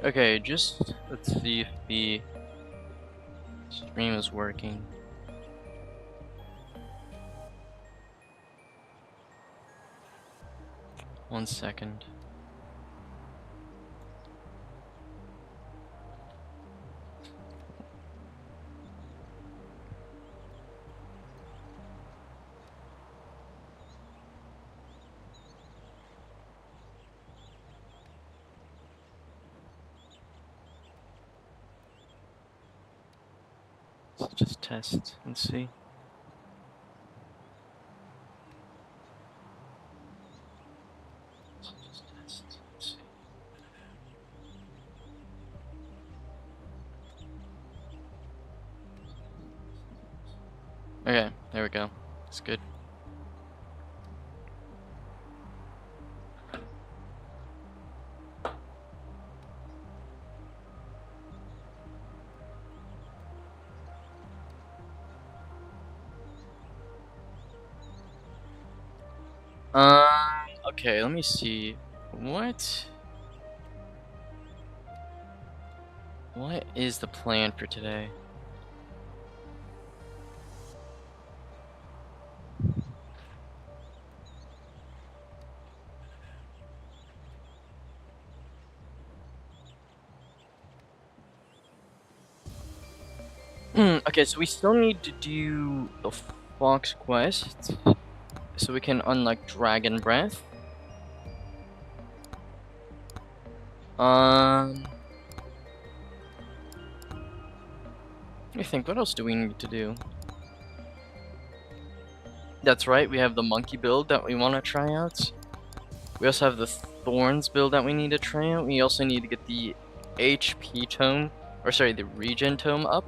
Okay, just let's see if the stream is working. One second. Let's just test and see. Okay, there we go. It's good. Okay, let me see. What is the plan for today? Okay, so we still need to do the Fox quest so we can unlock Dragon Breath. Let me think, what else do we need to do? That's right, we have the monkey build that we want to try out. We also have the thorns build that we need to try out. We also need to get the HP tome, or sorry, the regen tome up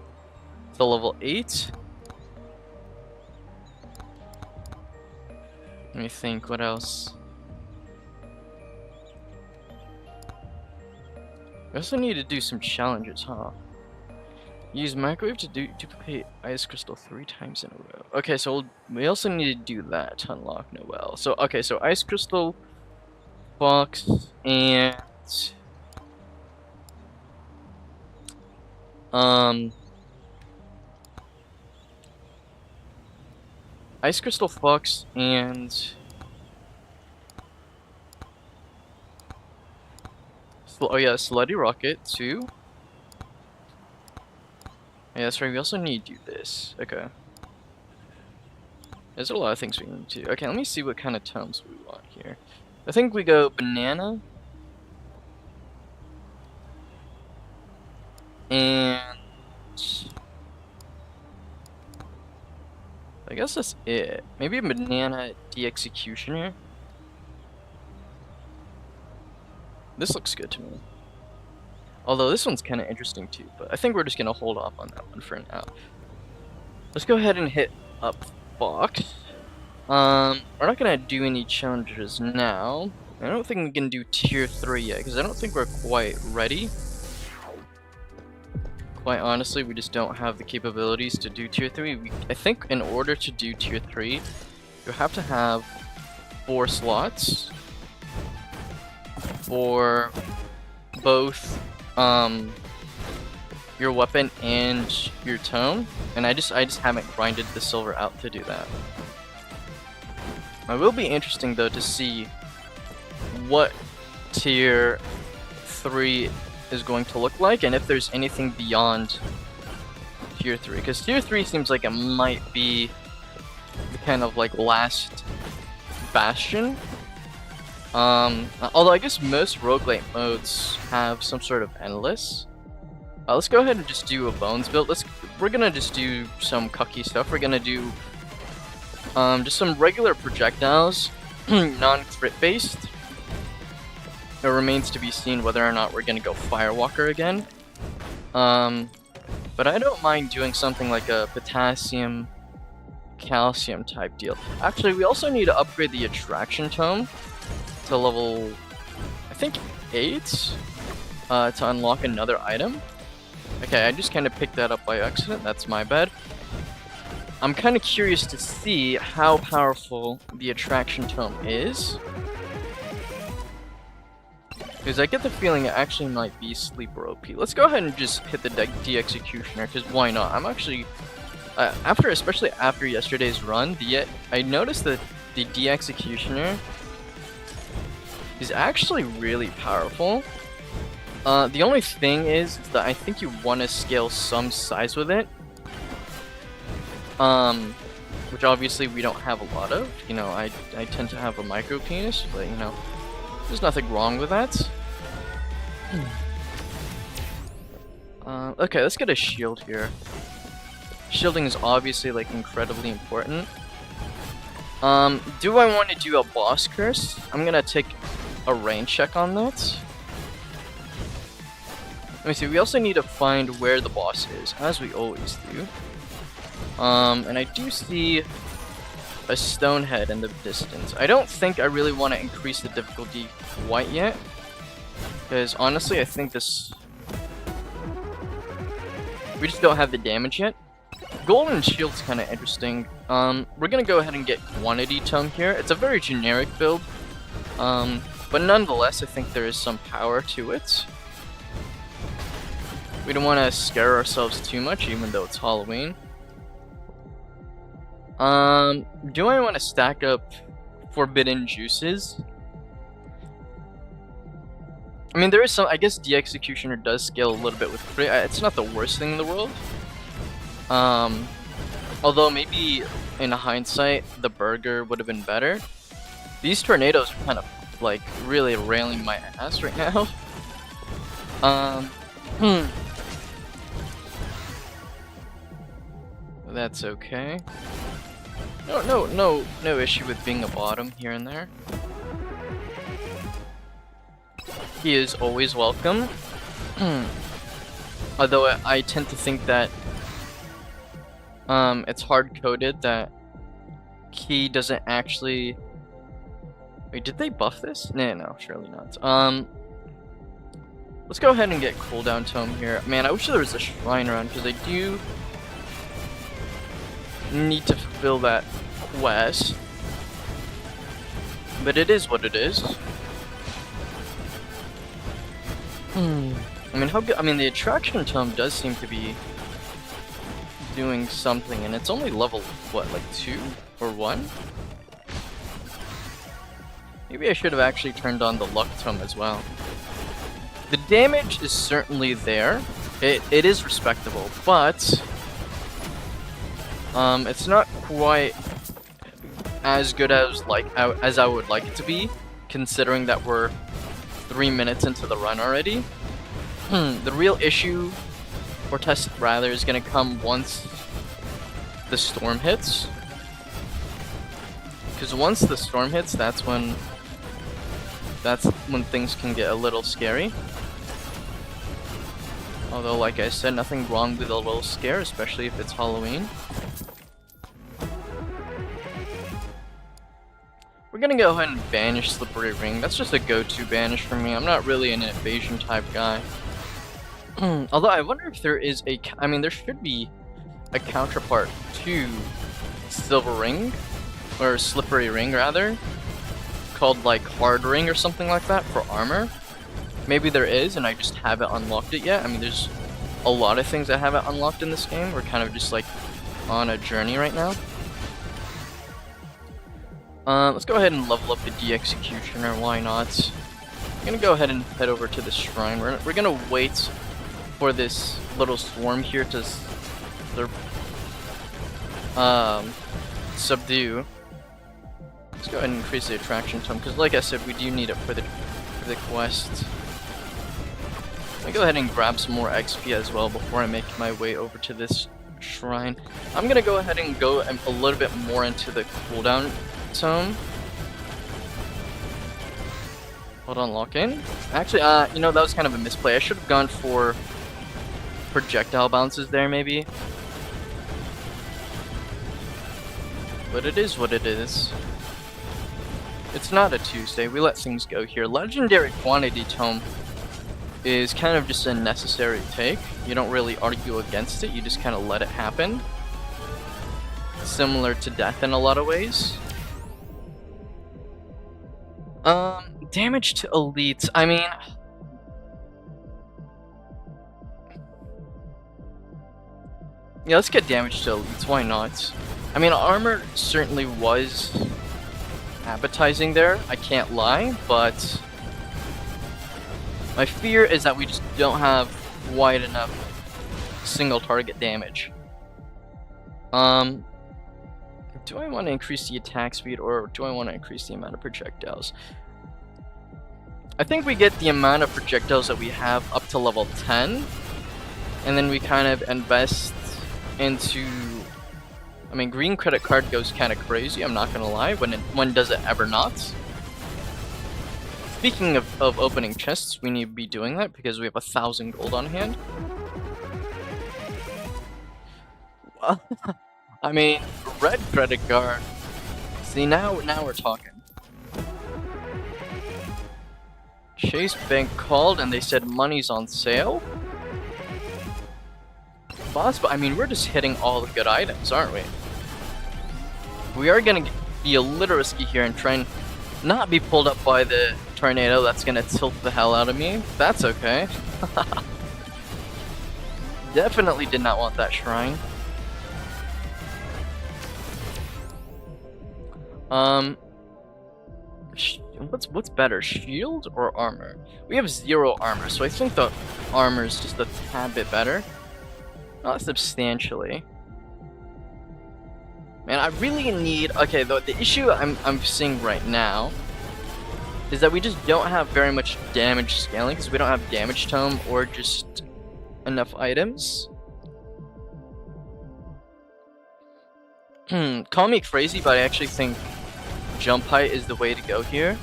to level 8. Let me think, what else? We also need to do some challenges, huh? Use microwave to duplicate ice crystal 3 times in a row. Okay, so we also need to do that to unlock Noelle. So, okay, so ice crystal, Fox, and ice crystal, Fox, and oh yeah, slutty rocket too. Yeah, that's right. We also need to do this. Okay. There's a lot of things we need to. Okay, let me see what kind of tomes we want here. I think we go banana. And I guess that's it. Maybe a banana the executioner. This looks good to me. Although this one's kind of interesting too, but I think we're just gonna hold off on that one for now. Let's go ahead and hit up Fox. We're not gonna do any challenges now. I don't think we can do tier 3 yet, because I don't think we're quite ready. Quite honestly, we just don't have the capabilities to do tier 3. I think in order to do tier 3, you have to have 4 slots for both your weapon and your tome, and I just haven't grinded the silver out to do that. It will be interesting though to see what tier 3 is going to look like, and if there's anything beyond tier 3, because tier 3 seems like it might be the kind of like last bastion. Although I guess most roguelite modes have some sort of endless. Let's go ahead and just do a bones build. We're gonna just do some cucky stuff. We're gonna do just some regular projectiles, non-crit based. It remains to be seen whether or not we're gonna go Firewalker again. But I don't mind doing something like a potassium, calcium type deal. Actually, we also need to upgrade the attraction tome to level, I think 8, to unlock another item. Okay, I just kind of picked that up by accident. That's my bad. I'm kind of curious to see how powerful the attraction tome is, Because I get the feeling it actually might be Sleeper OP. Let's go ahead and just hit the de-executioner, because why not? I'm actually, especially after yesterday's run, I noticed that the de-executioner is actually really powerful. The only thing is that I think you want to scale some size with it. Which obviously we don't have a lot of. You know, I tend to have a micro penis, but you know, there's nothing wrong with that. Okay, let's get a shield here. Shielding is obviously like incredibly important. Do I want to do a boss curse? I'm gonna take a rain check on that. Let me see, we also need to find where the boss is, as we always do. And I do see a stone head in the distance. I don't think I really want to increase the difficulty quite yet, because honestly I think we just don't have the damage yet. Golden shield's kind of interesting. We're gonna go ahead and get quantity tome here. It's a very generic build, but nonetheless I think there is some power to it. We don't want to scare ourselves too much, even though it's Halloween. Do I want to stack up forbidden juices? I mean, there is some. I guess de-executioner does scale a little bit with crit. It's not the worst thing in the world. Although maybe in hindsight, the burger would have been better. These tornadoes are kind of like really railing my ass right now. That's okay. No issue with being a bottom here and there. He is always welcome. Although I tend to think that it's hard-coded that Key doesn't actually... Wait, did they buff this? No, surely not. Let's go ahead and get cooldown tome here. Man, I wish there was a shrine around, because I do need to fulfill that quest. But it is what it is. I mean, the attraction tome does seem to be doing something, and it's only level, what, like 2 or 1? Maybe I should have actually turned on the luck tome as well. The damage is certainly there. It is respectable, but it's not quite as good as I would like it to be, considering that we're 3 minutes into the run already. The real issue, or test rather, is gonna come once the storm hits. Because once the storm hits, that's when things can get a little scary. Although, like I said, nothing wrong with a little scare, especially if it's Halloween. We're gonna go ahead and banish Slippery Ring. That's just a go-to banish for me. I'm not really an evasion type guy. Although I wonder if there is I mean, there should be a counterpart to Silver Ring, or Slippery Ring rather, called like Hard Ring or something like that for armor. Maybe there is, and I just haven't unlocked it yet. I mean, there's a lot of things I haven't unlocked in this game. We're kind of just like on a journey right now. Let's go ahead and level up the de-executioner, why not? I'm gonna go ahead and head over to the shrine. We're gonna wait for this little swarm here to subdue. Let's go ahead and increase the attraction tome, because like I said, we do need it for the quest. Let me go ahead and grab some more XP as well before I make my way over to this shrine. I'm gonna go ahead and go a little bit more into the cooldown tome. Hold on, lock in. Actually, you know, that was kind of a misplay. I should have gone for projectile bounces there, maybe. But it is what it is. It's not a Tuesday. We let things go here. Legendary Quantity Tome is kind of just a necessary take. You don't really argue against it. You just kind of let it happen. Similar to death in a lot of ways. Damage to elites. I mean, Yeah, let's get damage to elites, why not? I mean, armor certainly was appetizing there, I can't lie, but my fear is that we just don't have wide enough single target damage. Do I want to increase the attack speed, or do I want to increase the amount of projectiles? I think we get the amount of projectiles that we have up to level 10, and then we kind of invest into... I mean, green credit card goes kind of crazy, I'm not gonna lie. When does it ever not? Speaking of opening chests, we need to be doing that because we have 1,000 gold on hand. I mean, red credit card. See, now we're talking. Chase Bank called and they said money's on sale. Boss, but I mean, we're just hitting all the good items, aren't we? We are gonna be a little risky here and try and not be pulled up by the tornado that's gonna tilt the hell out of me. That's okay. Definitely did not want that shrine. What's better, shield or armor? We have 0 armor, so I think the armor is just a tad bit better. Not substantially. Man, I really need... Okay, the issue I'm seeing right now is that we just don't have very much damage scaling because we don't have damage tome or just enough items. Call me crazy, but I actually think jump height is the way to go here.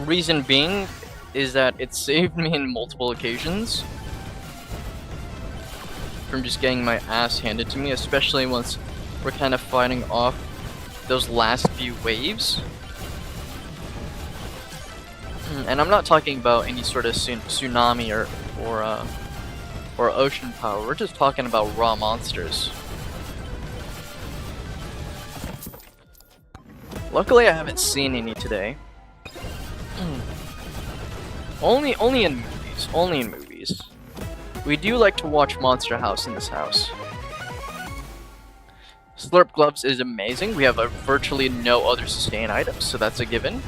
Reason being is that it saved me in multiple occasions from just getting my ass handed to me, especially once we're kind of fighting off those last few waves. And I'm not talking about any sort of tsunami or ocean power. We're just talking about raw monsters. Luckily, I haven't seen any today. Only in movies. Only in movies. We do like to watch Monster House in this house. Slurp Gloves is amazing. We have virtually no other sustain items, so that's a given.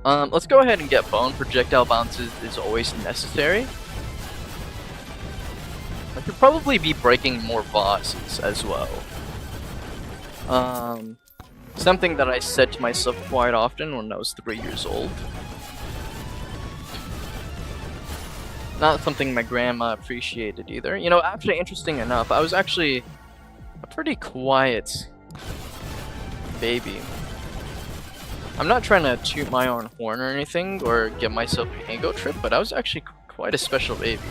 Let's go ahead and get bone. Projectile bounces is always necessary. I could probably be breaking more bosses as well. Something that I said to myself quite often when I was 3 years old. Not something my grandma appreciated either. You know, actually, interesting enough, I was actually a pretty quiet baby. I'm not trying to toot my own horn or anything or give myself an ego trip, but I was actually quite a special baby.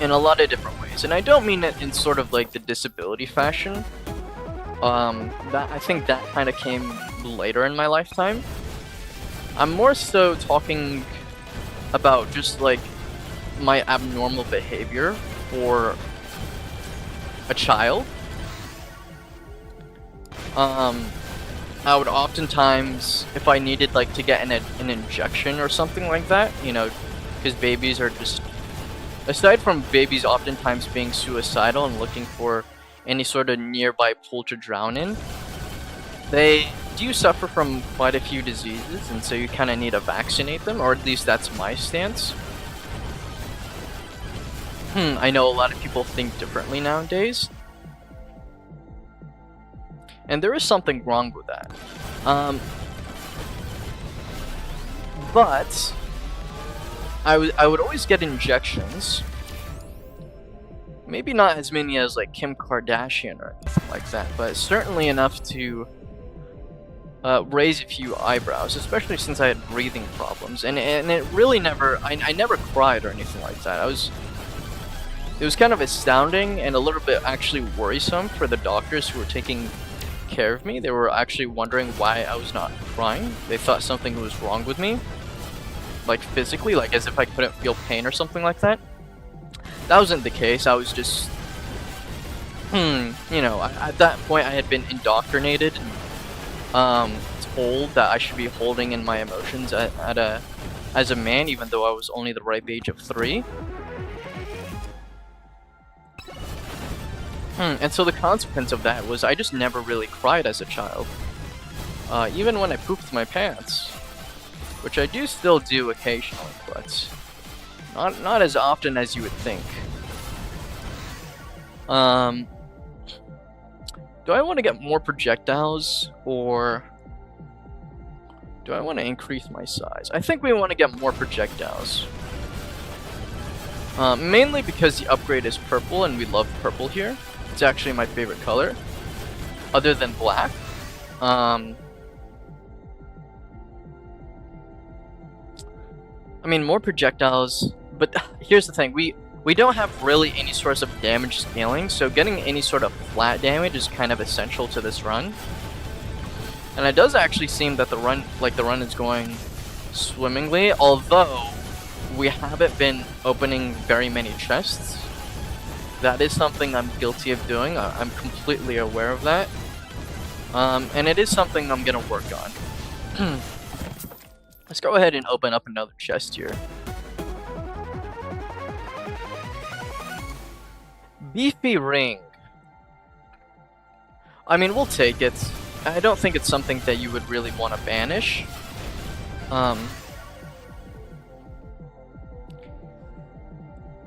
In a lot of different ways. And I don't mean it in sort of like the disability fashion. I think that kind of came later in my lifetime. I'm more so talking about just like my abnormal behavior for a child. I would oftentimes, if I needed like to get an injection or something like that, you know, because babies are just, aside from babies oftentimes being suicidal and looking for any sort of nearby pool to drown in, they do suffer from quite a few diseases, and so you kind of need to vaccinate them, or at least that's my stance. I know a lot of people think differently nowadays, and there is something wrong with that. But I would always get injections. Maybe not as many as like Kim Kardashian or anything like that, but certainly enough to raise a few eyebrows, especially since I had breathing problems. And it really never, I never cried or anything like that. It was kind of astounding and a little bit actually worrisome for the doctors who were taking care of me. They were actually wondering why I was not crying. They thought something was wrong with me, like physically, like as if I couldn't feel pain or something like that. That wasn't the case. I was just, you know, at that point I had been indoctrinated and told that I should be holding in my emotions at a as a man, even though I was only the ripe age of 3. And so the consequence of that was I just never really cried as a child. Even when I pooped my pants. Which I do still do occasionally, but not as often as you would think. Do I want to get more projectiles, or do I want to increase my size? I think we want to get more projectiles. Mainly because the upgrade is purple, and we love purple here. It's actually my favorite color, other than black. I mean, more projectiles, but here's the thing, we don't have really any source of damage scaling, so getting any sort of flat damage is kind of essential to this run. And it does actually seem that the run is going swimmingly, although we haven't been opening very many chests. That is something I'm guilty of doing. I'm completely aware of that. And it is something I'm gonna work on. Let's go ahead and open up another chest here. Beefy ring. I mean, we'll take it. I don't think it's something that you would really want to banish.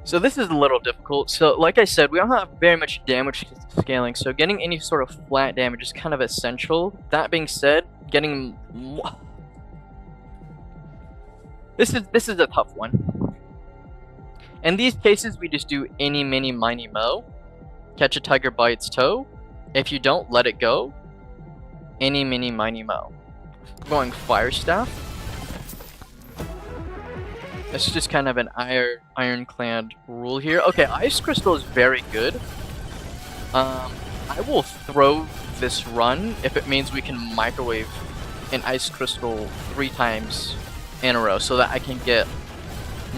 So this is a little difficult. So like I said, we don't have very much damage scaling, so getting any sort of flat damage is kind of essential. That being said, getting... This is a tough one. In these cases, we just do any, mini, miny, mo. Catch a tiger by its toe. If you don't, let it go. Any, mini, miny, mo. We're going fire staff. It's just kind of an ironclad rule here. Okay, ice crystal is very good. I will throw this run if it means we can microwave an ice crystal 3 times in a row, so that I can get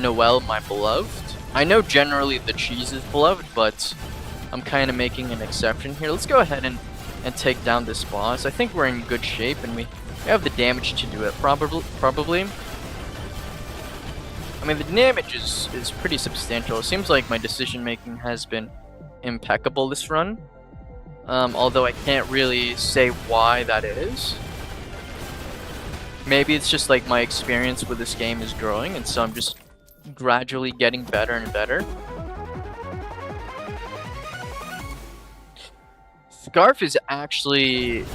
Noelle, my beloved. I know generally the cheese is beloved, but I'm kind of making an exception here. Let's go ahead and take down this boss. I think we're in good shape, and we have the damage to do it, probably. I mean, the damage is pretty substantial. It seems like my decision making has been impeccable this run. Although I can't really say why that is. Maybe it's just like my experience with this game is growing, and so I'm just gradually getting better and better. Scarf is actually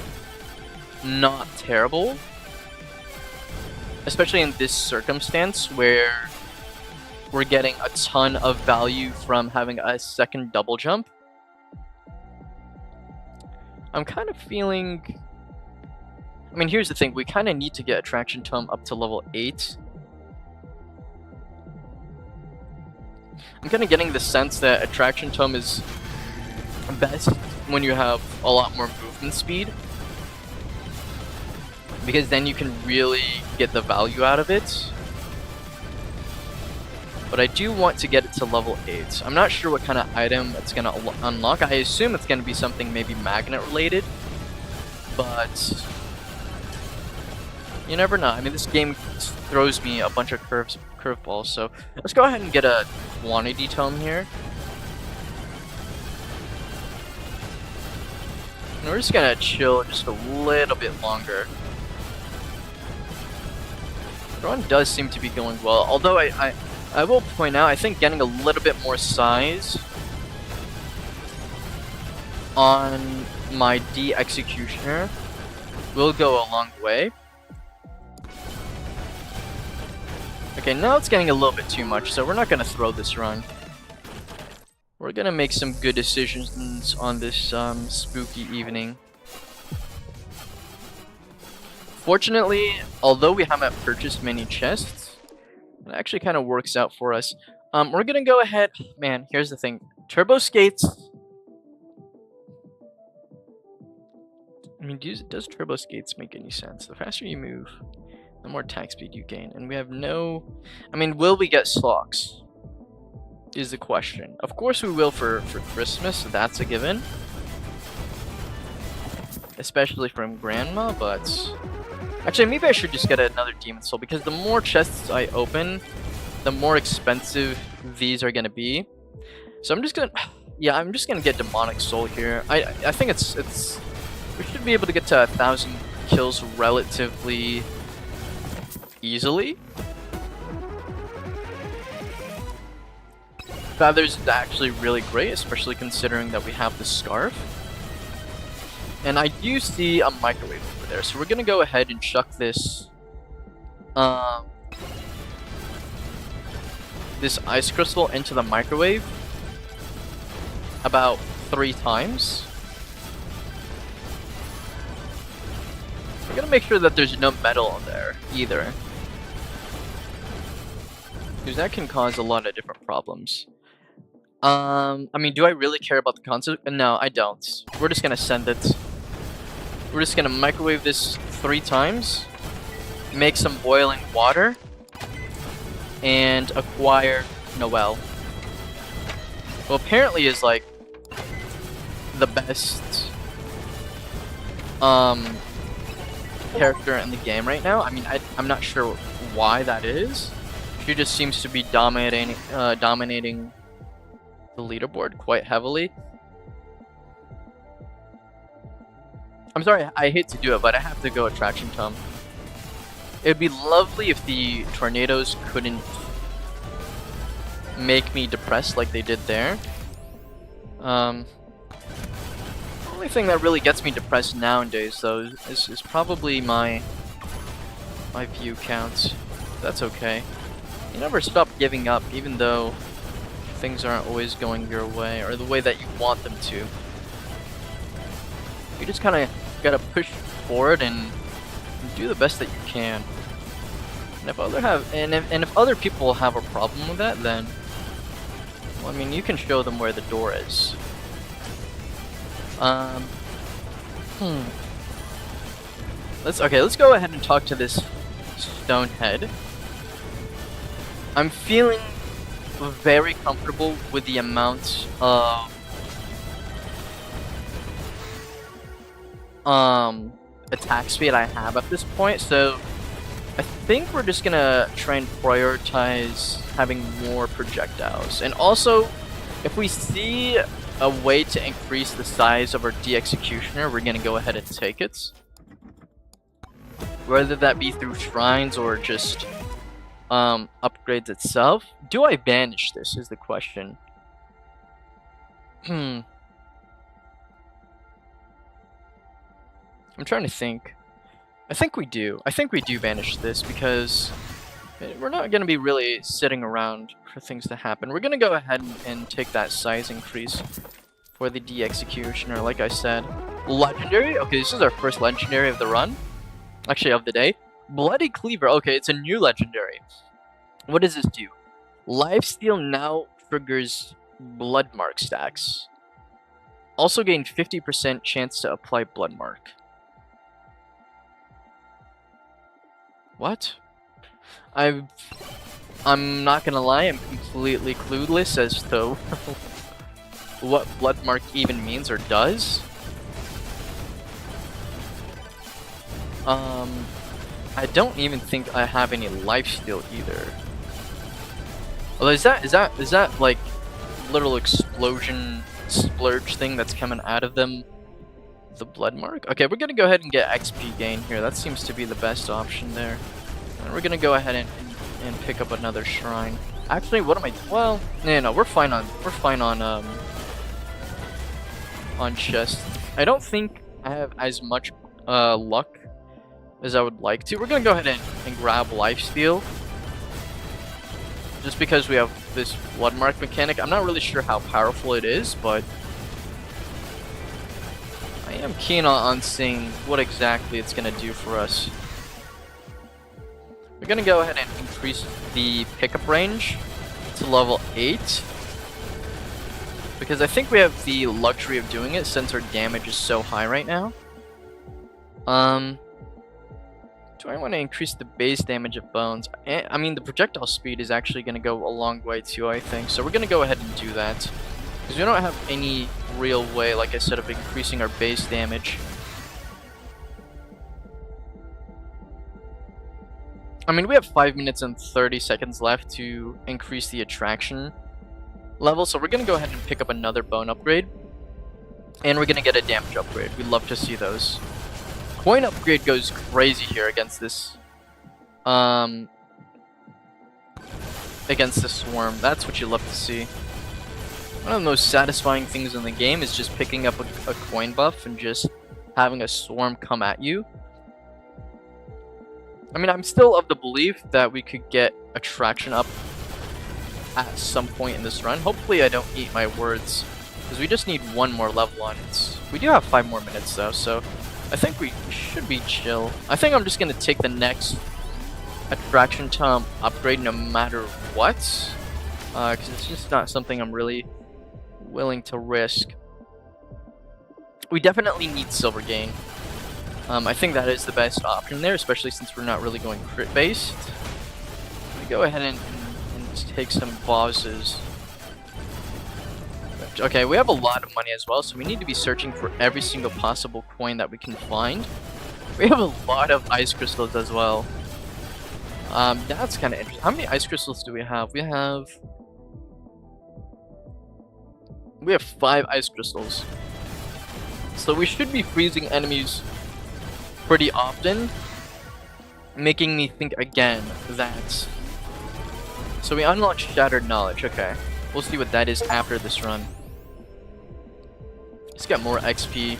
not terrible, especially in this circumstance where we're getting a ton of value from having a second double jump. I'm kind of feeling... I mean, here's the thing, we kind of need to get Attraction Tome up to level 8. I'm kind of getting the sense that Attraction Tome is best when you have a lot more movement speed, because then you can really get the value out of it. But I do want to get it to level 8. I'm not sure what kind of item it's going to unlock. I assume it's going to be something maybe magnet related, but you never know. I mean, this game throws me a bunch of curveballs, so let's go ahead and get a quantity tome here. And we're just gonna chill just a little bit longer. The run does seem to be going well, although I will point out, I think getting a little bit more size on my D Executioner will go a long way. Okay, now it's getting a little bit too much, so we're not gonna throw this run. We're gonna make some good decisions on this spooky evening. Fortunately, although we haven't purchased many chests, it actually kind of works out for us. We're gonna go ahead... Man, here's the thing. Turbo Skates... I mean, does Turbo Skates make any sense? The faster you move, the more attack speed you gain. And we have no... I mean, will we get Slocks? Is the question. Of course we will for Christmas, so that's a given. especially from Grandma, but actually maybe I should just get another Demon Soul, because the more chests I open, the more expensive these are gonna be. So I'm just gonna, yeah, I'm just gonna get Demonic Soul here. I think it's we should be able to get to 1,000 kills relatively easily. Feathers is actually really great, especially considering that we have the Scarf. And I do see a microwave over there, so we're gonna go ahead and chuck this this ice crystal into the microwave about 3 times. We're gonna make sure that there's no metal in there either, because that can cause a lot of different problems. I mean, do I really care about the concept? No, I don't. We're just gonna send it. We're just gonna microwave this 3 times, make some boiling water, and acquire Noelle. Well, apparently is like the best character in the game right now. I mean, I'm not sure why that is. She just seems to be dominating the leaderboard quite heavily. I'm sorry, I hate to do it, but I have to go Attraction Tome. It'd be lovely if the tornadoes couldn't make me depressed like they did there. The only thing that really gets me depressed nowadays, though, is probably my view count. That's okay. You never stop giving up, even though things aren't always going your way, or the way that you want them to. You just kind of gotta push forward and do the best that you can. And if other people have a problem with that, then, well, I mean, you can show them where the door is. Let's go ahead and talk to this stone head. I'm feeling very comfortable with the amount of attack speed I have at this point, so I think we're just gonna try and prioritize having more projectiles. And also, if we see a way to increase the size of our D-Executioner, we're gonna go ahead and take it. Whether that be through shrines or just upgrades itself. Do I banish this is the question. I'm trying to think. I think we do. I think we do banish this, because we're not going to be really sitting around for things to happen. We're going to go ahead and take that size increase for the D-Executioner, like I said. Legendary? Okay, this is our first legendary of the run. Actually, of the day. Bloody Cleaver. Okay, it's a new legendary. What does this do? Lifesteal now triggers Blood Mark stacks. Also gain 50% chance to apply Blood Mark. What? I'm not gonna lie, I'm completely clueless as to what Blood Mark even means or does. I don't even think I have any lifesteal either. Although is that like little explosion splurge thing that's coming out of them the Blood Mark? Okay, we're gonna go ahead and get XP gain here. That seems to be the best option there. And we're gonna go ahead and pick up another shrine. Actually, what am I? Well, no, we're fine on chest. I don't think I have as much luck as I would like to. We're gonna go ahead and grab lifesteal, just because we have this Blood Mark mechanic. I'm not really sure how powerful it is, but I am keen on seeing what exactly it's gonna do for us. We're gonna go ahead and increase the pickup range to level 8, because I think we have the luxury of doing it since our damage is so high right now. Do I want to increase the base damage of bones? I mean, the projectile speed is actually going to go a long way too, I think. So we're going to go ahead and do that, because we don't have any real way, like I said, of increasing our base damage. I mean, we have 5 minutes and 30 seconds left to increase the attraction level, so we're gonna go ahead and pick up another bone upgrade. And we're gonna get a damage upgrade. We'd love to see those. Coin upgrade goes crazy here against this. Against the swarm. That's what you love to see. One of the most satisfying things in the game is just picking up a coin buff and just having a swarm come at you. I mean, I'm still of the belief that we could get attraction up at some point in this run. Hopefully I don't eat my words, because we just need one more level on it. We do have 5 more minutes though, so I think we should be chill. I think I'm just going to take the next attraction tome upgrade no matter what, because it's just not something I'm really willing to risk. We definitely need silver gain. I think that is the best option there, especially since we're not really going crit based. We go ahead and take some bosses. Okay, we have a lot of money as well, so we need to be searching for every single possible coin that we can find. We have a lot of ice crystals as well. That's kind of interesting. How many ice crystals do we have? We have 5 ice crystals. So we should be freezing enemies pretty often, making me think again that... So we unlocked Shattered Knowledge, okay. We'll see what that is after this run. Let's get more XP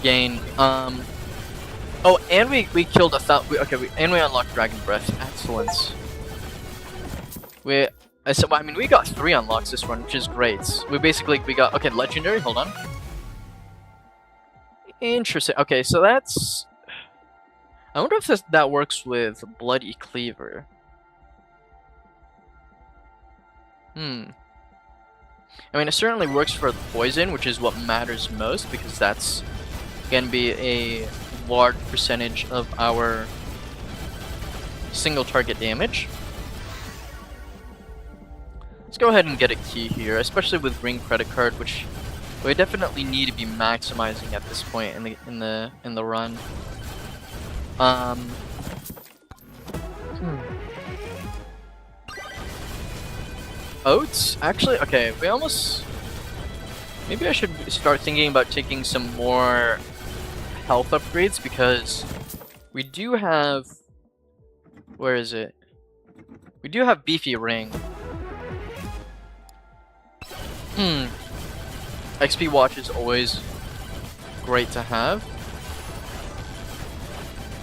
gain. Oh, and we killed and we unlocked Dragon Breath. Excellent. I mean, we got 3 unlocks this run, which is great. We got, okay, Legendary, hold on. Interesting, okay, so that's... I wonder if that works with Bloody Cleaver. I mean, it certainly works for the poison, which is what matters most, because that's going to be a large percentage of our single target damage. Let's go ahead and get a key here, especially with Green Credit Card, which we definitely need to be maximizing at this point in the run. Oats? Actually, okay, we almost... Maybe I should start thinking about taking some more health upgrades, because we do have... Where is it? We do have Beefy Ring. XP Watch is always great to have.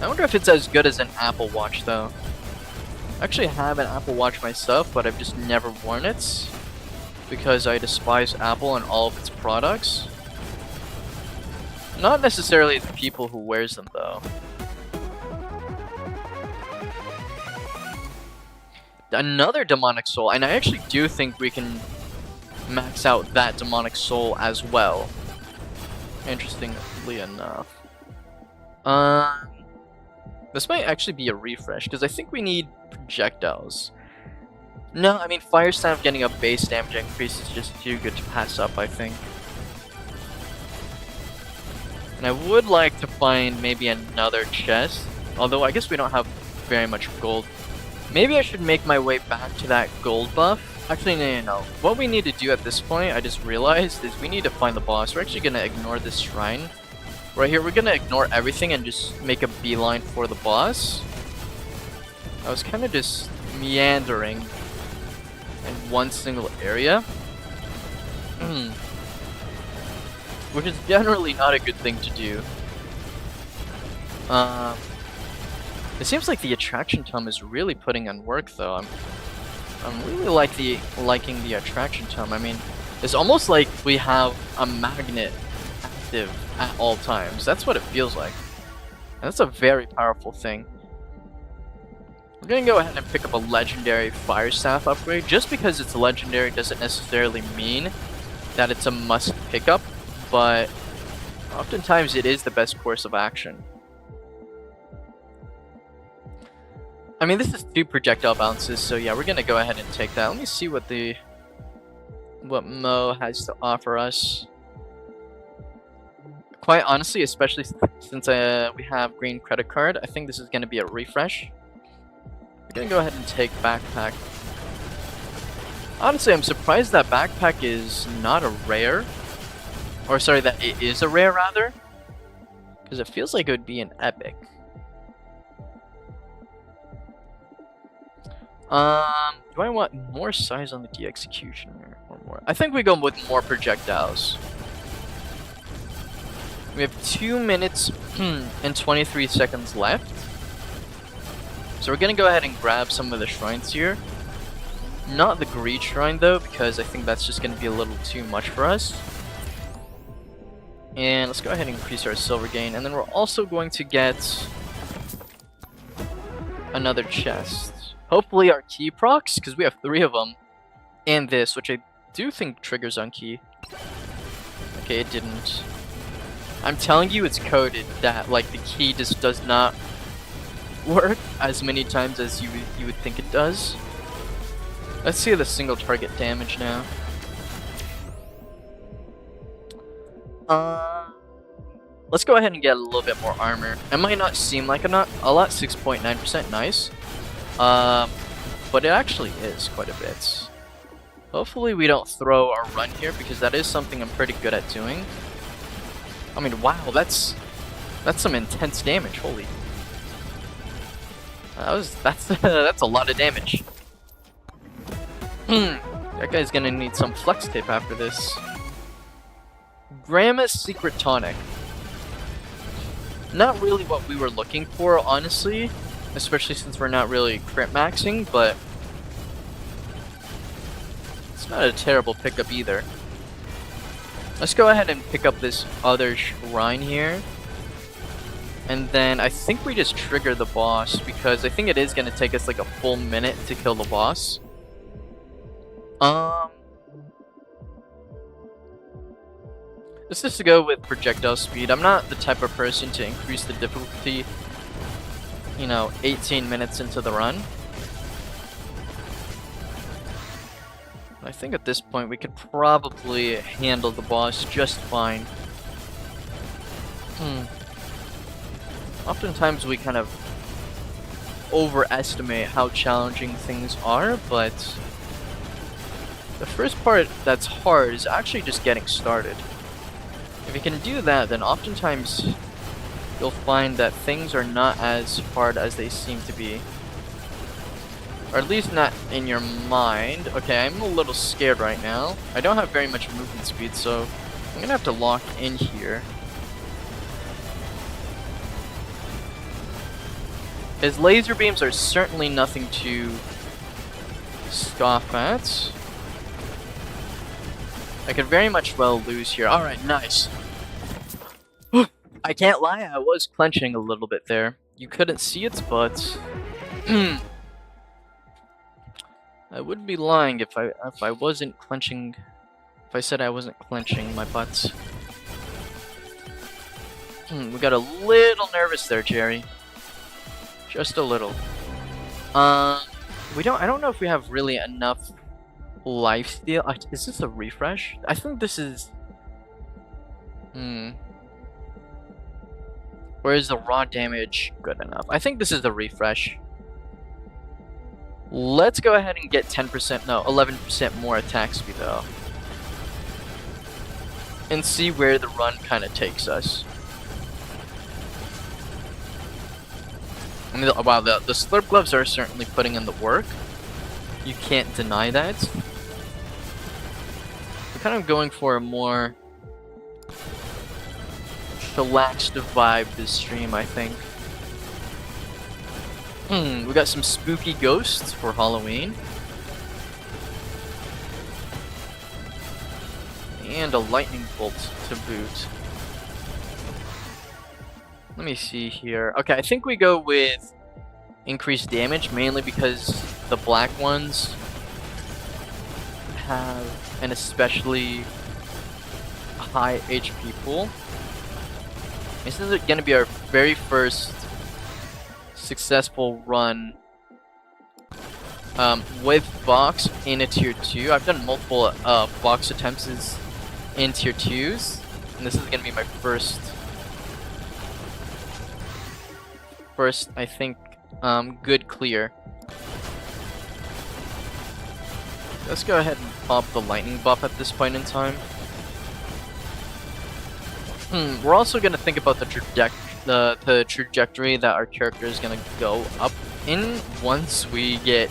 I wonder if it's as good as an Apple Watch, though. I actually have an Apple Watch myself, but I've just never worn it because I despise Apple and all of its products. Not necessarily the people who wears them, though. Another Demonic Soul, and I actually do think we can max out that Demonic Soul as well. Interestingly enough. This might actually be a refresh, because I think we need projectiles. No, I mean, Fire Staff getting a base damage increase is just too good to pass up, I think. And I would like to find maybe another chest, although I guess we don't have very much gold. Maybe I should make my way back to that gold buff. Actually, no. What we need to do at this point, I just realized, is we need to find the boss. We're actually going to ignore this shrine. Right here, we're going to ignore everything and just make a beeline for the boss. I was kind of just meandering in one single area. Which is generally not a good thing to do. It seems like the Attraction Tome is really putting in work, though. I'm really liking the Attraction Tome. I mean, it's almost like we have a magnet active at all times. That's what it feels like. And that's a very powerful thing. We're gonna go ahead and pick up a legendary Fire Staff upgrade. Just because it's a legendary doesn't necessarily mean that it's a must pick up, but oftentimes it is the best course of action. I mean, this is 2 projectile bounces, so yeah, we're gonna go ahead and take that. Let me see what Mo has to offer us. Quite honestly, especially since we have Green Credit Card, I think this is gonna be a refresh. We're gonna go ahead and take backpack. Honestly, I'm surprised that backpack is not a rare. Or sorry, that it is a rare rather. Because it feels like it would be an epic. Do I want more size on the key executioner or more? I think we go with more projectiles. We have 2 minutes and 23 seconds left. So we're gonna go ahead and grab some of the shrines here. Not the greed shrine though, because I think that's just gonna be a little too much for us. And let's go ahead and increase our silver gain, and then we're also going to get another chest. Hopefully our key procs, because we have 3 of them. And this, which I do think triggers on key. Okay, it didn't. I'm telling you, it's coded that like the key just does not work as many times as you would think it does. Let's see the single target damage now. Let's go ahead and get a little bit more armor. It might not seem like a lot, 6.9%, nice. But it actually is quite a bit. Hopefully we don't throw our run here, because that is something I'm pretty good at doing. I mean, wow, that's some intense damage. Holy, that's a lot of damage. That guy's gonna need some flex tape after this. Grandma's Secret Tonic. Not really what we were looking for, honestly. Especially since we're not really crit maxing, but it's not a terrible pickup either. Let's go ahead and pick up this other shrine here. And then I think we just trigger the boss, because I think it is going to take us like a full minute to kill the boss. Let's just go with projectile speed. I'm not the type of person to increase the difficulty, you know, 18 minutes into the run. I think at this point we could probably handle the boss just fine. Oftentimes we kind of overestimate how challenging things are, but the first part that's hard is actually just getting started. If you can do that, then oftentimes you'll find that things are not as hard as they seem to be. Or at least not in your mind. Okay, I'm a little scared right now. I don't have very much movement speed, so I'm gonna have to lock in here. His laser beams are certainly nothing to scoff at. I could very much well lose here. Alright, nice. I can't lie, I was clenching a little bit there. You couldn't see it, but I would be lying if I wasn't clenching. If I said I wasn't clenching my butt. We got a little nervous there, Jerry. Just a little. I don't know if we have really enough lifesteal. Is this a refresh? I think this is. Or is the raw damage good enough? I think this is the refresh. Let's go ahead and get 10%, no, 11% more attack speed though. And see where the run kind of takes us. I mean, wow, the slurp gloves are certainly putting in the work. You can't deny that. We're kind of going for a more relaxed vibe this stream, I think. We got some spooky ghosts for Halloween. And a lightning bolt to boot. Let me see here. Okay, I think we go with increased damage, mainly because the black ones have an especially high HP pool. This is going to be our very first successful run with box in a tier 2. I've done multiple box attempts in tier 2s, and this is going to be my first I think good clear. Let's go ahead and pop the lightning buff at this point in time. We're also gonna think about the trajectory that our character is gonna go up in once we get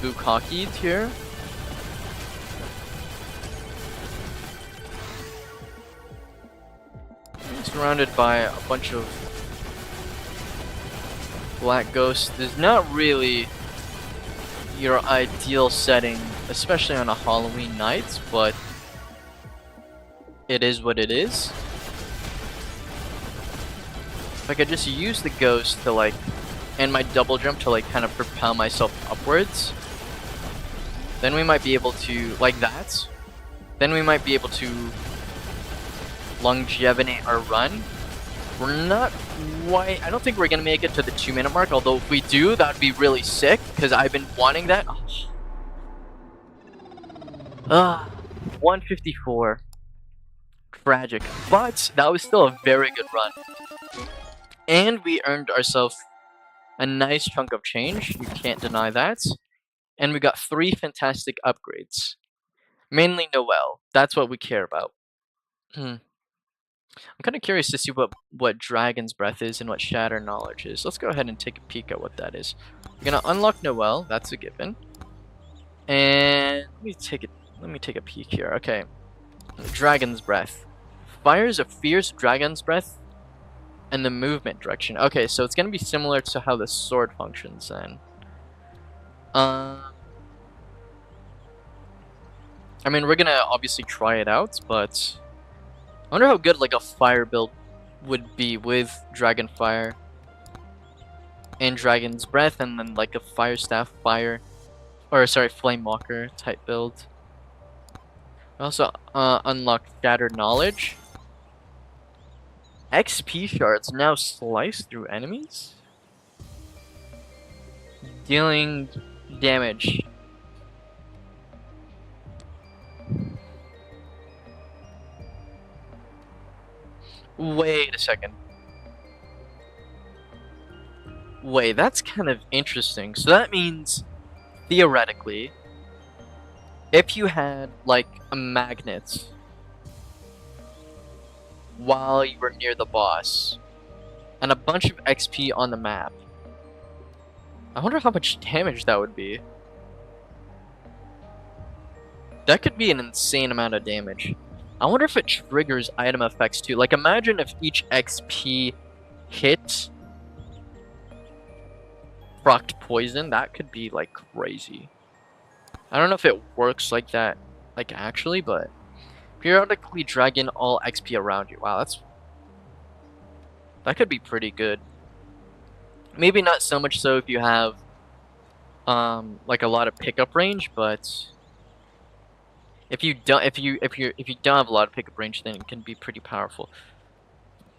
Bukaki'd here. Surrounded by a bunch of black ghosts. Is not really your ideal setting, especially on a Halloween night, but it is what it is. If I could just use the ghost to like, and my double jump to like kind of propel myself upwards, then we might be able to, like that, then we might be able to longevity our run. We're not quite, I don't think we're gonna make it to the 2-minute mark, although if we do, that'd be really sick, because I've been wanting that. 154. Tragic, but that was still a very good run. And we earned ourselves a nice chunk of change, you can't deny that. And we got 3 fantastic upgrades. Mainly Noelle, that's what we care about. I'm kind of curious to see what Dragon's Breath is and what Shatter Knowledge is. Let's go ahead and take a peek at what that is. We're gonna unlock Noelle, that's a given. And let me take a peek here. Okay. Dragon's Breath. Fires a fierce dragon's breath and the movement direction. Okay, so it's gonna be similar to how the sword functions then. I mean, we're gonna obviously try it out, but I wonder how good like a fire build would be with Dragon Fire and Dragon's Breath, and then like a Fire Staff Fire, or sorry, Flame Walker type build. Also unlock Shattered Knowledge. XP shards now slice through enemies, dealing damage. Wait a second. Wait, that's kind of interesting. So that means, theoretically, if you had, like, a magnet while you were near the boss, and a bunch of XP on the map, I wonder how much damage that would be. That could be an insane amount of damage. I wonder if it triggers item effects too. Like, imagine if each XP hit procced poison. That could be, like, crazy. I don't know if it works like that, like, actually, but periodically dragging all XP around you. Wow, that could be pretty good. Maybe not so much so if you have like a lot of pickup range, but if you don't have a lot of pickup range, then it can be pretty powerful.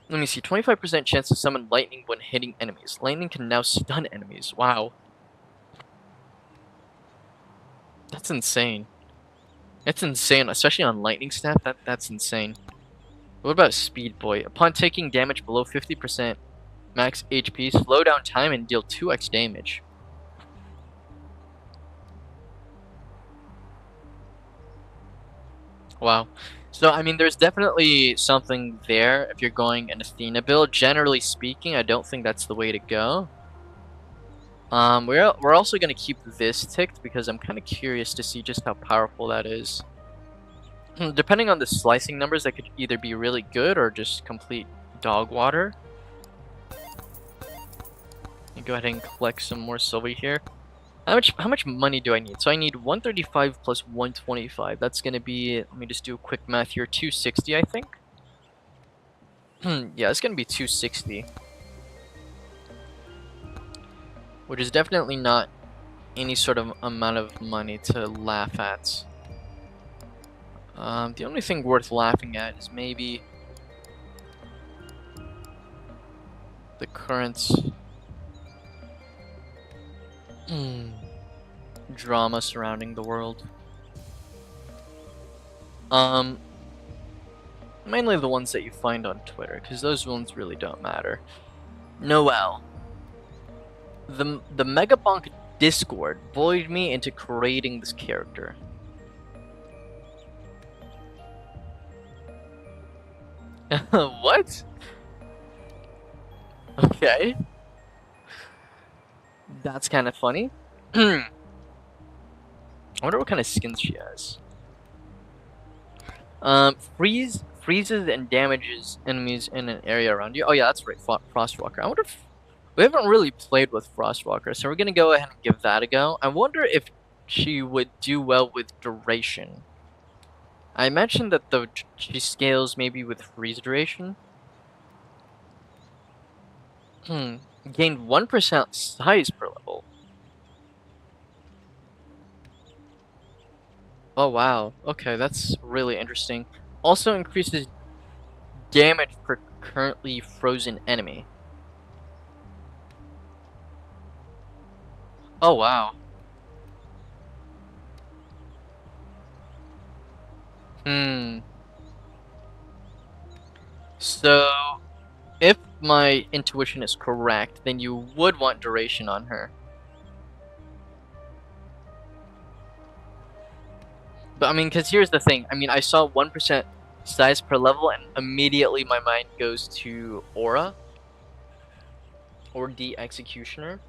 Let me see. 25% chance to summon lightning when hitting enemies. Lightning can now stun enemies. Wow. That's insane. It's insane, especially on lightning staff. That's insane. What about Speed Boy? Upon taking damage below 50% max HP, slow down time and deal 2x damage. Wow. So, I mean, there's definitely something there if you're going an Athena build. Generally speaking, I don't think that's the way to go. We're also going to keep this ticked because I'm kind of curious to see just how powerful that is. Depending on the slicing numbers, that could either be really good or just complete dog water. Let me go ahead and collect some more silver here. How much money do I need? So I need 135 plus 125. That's gonna be, let me just do a quick math here, 260 I think. Yeah, it's gonna be 260. Which is definitely not any sort of amount of money to laugh at. The only thing worth laughing at is maybe the current drama surrounding the world. Mainly the ones that you find on Twitter, because those ones really don't matter. Noelle. The Megabonk Discord bullied me into creating this character. What? Okay. That's kind of funny. I wonder what kind of skins she has. Freezes and damages enemies in an area around you. Oh yeah, that's right, Frostwalker. I wonder if we haven't really played with Frostwalker, so we're gonna go ahead and give that a go. I wonder if she would do well with duration. I mentioned that she scales maybe with freeze duration. Gained 1% size per level. Oh wow. Okay, that's really interesting. Also increases damage per currently frozen enemy. Oh wow. So, if my intuition is correct, then you would want duration on her. But I mean, because here's the thing. I mean, I saw 1% size per level, and immediately my mind goes to Aura or D Executioner.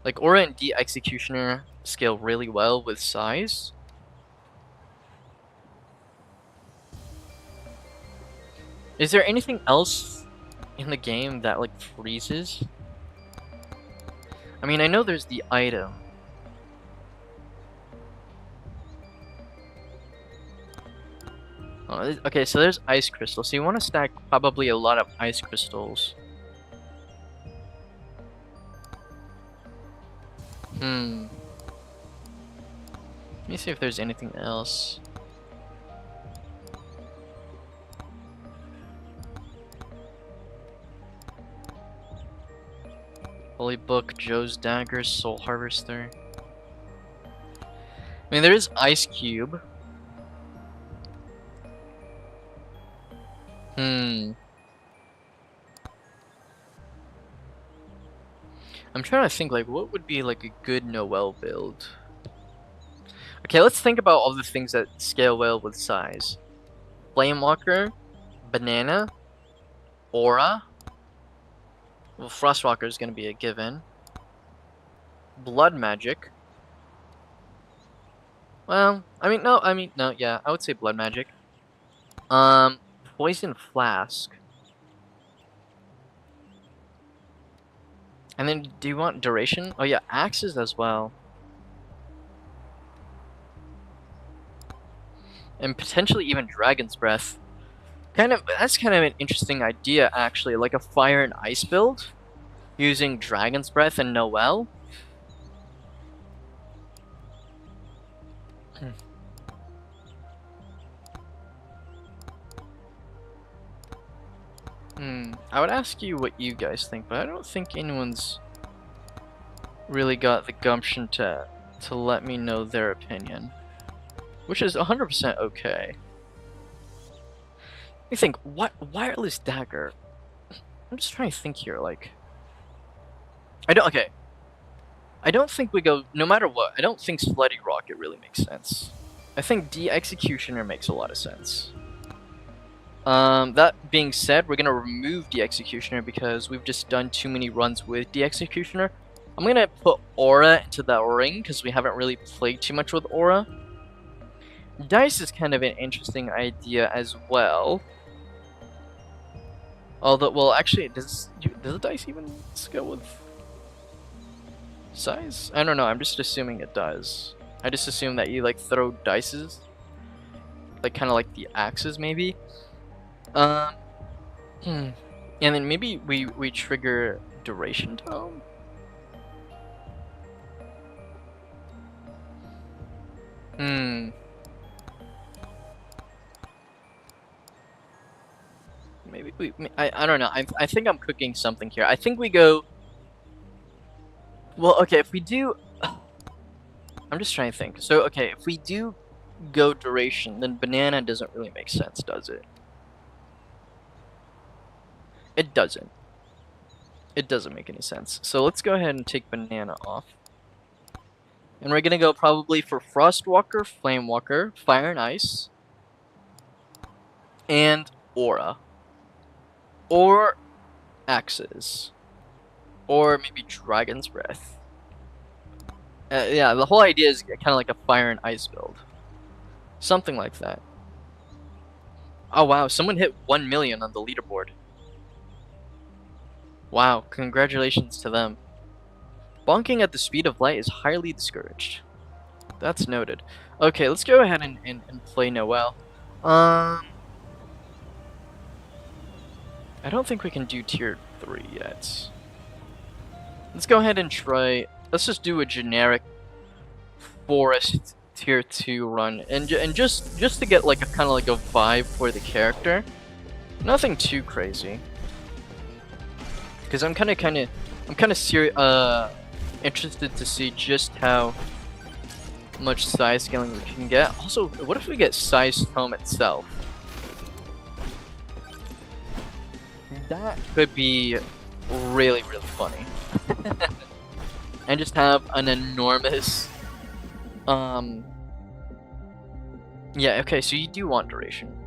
Like, Aura and D Executioner scale really well with size. Is there anything else in the game that, like, freezes? I mean, I know there's the item. Oh, okay, so there's ice crystals. So you want to stack probably a lot of ice crystals. Let me see if there's anything else. Holy Book, Joe's Dagger, Soul Harvester. I mean, there is Ice Cube. I'm trying to think, like, what would be, like, a good Noel build? Okay, let's think about all the things that scale well with size. Flamewalker, Banana, Aura. Well, Frostwalker is going to be a given. Blood Magic. Well, no, yeah, I would say Blood Magic. Poison Flask. And then, do you want duration? Oh yeah, axes as well. And potentially even Dragon's Breath. That's kind of an interesting idea, actually. Like a fire and ice build, using Dragon's Breath and Noel. I would ask you what you guys think, but I don't think anyone's really got the gumption to let me know their opinion, which is 100% okay. You think, what wireless dagger? I'm just trying to think here, like, I don't think we go, no matter what, I don't think Slutty Rocket really makes sense. I think D-Executioner makes a lot of sense. That being said, we're gonna remove D-Executioner because we've just done too many runs with D-Executioner. I'm gonna put Aura into that ring because we haven't really played too much with Aura. Dice is kind of an interesting idea as well. Although, well, actually, does the dice even scale with size? I don't know. I'm just assuming it does. I just assume that you like throw dices, like kind of like the axes, maybe. And then maybe we trigger duration tome. Maybe I don't know. I think I'm cooking something here. I think we go. Well, okay. If we do, I'm just trying to think. So, okay, if we do go duration, then banana doesn't really make sense, does it? It doesn't. It doesn't make any sense. So let's go ahead and take Banana off. And we're gonna go probably for Frostwalker, Flamewalker, Fire and Ice, and Aura. Or Axes. Or maybe Dragon's Breath. Yeah, the whole idea is kind of like a Fire and Ice build. Something like that. Oh wow, someone hit 1 million on the leaderboard. Wow, congratulations to them. Bonking at the speed of light is highly discouraged. That's noted. Okay, let's go ahead and play Noelle. I don't think we can do tier 3 yet. Let's go ahead and try. Let's just do a generic forest tier 2 run, and just to get like a kind of like a vibe for the character. Nothing too crazy. Because I'm kind of interested to see just how much size scaling we can get. Also, what if we get size tome itself? That could be really, really funny. And just have an enormous yeah, okay, so you do want duration.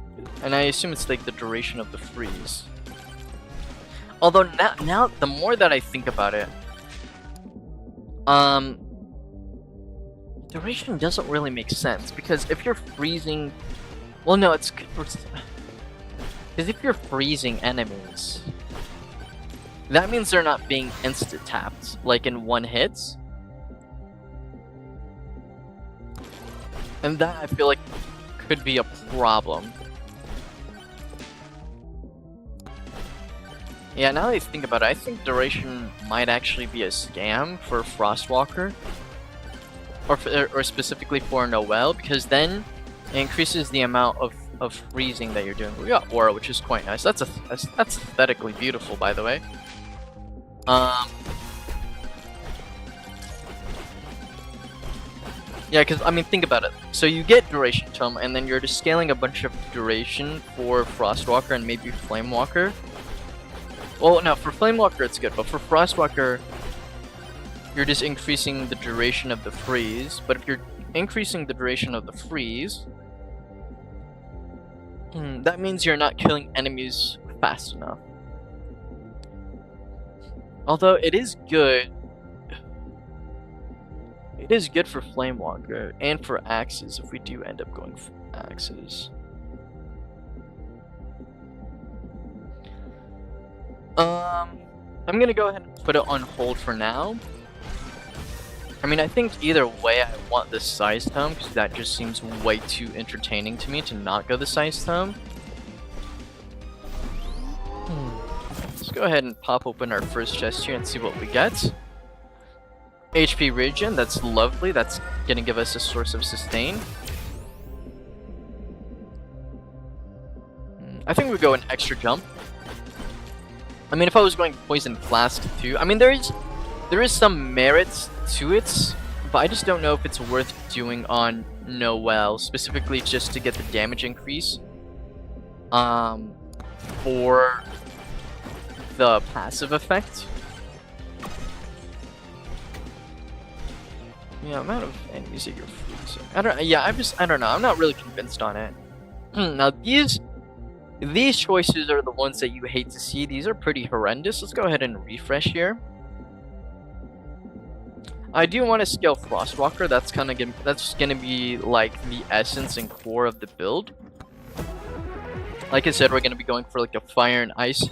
And I assume it's like the duration of the freeze. Although now the more that I think about it, duration doesn't really make sense, because if you're freezing, well, no, it's because if you're freezing enemies, that means they're not being insta tapped like in one hit, and that I feel like could be a problem. Yeah, now that I think about it, I think duration might actually be a scam for Frostwalker, or specifically for Noelle, because then it increases the amount of freezing that you're doing. We got Aura, which is quite nice. That's aesthetically beautiful, by the way. Yeah, because I mean, think about it. So you get Duration Tome, and then you're just scaling a bunch of duration for Frostwalker and maybe Flamewalker. Well, no, for Flamewalker it's good, but for Frostwalker, you're just increasing the duration of the freeze. But if you're increasing the duration of the freeze, that means you're not killing enemies fast enough. Although it is good. It is good for Flamewalker and for Axes if we do end up going for Axes. I'm gonna go ahead and put it on hold for now. I mean, I think either way I want the size tome, because that just seems way too entertaining to me to not go the size tome. Let's go ahead and pop open our first chest here and see what we get. HP regen, that's lovely. That's gonna give us a source of sustain. I think we go an extra jump. I mean, if I was going Poison Flask too, I mean, there is some merits to it, but I just don't know if it's worth doing on Noelle, specifically just to get the damage increase for the passive effect. Yeah, amount of enemies that you're freezing. I don't know. I'm not really convinced on it. Now these choices are the ones that you hate to see. These are pretty horrendous. Let's go ahead and refresh here. I do want to scale Frostwalker. That's gonna be like the essence and core of the build. Like I said, we're gonna be going for like a Fire and Ice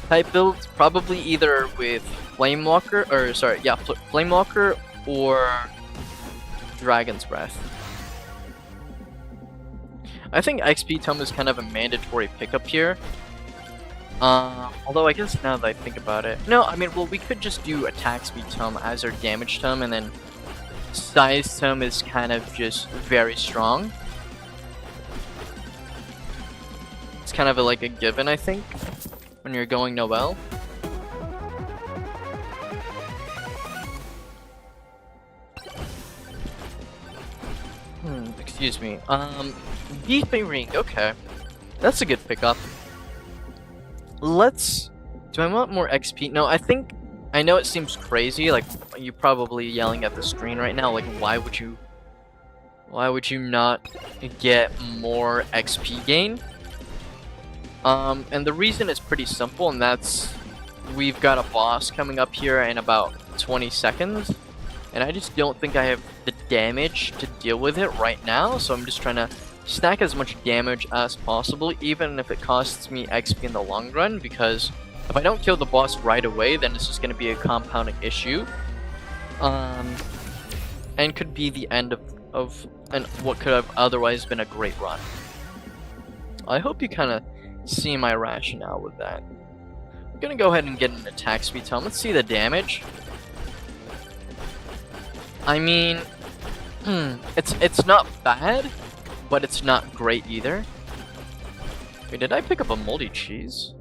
type build, probably either with Flamewalker, or sorry, yeah, Flamewalker or Dragon's Breath. I think XP Tome is kind of a mandatory pickup here. Although I guess now that I think about it, no, I mean, well, we could just do Attack Speed Tome as our Damage Tome, and then Size Tome is kind of just very strong. It's kind of like a given, I think, when you're going Noelle. Excuse me. Beefy Ring, okay. That's a good pickup. Let's Do I want more XP? No, I know it seems crazy, like, you're probably yelling at the screen right now, like, why would you not get more XP gain? And the reason is pretty simple, and that's, we've got a boss coming up here in about 20 seconds, and I just don't think I have the damage to deal with it right now, so I'm just trying to stack as much damage as possible, even if it costs me XP in the long run, because if I don't kill the boss right away, then it's just going to be a compounding issue, and could be the end of what could have otherwise been a great run. I hope you kind of see my rationale with that. I'm gonna go ahead and get an attack speed tome. Let's see the damage. I mean, it's not bad, but it's not great either. Wait, did I pick up a moldy cheese?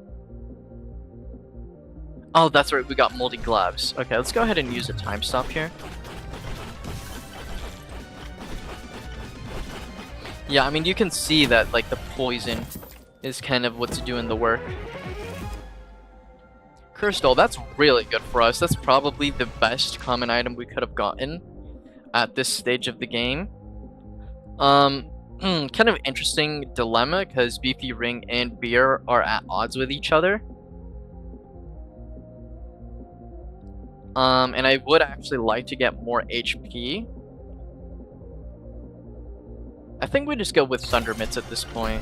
Oh, that's right, we got moldy gloves. Okay, let's go ahead and use a time stop here. Yeah, I mean, you can see that, like, the poison is kind of what's doing the work. Crystal, that's really good for us. That's probably the best common item we could have gotten at this stage of the game. Kind of interesting dilemma, because Beefy Ring and Beer are at odds with each other. And I would actually like to get more HP. I think we just go with Thunder Mitts at this point.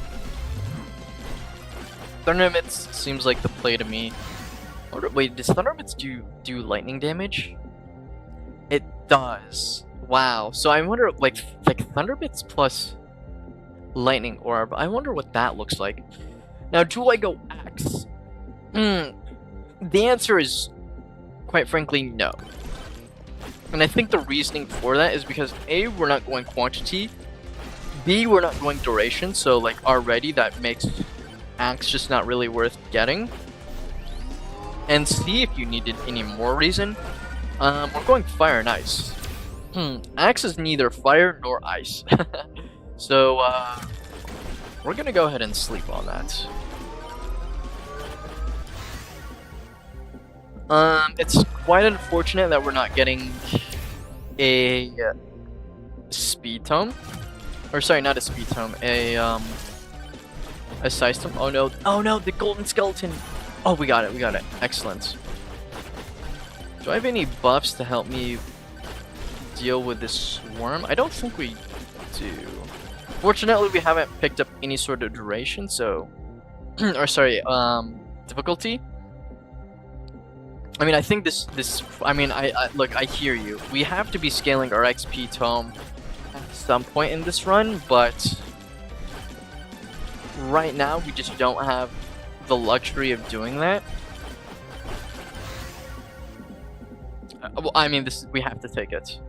Thunder Mitts seems like the play to me. Wait, does Thunder Mitts do lightning damage? It does. Wow. So I wonder, like Thunder Mitts plus Lightning Orb. I wonder what that looks like. Now, do I go Axe? The answer is, quite frankly, no. And I think the reasoning for that is because A, we're not going quantity. B, we're not going duration. So, like, already that makes Axe just not really worth getting. And C, if you needed any more reason, we're going Fire and Ice. Axe is neither fire nor ice. So, we're gonna go ahead and sleep on that. It's quite unfortunate that we're not getting a speed tome. Or sorry, not a speed tome, a size tome. Oh no, the golden skeleton. Oh, we got it, excellent. Do I have any buffs to help me deal with this swarm? I don't think we do. Fortunately, we haven't picked up any sort of duration, so... or sorry, difficulty. I mean, I think look, I hear you. We have to be scaling our XP tome at some point in this run, but... right now, we just don't have the luxury of doing that. Well, I mean, we have to take it.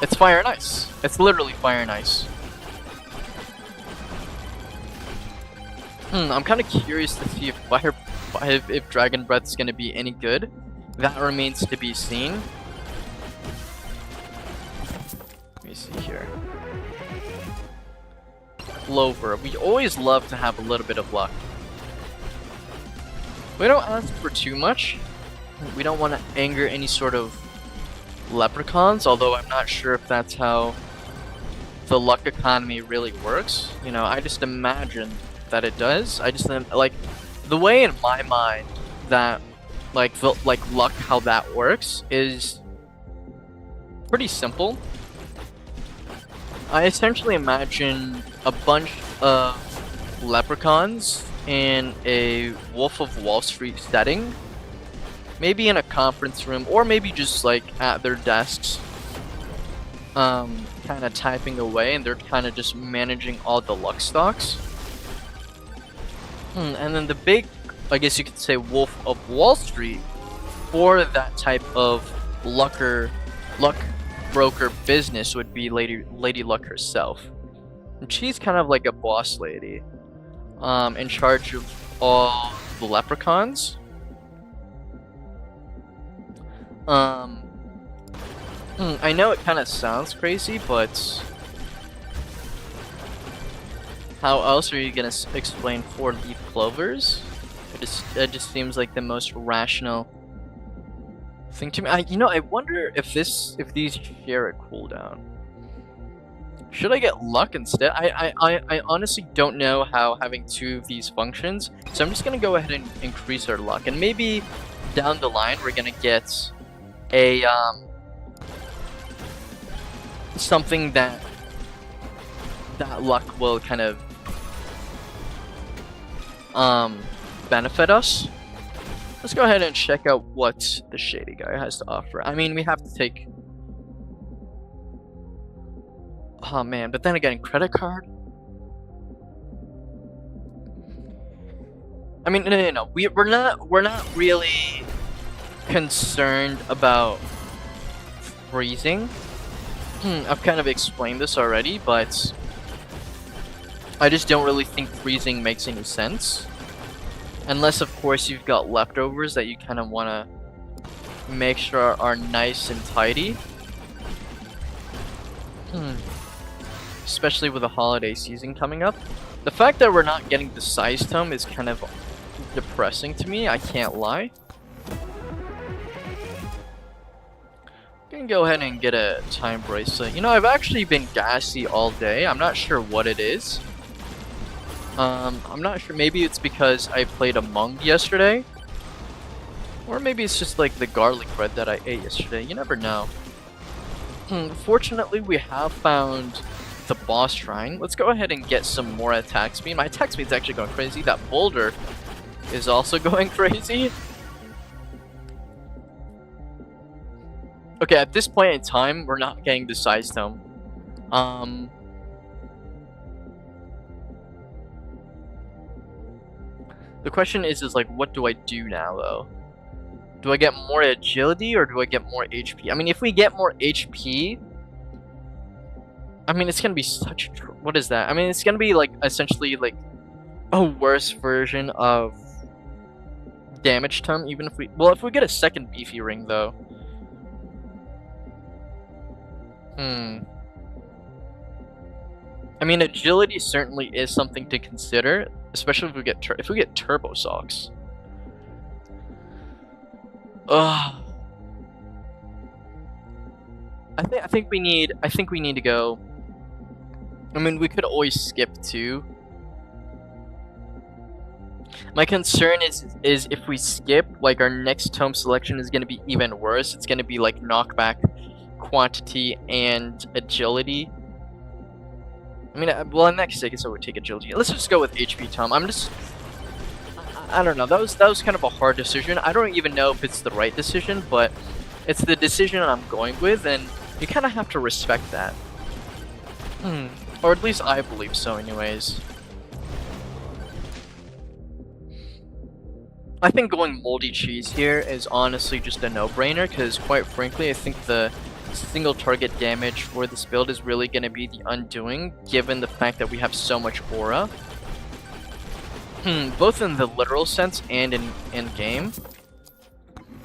It's Fire and Ice. It's literally Fire and Ice. I'm kind of curious to see if Dragon Breath's gonna be any good. That remains to be seen. Let me see here. Clover. We always love to have a little bit of luck. We don't ask for too much. We don't want to anger any sort of leprechauns, although I'm not sure if that's how the luck economy really works. You know, I just imagine that it does. I just like the way in my mind that like luck, how that works is pretty simple. I essentially imagine a bunch of leprechauns in a Wolf of Wall Street setting, maybe in a conference room, or maybe just like at their desks, kind of typing away, and they're kind of just managing all the luck stocks. And then the big, I guess you could say, Wolf of Wall Street for that type of luck broker business would be Lady Luck herself. And she's kind of like a boss lady, in charge of all the leprechauns. I know it kind of sounds crazy, but how else are you gonna explain 4-leaf clovers? It just seems like the most rational thing to me. I wonder if these share a cooldown. Should I get luck instead? I honestly don't know how having 2 of these functions, so I'm just gonna go ahead and increase our luck, and maybe down the line we're gonna get a something that luck will kind of benefit us. Let's go ahead and check out what the shady guy has to offer. I mean, we have to take... Oh man, but then again, credit card? I mean, no. We're not really concerned about freezing. I've kind of explained this already, but I just don't really think freezing makes any sense. Unless, of course, you've got leftovers that you kind of want to make sure are nice and tidy. Especially with the holiday season coming up. The fact that we're not getting the size tome is kind of depressing to me, I can't lie. I'm gonna go ahead and get a time bracelet. You know, I've actually been gassy all day. I'm not sure what it is. I'm not sure. Maybe it's because I played Among yesterday. Or maybe it's just like the garlic bread that I ate yesterday. You never know. Fortunately, we have found the boss shrine. Let's go ahead and get some more attack speed. My attack speed's actually going crazy. That boulder is also going crazy. Okay, at this point in time, we're not getting the size tome. The question is like, what do I do now, though? Do I get more agility or do I get more HP? I mean, if we get more HP, I mean, it's gonna be such... What is that? I mean, it's gonna be, like, essentially, like, a worse version of damage tome, even if we... Well, if we get a second beefy ring, though. I mean, agility certainly is something to consider, especially if we get turbo socks. Ugh. I think we need to go. I mean, we could always skip too. My concern is if we skip, like, our next tome selection is going to be even worse. It's going to be like knockback, quantity, and agility. I mean, well, in that case, I guess I would take agility. Let's just go with HP tome. I don't know. That was kind of a hard decision. I don't even know if it's the right decision, but it's the decision I'm going with, and you kind of have to respect that. Or at least I believe so, anyways. I think going moldy cheese here is honestly just a no-brainer, because quite frankly, I think the single target damage for this build is really going to be the undoing, given the fact that we have so much aura. Both in the literal sense and in game.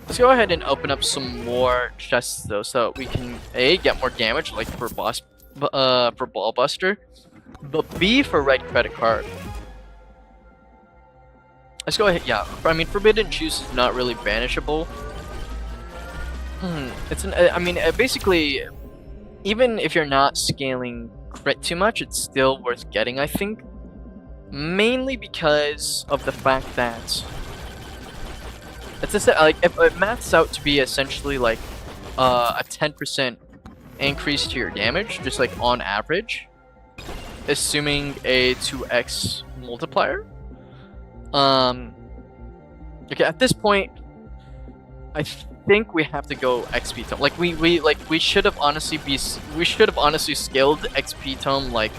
Let's go ahead and open up some more chests though, so we can A, get more damage, like for Ball Buster, but B, for red credit card. Let's go ahead. Yeah, I mean, Forbidden Juice is not really banishable. I mean, basically, even if you're not scaling crit too much, it's still worth getting, I think. Mainly because of the fact that it's just like it maths out to be essentially like a 10% increase to your damage, just like on average, assuming a 2x multiplier. Okay, at this point, I think we have to go XP tome. Like we should have honestly scaled XP tome like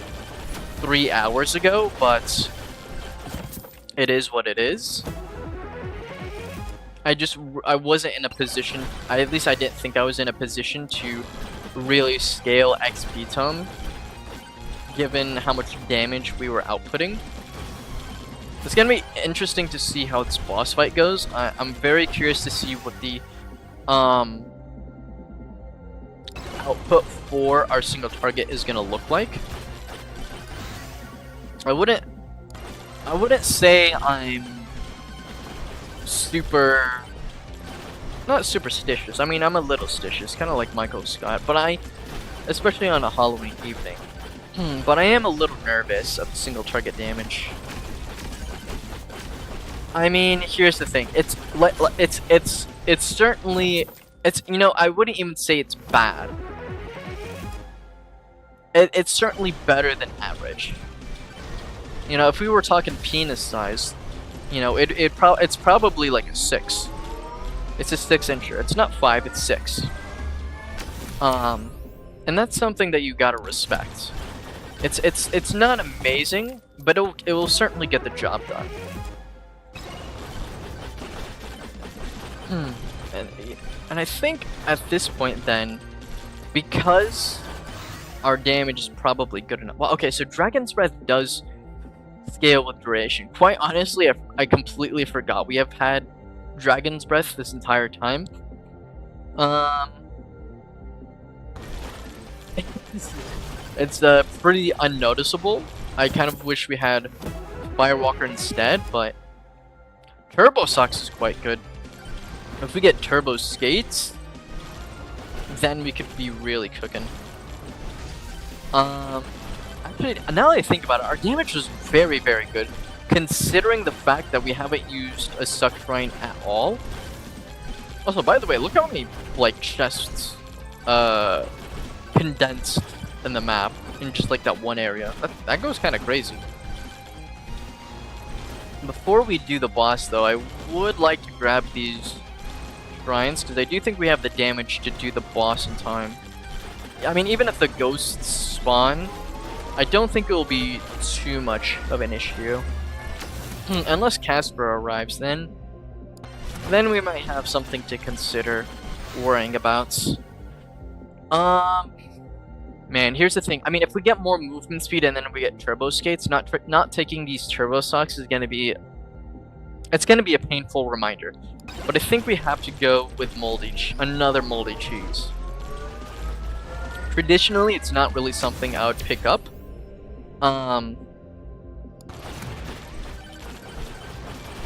3 hours ago, but it is what it is. I wasn't in a position, at least I didn't think I was in a position to really scale XP tome, given how much damage we were outputting. It's gonna be interesting to see how this boss fight goes. I'm very curious to see what the output for our single target is gonna look like. I wouldn't say I'm super, not superstitious. I mean, I'm a little stitious, kind of like Michael Scott, but especially on a Halloween evening. But I am a little nervous of single target damage. I mean, here's the thing. It's certainly, you know, I wouldn't even say it's bad. It's certainly better than average. You know, if we were talking penis size, you know, it's probably like a 6. It's a 6-incher. It's not 5, it's 6. And that's something that you gotta respect. It's not amazing, but it will certainly get the job done. And I think at this point then, because our damage is probably good enough. Well, okay, so Dragon's Breath does scale with duration. Quite honestly, I completely forgot we have had Dragon's Breath this entire time. It's pretty unnoticeable. I kind of wish we had Firewalker instead, but Turbo Socks is quite good. If we get Turbo Skates, then we could be really cooking. Actually, now that I think about it, our damage was very, very good, considering the fact that we haven't used a Suck Shrine at all. Also, by the way, look how many, like, chests, condensed in the map in just, like, that one area. That goes kind of crazy. Before we do the boss, though, I would like to grab these shrines, because I do think we have the damage to do the boss in time. I mean, even if the ghosts spawn, I don't think it will be too much of an issue. Unless Casper arrives, then we might have something to consider worrying about. Man, here's the thing. I mean, if we get more movement speed and then we get Turbo Skates, not taking these Turbo Socks is gonna be... It's gonna be a painful reminder. But I think we have to go with another moldy cheese. Traditionally, it's not really something I would pick up. I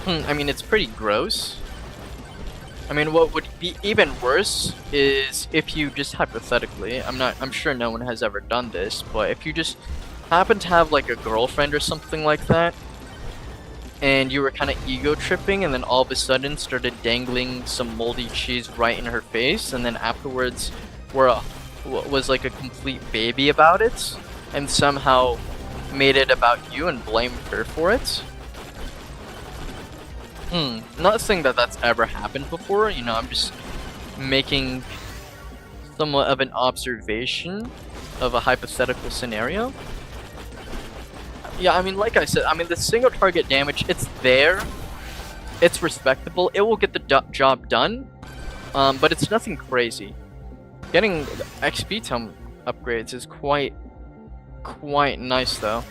mean, it's pretty gross. I mean, what would be even worse is if you just hypothetically, I'm sure no one has ever done this, but if you just happen to have like a girlfriend or something like that, and you were kind of ego tripping, and then all of a sudden started dangling some moldy cheese right in her face, and then afterwards was like a complete baby about it, and somehow made it about you and blamed her for it. Not saying that that's ever happened before, you know, I'm just making somewhat of an observation of a hypothetical scenario. Yeah, I mean, like I said, I mean, the single target damage, it's there, it's respectable, it will get the job done, but it's nothing crazy. Getting XP tome upgrades is quite nice, though.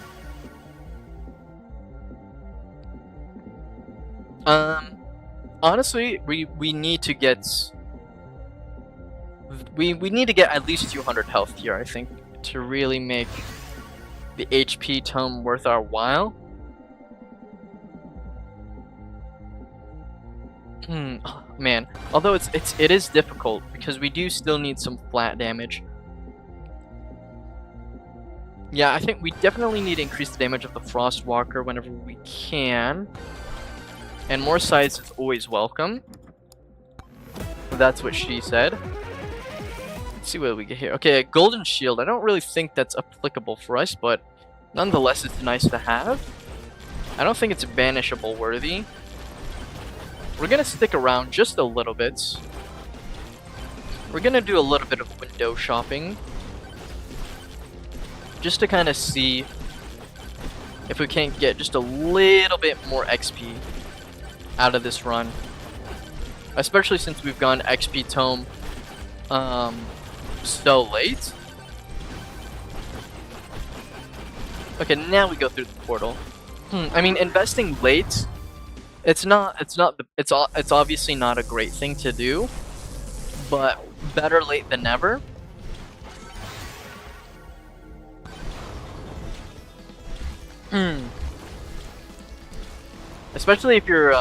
Honestly, we need to get we need to get at least 200 health here, I think, to really make the HP tome worth our while. Man, although it is difficult because we do still need some flat damage. Yeah, I think we definitely need to increase the damage of the Frostwalker whenever we can. And more sides is always welcome. That's what she said. Let's see what we get here. Okay, a Golden Shield. I don't really think that's applicable for us, but nonetheless, it's nice to have. I don't think it's banishable worthy. We're gonna stick around just a little bit. We're gonna do a little bit of window shopping, just to kind of see if we can't get just a little bit more XP out of this run, especially since we've gone XP tome so late. Okay, now we go through the portal. I mean, investing late, it's obviously not a great thing to do, but better late than never. Especially if you're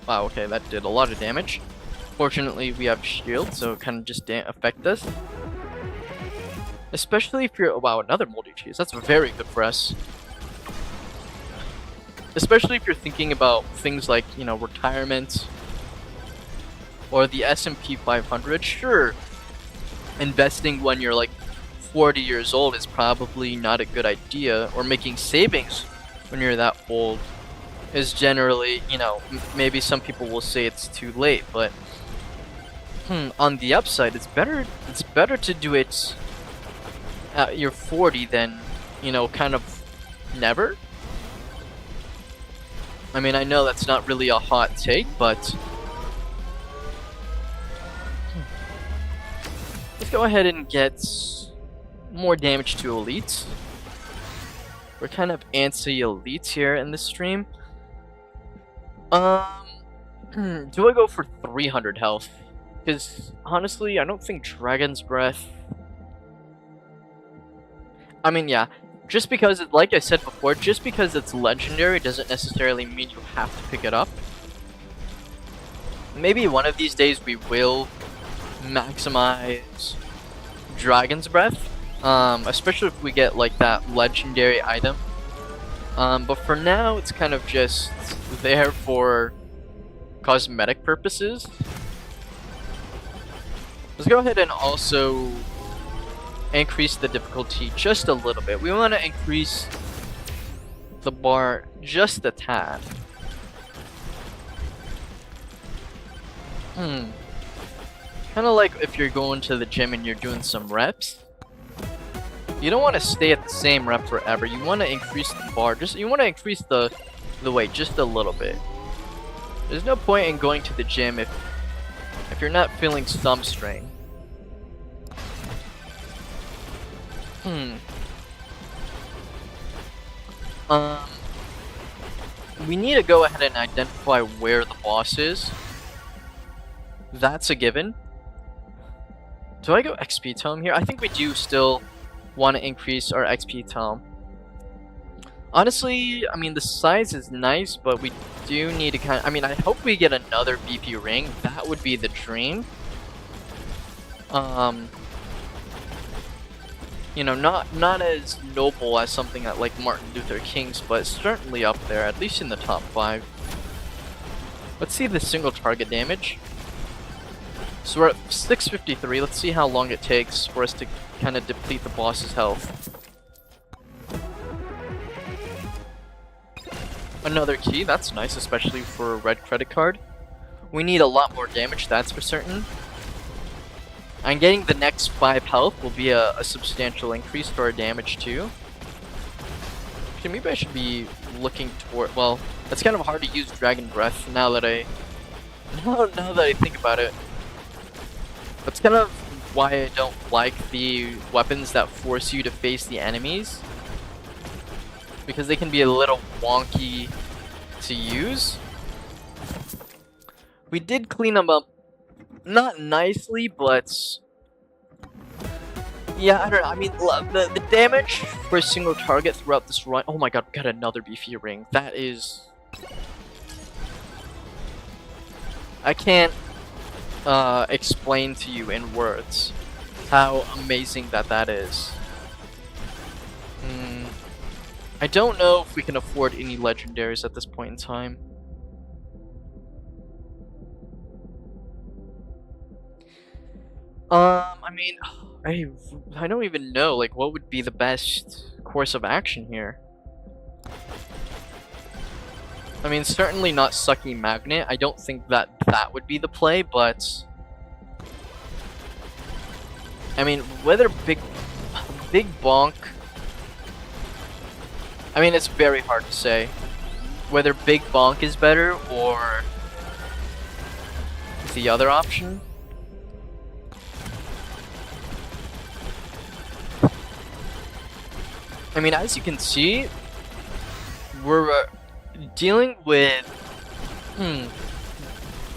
Wow, okay, that did a lot of damage. Fortunately, we have shield, so it kind of just didn't affect us. Especially if you're... Wow, another moldy cheese. That's very good for us. Especially if you're thinking about things like, you know, retirement or the S&P 500. Sure, investing when you're like 40 years old is probably not a good idea, or making savings when you're that old is generally, you know, maybe some people will say it's too late, but on the upside, it's better to do it at you're 40 than, you know, kind of never. I mean, I know that's not really a hot take, but let's go ahead and get more damage to elites. We're kind of anti-elite here in this stream. Do I go for 300 health? Because honestly, I don't think Dragon's Breath... I mean, yeah, just because, like I said before, just because it's legendary doesn't necessarily mean you have to pick it up. Maybe one of these days we will maximize Dragon's Breath, especially if we get like that legendary item. But for now, it's kind of just there for cosmetic purposes. Let's go ahead and also increase the difficulty just a little bit. We want to increase the bar just a tad. Kind of like if you're going to the gym and you're doing some reps. You don't want to stay at the same rep forever. You want to increase the bar. You want to increase the weight just a little bit. There's no point in going to the gym if you're not feeling some strain. We need to go ahead and identify where the boss is. That's a given. Do I go XP tome here? I think we do still want to increase our XP tome. Honestly, I mean, the size is nice, but we do need to kind of... I mean, I hope we get another BP ring. That would be the dream. You know, not as noble as something like Martin Luther King's, but certainly up there, at least in the top 5. Let's see the single target damage. So we're at 653. Let's see how long it takes for us to kind of deplete the boss's health. Another key, that's nice, especially for a red credit card. We need a lot more damage, that's for certain. And getting the next 5 health will be a substantial increase to our damage too. Okay, maybe I should be looking toward... Well, it's kind of hard to use Dragon Breath now that I think about it. That's kind of why I don't like the weapons that force you to face the enemies. Because they can be a little wonky to use. We did clean them up, not nicely, but yeah, I don't know. I mean, the damage for a single target throughout this run. Oh my god, we got another beefy ring. That is... I can't explain to you in words how amazing that is. I don't know if we can afford any legendaries at this point in time. I mean, I don't even know, like, what would be the best course of action here. I mean, certainly not Sucky Magnet. I don't think that would be the play, but... I mean, whether Big Bonk... I mean, it's very hard to say whether Big Bonk is better or the other option. I mean, as you can see, we're dealing with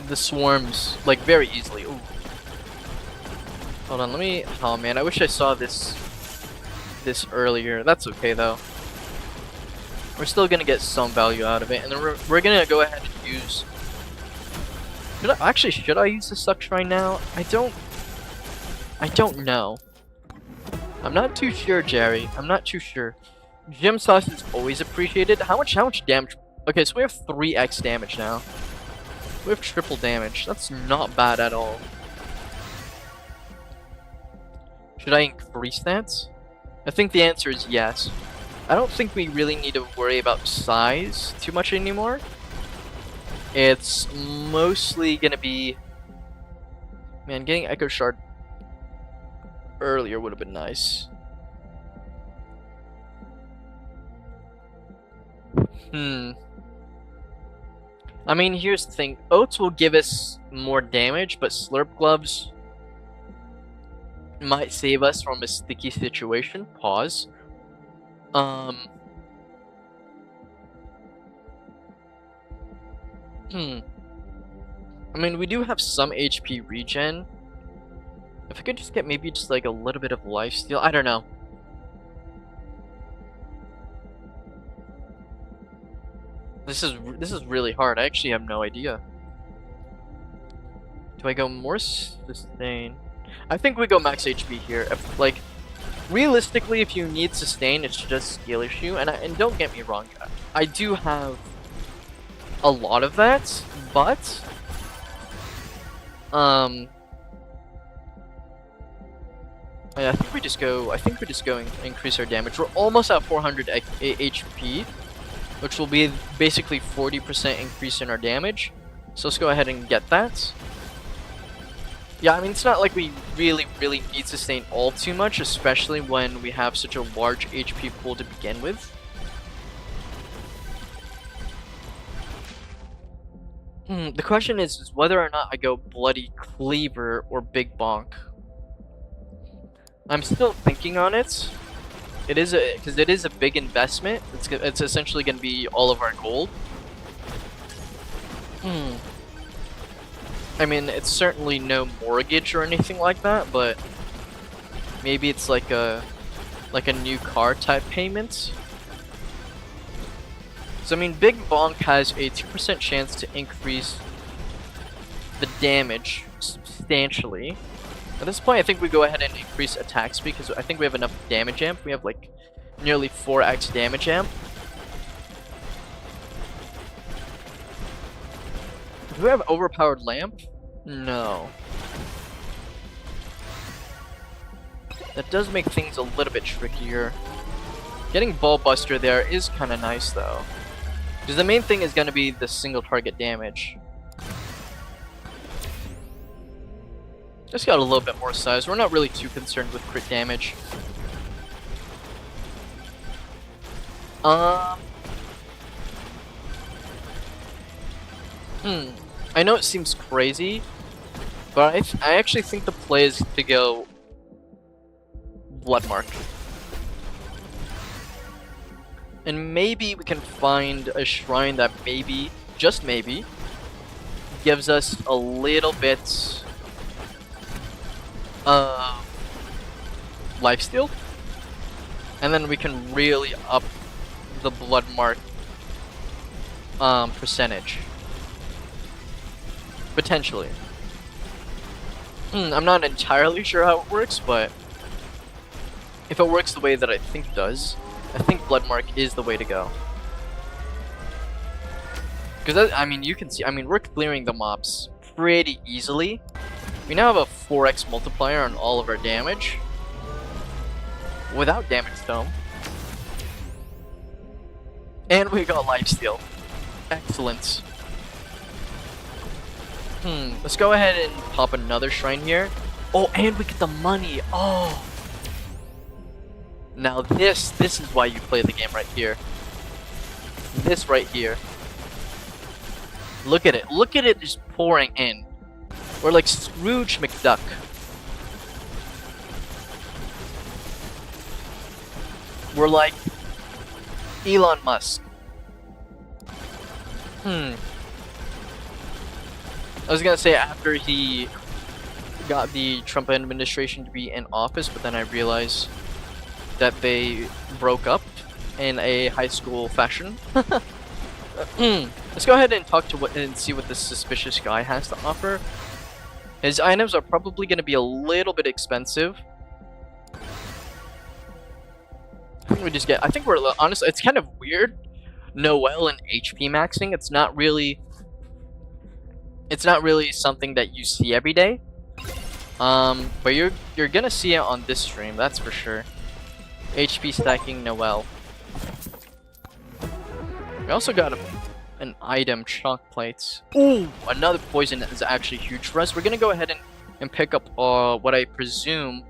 the swarms like very easily. Ooh. Hold on, let me... Oh man, I wish I saw this earlier. That's okay though. We're still gonna get some value out of it, and then we're gonna go ahead and use Should I use the Suck Shrine now? I don't know. I'm not too sure, Jerry. I'm not too sure. Gem Sauce is always appreciated. How much damage? Okay, so we have 3x damage now. We have triple damage. That's not bad at all. Should I increase that? I think the answer is yes. I don't think we really need to worry about size too much anymore. It's mostly gonna be... Man, getting Echo Shard earlier would have been nice. I mean, here's the thing. Oats will give us more damage, but Slurp Gloves might save us from a sticky situation. Pause. I mean, we do have some HP regen. If I could just get maybe just like a little bit of lifesteal, I don't know. This is really hard. I actually have no idea. Do I go more sustain? I think we go max HP here. If, like, realistically, if you need sustain, it's just skill issue. And don't get me wrong, I do have a lot of that, but I think we just go and increase our damage. We're almost at 400 HP, which will be basically 40% increase in our damage. So let's go ahead and get that. Yeah, I mean, it's not like we really need sustain all too much, especially when we have such a large HP pool to begin with. The question is whether or not I go Bloody Cleaver or Big Bonk. I'm still thinking on it. Because it is a big investment. It's essentially going to be all of our gold. I mean, it's certainly no mortgage or anything like that, but maybe it's like a new car type payment. So I mean, Big Bonk has a 2% chance to increase the damage substantially. At this point, I think we go ahead and increase attack speed because I think we have enough damage amp. We have like nearly 4x damage amp. Do we have overpowered lamp? No. That does make things a little bit trickier. Getting Ball Buster there is kind of nice though. Because the main thing is going to be the single target damage. Just got a little bit more size. We're not really too concerned with crit damage. I know it seems crazy, but I actually think the play is to go Bloodmark. And maybe we can find a shrine that maybe, just maybe, gives us a little bit lifesteal, and then we can really up the Bloodmark percentage. Potentially. I'm not entirely sure how it works, but if it works the way that I think it does, I think Bloodmark is the way to go. Because, I mean, you can see, I mean, we're clearing the mobs pretty easily. We now have a 4x multiplier on all of our damage. Without damage tome. And we got lifesteal. Excellent. Let's go ahead and pop another shrine here. Oh, and we get the money. Oh. Now this is why you play the game right here. This right here. Look at it. Look at it just pouring in. We're like Scrooge McDuck. We're like Elon Musk. I was gonna say after he got the Trump administration to be in office, but then I realized that they broke up in a high school fashion. Let's go ahead and talk to and see what this suspicious guy has to offer. His items are probably going to be a little bit expensive. We just get. I think we're honestly. It's kind of weird. Noelle and HP maxing. It's not really. It's not really something that you see every day. But you're gonna see it on this stream. That's for sure. HP stacking Noelle. We also got an item, chalk plates. Ooh, another poison that is actually huge for us. We're gonna go ahead and pick up what I presume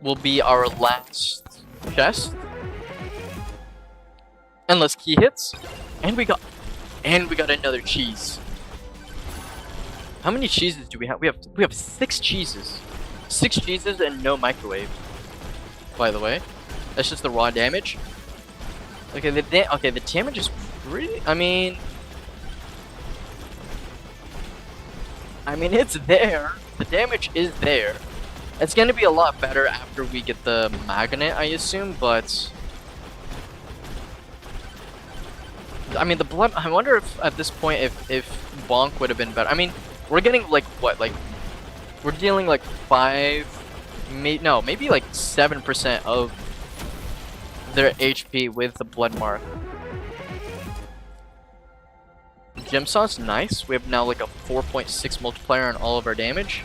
will be our last chest. Endless key hits, and we got another cheese. How many cheeses do we have? We have 6 cheeses. 6 cheeses and no microwave. By the way, that's just the raw damage. Okay, the damage is pretty. I mean, it's there. The damage is there. It's gonna be a lot better after we get the magnet, I assume. But I mean, the blood. I wonder if at this point, if Bonk would have been better. I mean, we're getting like what? Like we're dealing like 5, maybe like 7% of their HP with the blood mark. Gem Saw's nice. We have now like a 4.6 multiplier on all of our damage.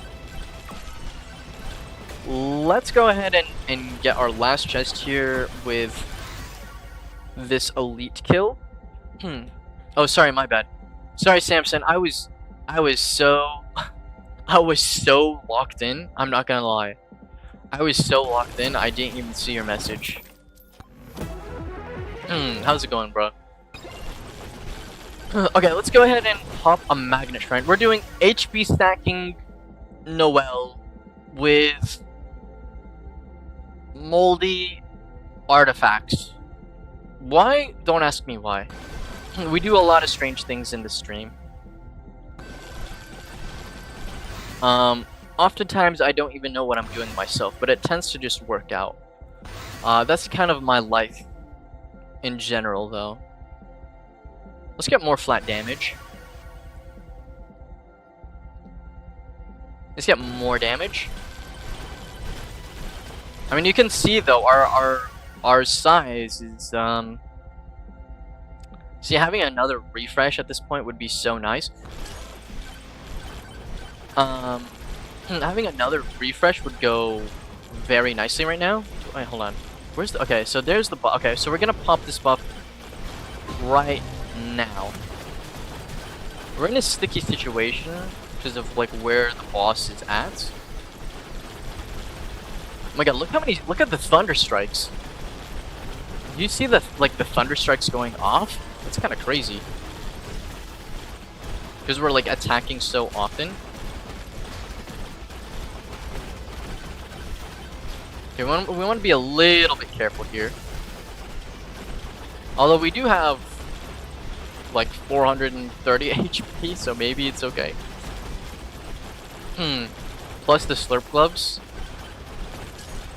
Let's go ahead and get our last chest here with this elite kill. Oh, sorry, my bad. Sorry, Samson. I was so locked in. I'm not gonna lie. I was so locked in. I didn't even see your message. How's it going, bro? Okay, let's go ahead and pop a magnet shrine. We're doing HP stacking Noelle with moldy artifacts. Why? Don't ask me why. We do a lot of strange things in this stream. Oftentimes I don't even know what I'm doing myself, but it tends to just work out. That's kind of my life in general, though. Let's get more flat damage. Let's get more damage. I mean, you can see though our size is see, having another refresh at this point would be so nice. Having another refresh would go very nicely right now. Wait, hold on. Where's the... Okay, so there's the buff. Okay, so we're gonna pop this buff right now. We're in a sticky situation because of like where the boss is at. Oh my god, look at the thunder strikes. Do you see the thunder strikes going off? It's kind of crazy. Because we're like attacking so often. Okay, we want to be a little bit careful here. Although we do have like 430 HP, so maybe it's okay. Plus the slurp gloves.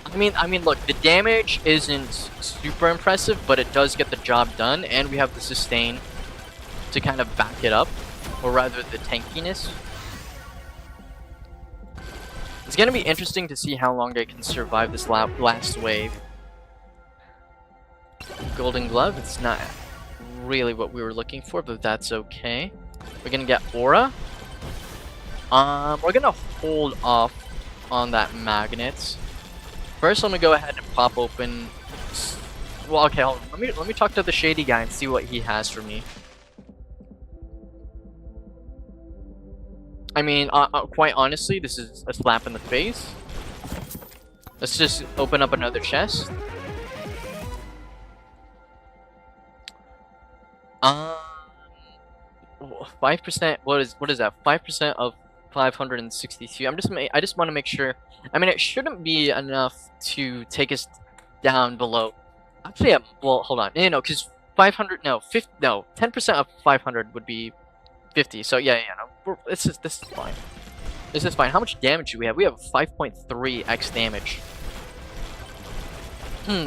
I mean, look, the damage isn't super impressive, but it does get the job done, and we have the sustain to kind of back it up, or rather the tankiness. It's gonna be interesting to see how long I can survive this last wave. Golden glove, it's not really what we were looking for, but that's okay. We're gonna get aura. We're gonna hold off on that magnet. First, I'm gonna go ahead and pop open. Well, okay, hold on. Let me talk to the shady guy and see what he has for me. I mean, quite honestly, this is a slap in the face. Let's just open up another chest. 5%. What is that? 5% of 562. I just want to make sure. I mean, it shouldn't be enough to take us down below. Actually, yeah, well, hold on. No, because 500. No, 50. No, 10% of 500 would be 50. So yeah, no. This is fine. This is fine. How much damage do we have? We have 5.3x damage.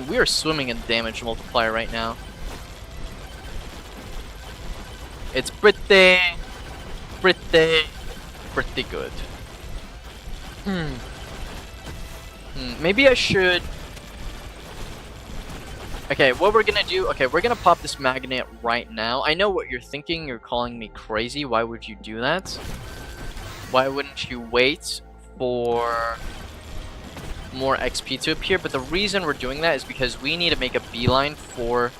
We are swimming in damage multiplier right now. It's pretty good. Maybe I should. Okay, what we're gonna do, okay, we're gonna pop this magnet right now. I know what you're thinking, you're calling me crazy. Why would you do that? Why wouldn't you wait for more XP to appear? But the reason we're doing that is because we need to make a beeline for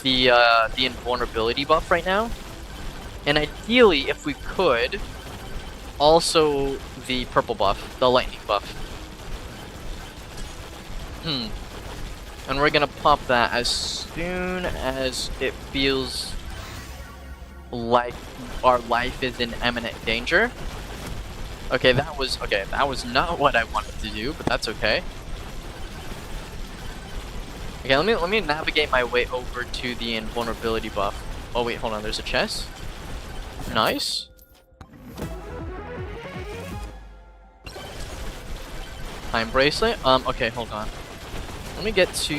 the invulnerability buff right now. And ideally, if we could, also the purple buff, the lightning buff. And we're gonna pop that as soon as it feels like our life is in imminent danger. Okay, that was not what I wanted to do, but that's okay. Okay, let me navigate my way over to the invulnerability buff. Oh wait, hold on, there's a chest. Nice. Time bracelet. Okay, hold on. Let me get to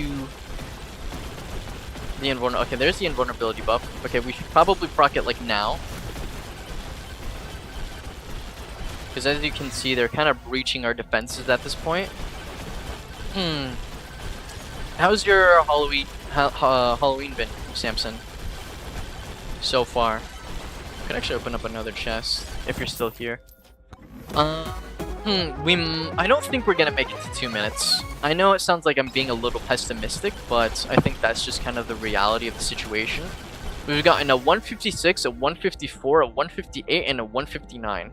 the invulnerability. Okay, there's the invulnerability buff. Okay, we should probably proc it like now. Because as you can see, they're kind of breaching our defenses at this point. How's your Halloween been, Samson? So far. I could actually open up another chest if you're still here. I don't think we're gonna make it to 2 minutes. I know it sounds like I'm being a little pessimistic, but I think that's just kind of the reality of the situation. We've gotten a 156, a 154, a 158, and a 159.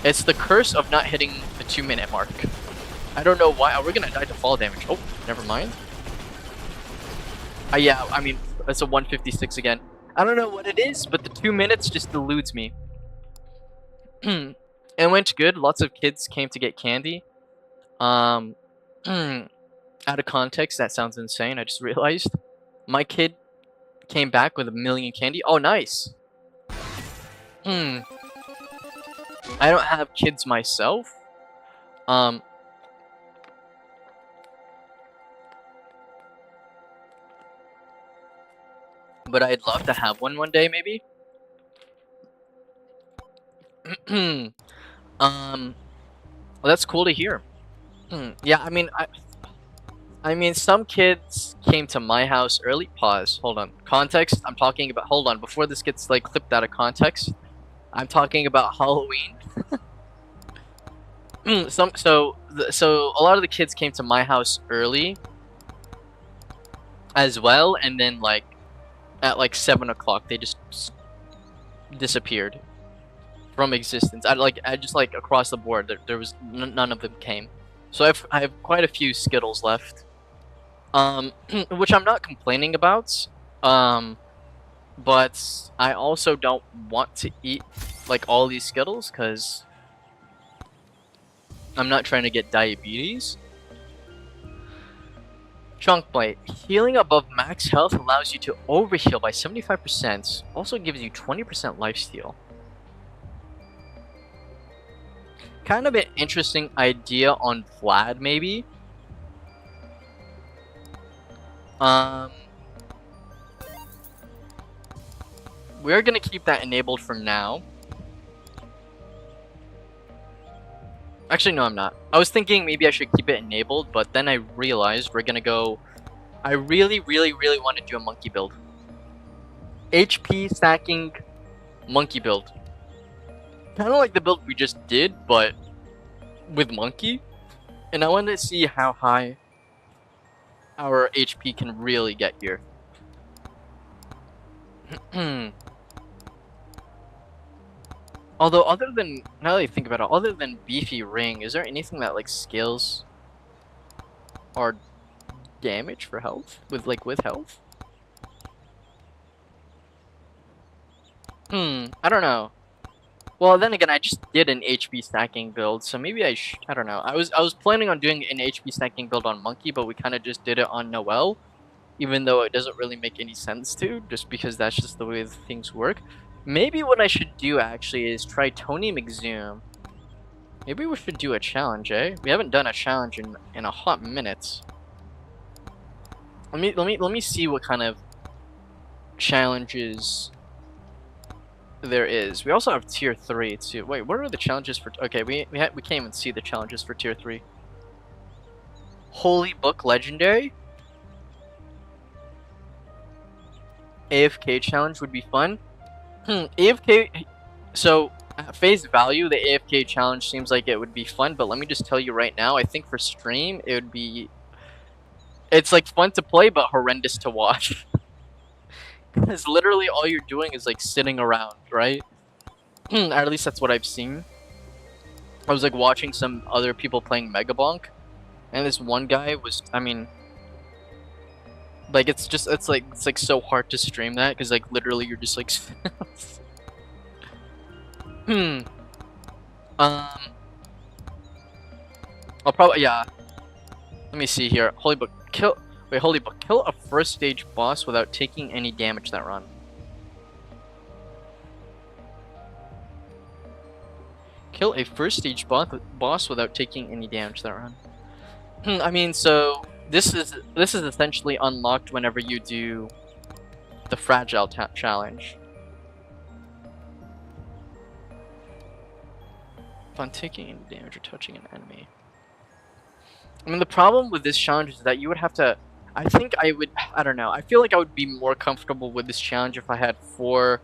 It's the curse of not hitting the 2-minute mark. I don't know why. Oh, we're gonna die to fall damage. Oh, never mind. Yeah, I mean, it's a 156 again. I don't know what it is, but the 2 minutes just eludes me. It went good. Lots of kids came to get candy. Out of context, that sounds insane. I just realized. My kid came back with 1 million candy. Oh, nice. I don't have kids myself. But I'd love to have one day, maybe. Well, that's cool to hear. Yeah, I mean, some kids came to my house early. Pause. Hold on. Context. I'm talking about. Hold on. Before this gets like clipped out of context, I'm talking about Halloween. So a lot of the kids came to my house early, as well, and then like at like 7 o'clock they just disappeared from existence. I just like across the board there was none of them came. So I have quite a few Skittles left, which I'm not complaining about. But I also don't want to eat like all these Skittles because I'm not trying to get diabetes. Chunk Bite. Healing above max health allows you to overheal by 75%. Also gives you 20% lifesteal. Kind of an interesting idea on Vlad, maybe. We're gonna keep that enabled for now. Actually, no, I'm not. I was thinking maybe I should keep it enabled, but then I realized we're gonna go... I really want to do a monkey build. HP stacking monkey build. Kind of like the build we just did, but with monkey. And I want to see how high our HP can really get here. Although, other than, now that I think about it, other than Beefy Ring, is there anything that like scales our damage for health? With health? I don't know. Well, then again, I just did an HP stacking build, so maybe I don't know. I was planning on doing an HP stacking build on Monkey, but we kind of just did it on Noelle, even though it doesn't really make any sense to, just because that's just the way things work. Maybe what I should do actually is try Tony McZoom. Maybe we should do a challenge, eh? We haven't done a challenge in a hot minute. Let me see what kind of challenges there is. We also have tier 3 too. Wait, what are the challenges for? Okay, we can't even see the challenges for tier 3. Holy Book Legendary. AFK challenge would be fun. AFK. So at face value, the AFK challenge seems like it would be fun, but let me just tell you right now, I think for stream it would be. It's like fun to play, but horrendous to watch. Because literally all you're doing is like sitting around, right? At least that's what I've seen. I was like watching some other people playing Megabonk, and this one guy was, I mean, like it's like so hard to stream that because like literally you're just like, I'll probably, yeah. Let me see here. Holy Book, kill. Wait, Holy Book, kill a first stage boss without taking any damage that run. Kill a first stage boss without taking any damage that run. I mean, so this is essentially unlocked whenever you do the fragile challenge. Upon taking any damage or touching an enemy. I mean, the problem with this challenge is that you would have to. I think I would. I don't know. I feel like I would be more comfortable with this challenge if I had 4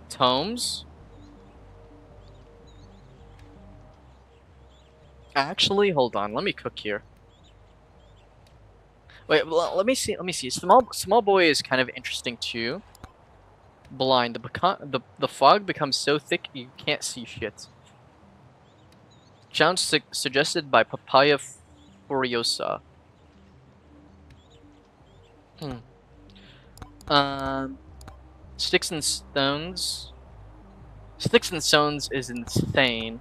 tomes. Actually, hold on. Let me cook here. Wait, let me see. Let me see. Small boy is kind of interesting too. Blind. The fog becomes so thick you can't see shit. Challenge suggested by Papaya Furiosa. Sticks and Stones. Sticks and Stones is insane.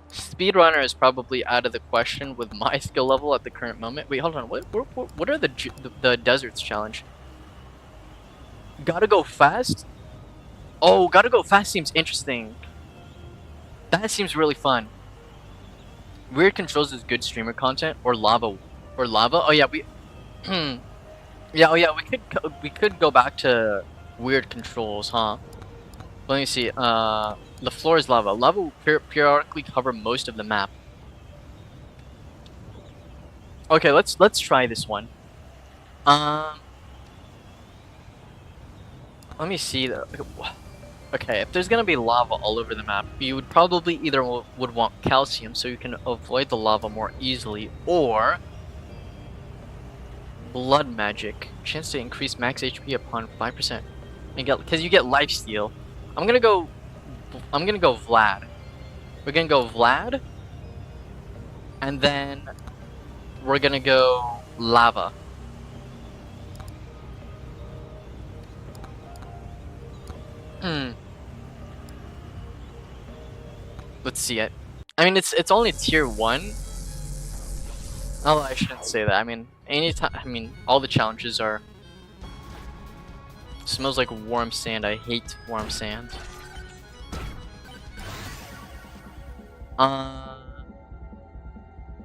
Speedrunner is probably out of the question with my skill level at the current moment. Wait, hold on. What are the deserts challenge? Gotta go fast? Oh, gotta go fast seems interesting. That seems really fun. Weird controls is good streamer content, or lava. Oh yeah, yeah, we could go back to weird controls, huh? Let me see. The floor is lava. Lava will periodically cover most of the map. Okay, let's try this one. Let me see. Okay, if there's gonna be lava all over the map, you would probably either would want calcium so you can avoid the lava more easily, or blood magic, chance to increase max HP upon 5%, and because you get lifesteal. I'm gonna go Vlad. We're gonna go Vlad, and then we're gonna go lava. Let's see it. I mean, it's only tier 1. Oh, I shouldn't say that. I mean, all the challenges are. Smells like warm sand. I hate warm sand.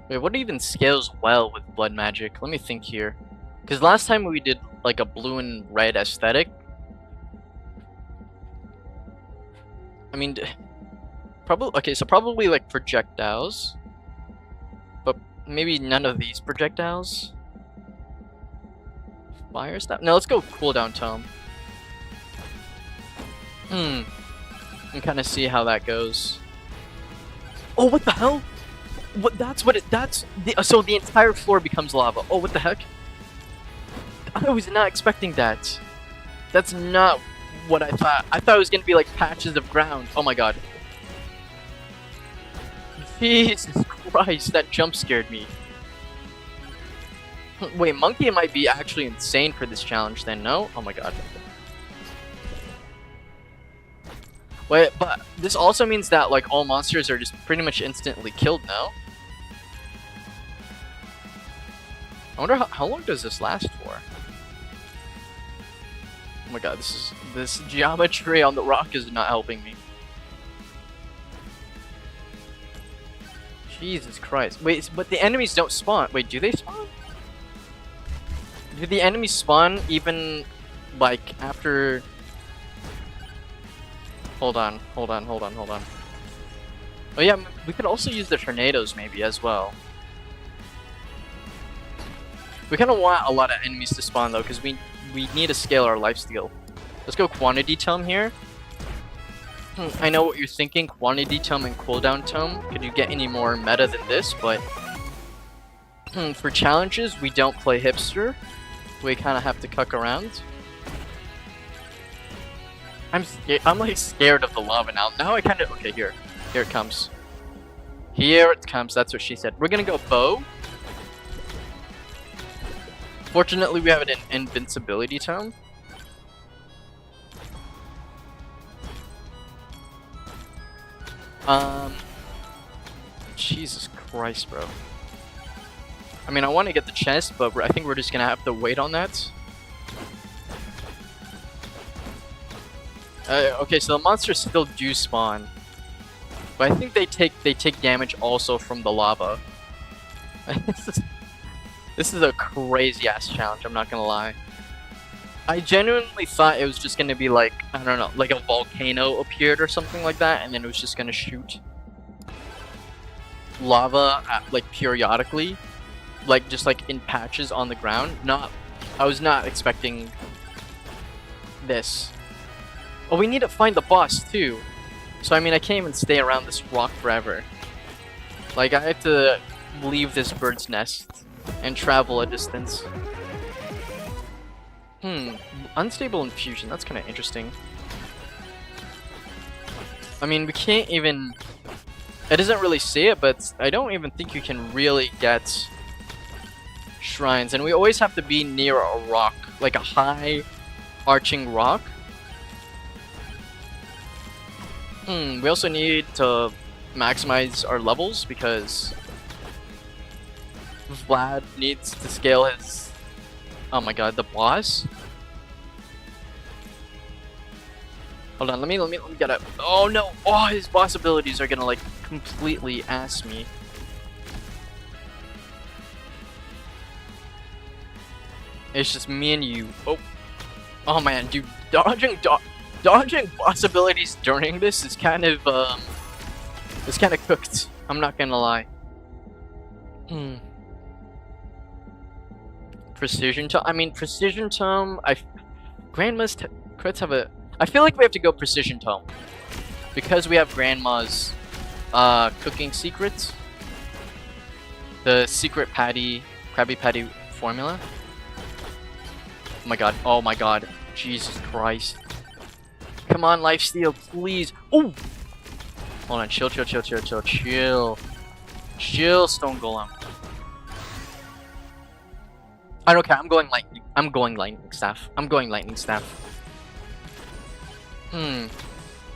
Wait, what even scales well with blood magic? Let me think here. Because last time we did like a blue and red aesthetic. I mean, probably like projectiles. But maybe none of these projectiles. Fire stuff? No, let's go cooldown tome. And kind of see how that goes. Oh, what the hell? So the entire floor becomes lava. Oh, what the heck? I was not expecting that. That's not what I thought. I thought it was gonna be like patches of ground. Oh my god. Jesus Christ, that jump scared me. Wait, Monkey might be actually insane for this challenge then, no? Oh my god. Wait, but this also means that like all monsters are just pretty much instantly killed now. I wonder how long does this last for? Oh my god, this geometry on the rock is not helping me. Jesus Christ. Wait, but the enemies don't spawn. Wait, do they spawn? Do the enemies spawn even like after. Hold on. Oh yeah, we could also use the tornadoes maybe as well. We kind of want a lot of enemies to spawn though, because we need to scale our lifesteal. Let's go quantity tome here. I know what you're thinking, quantity tome and cooldown tome. Could you get any more meta than this? But for challenges, we don't play hipster. We kind of have to cuck around. I'm like scared of the lava now. Now I kind of okay. Here it comes. Here it comes. That's what she said. We're gonna go bow. Fortunately, we have an invincibility tome. Jesus Christ, bro. I mean, I want to get the chest, but I think we're just gonna have to wait on that. Okay, so the monsters still do spawn, but I think they take damage also from the lava. This is a crazy ass challenge. I'm not gonna lie. I genuinely thought it was just gonna be like, I don't know, like a volcano appeared or something like that, and then it was just gonna shoot lava like periodically, like just like in patches on the ground. I was not expecting this. Oh, we need to find the boss too. So I mean, I can't even stay around this rock forever. Like I have to leave this bird's nest and travel a distance. Unstable infusion, that's kind of interesting. I mean, we can't even... It doesn't really say it, but I don't even think you can really get shrines. And we always have to be near a rock, like a high arching rock. We also need to maximize our levels because Vlad needs to scale his... Oh my god, the boss? Hold on, let me get up. Oh no! Oh, his boss abilities are gonna like completely ass me. It's just me and you. Oh man, dude, dodging boss abilities during this is kind of cooked. I'm not gonna lie. Precision tome. I mean, precision tome. Grandma's crits have a. I feel like we have to go precision tome because we have grandma's cooking secrets. The secret Krabby Patty formula. Oh my god! Oh my god! Jesus Christ! Come on, lifesteal, please! Oh! Hold on, chill, Stone Golem. I don't care. I'm going lightning staff.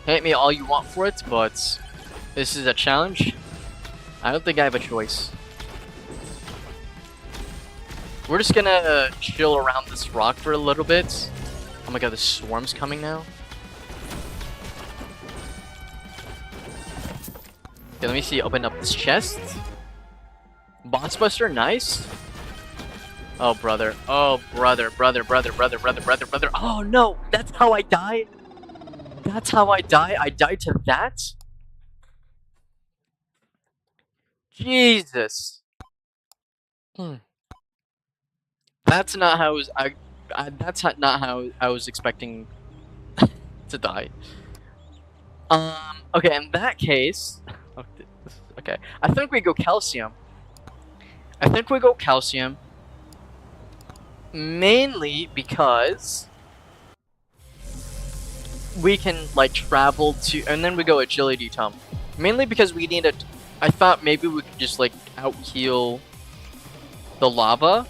Hate me all you want for it, but this is a challenge. I don't think I have a choice. We're just gonna chill around this rock for a little bit. Oh my god, the swarm's coming now. Okay, let me see. Open up this chest. Boss Buster, nice. Oh brother. Oh brother. Oh no, that's how I died. That's how I die. I died to that. Jesus. That's not how that's not how I was expecting to die. Okay, in that case, okay, I think we go calcium. Mainly because we can like travel to, and then we go agility tome. Mainly because we need I thought maybe we could just like out heal the lava,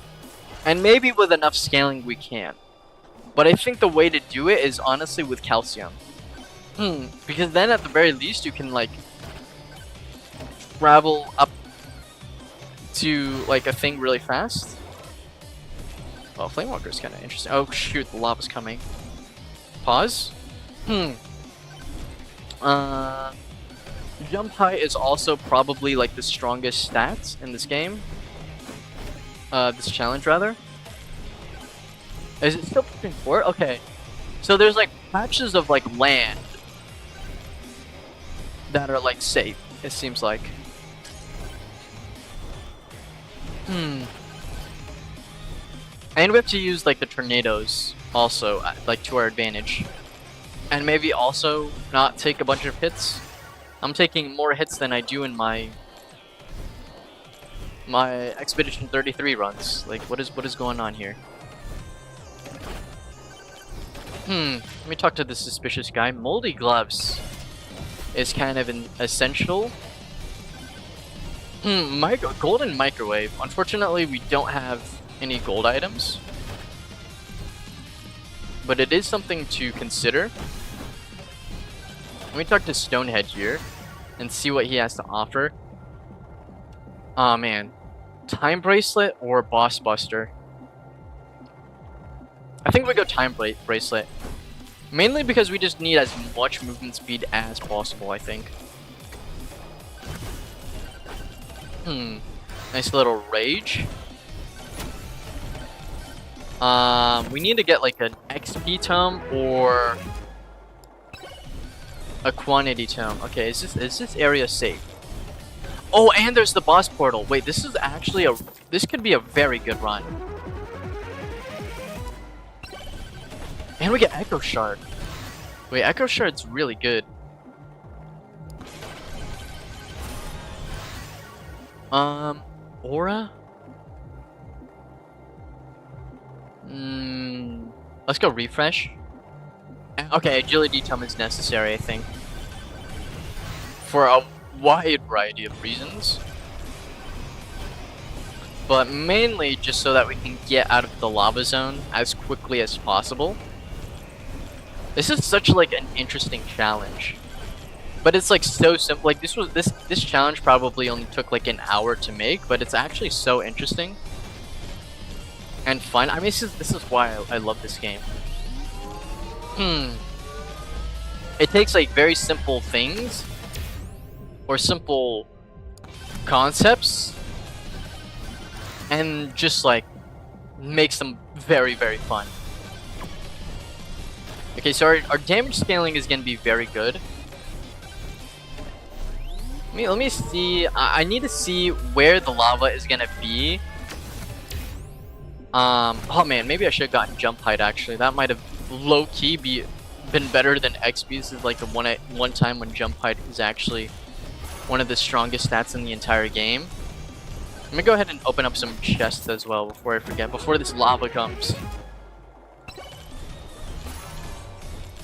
and maybe with enough scaling we can. But I think the way to do it is honestly with calcium. Because then at the very least you can like travel up to like a thing really fast. Well, Flame Walker is kind of interesting. Oh shoot, the lava's coming. Pause. Jump height is also probably like the strongest stats in this game. This challenge rather. Is it still pushing forward? Okay. So there's like patches of like land that are like safe, it seems like. And we have to use like the tornadoes also, like to our advantage. And maybe also not take a bunch of hits. I'm taking more hits than I do in my Expedition 33 runs. Like, what is going on here? Let me talk to this suspicious guy. Moldy gloves is kind of an essential. Golden microwave. Unfortunately, we don't have any gold items, but it is something to consider. Let me talk to Stonehead here and see what he has to offer. Aw, man. Time Bracelet or Boss Buster? I think we go Time Bracelet. Mainly because we just need as much movement speed as possible, I think. Nice little rage. We need to get like an XP tome or a quantity tome. Okay, is this area safe? Oh, and there's the boss portal. Wait, this is actually this could be a very good run. And we get Echo Shard. Wait, Echo Shard's really good. Aura? Let's go refresh. Okay, agility tome is necessary, I think. For a wide variety of reasons. But mainly just so that we can get out of the lava zone as quickly as possible. This is such like an interesting challenge. But it's like so simple. Like this challenge probably only took like an hour to make, but it's actually so interesting and fun. I mean, this is why I love this game. It takes like very simple things or simple concepts and just like makes them very, very fun. Okay, so our damage scaling is gonna be very good. Let me see. I need to see where the lava is gonna be. Oh man, maybe I should have gotten jump height actually. That might have low-key been better than XP. This is like the one time when jump height is actually one of the strongest stats in the entire game. Let me go ahead and open up some chests as well before I forget, before this lava comes.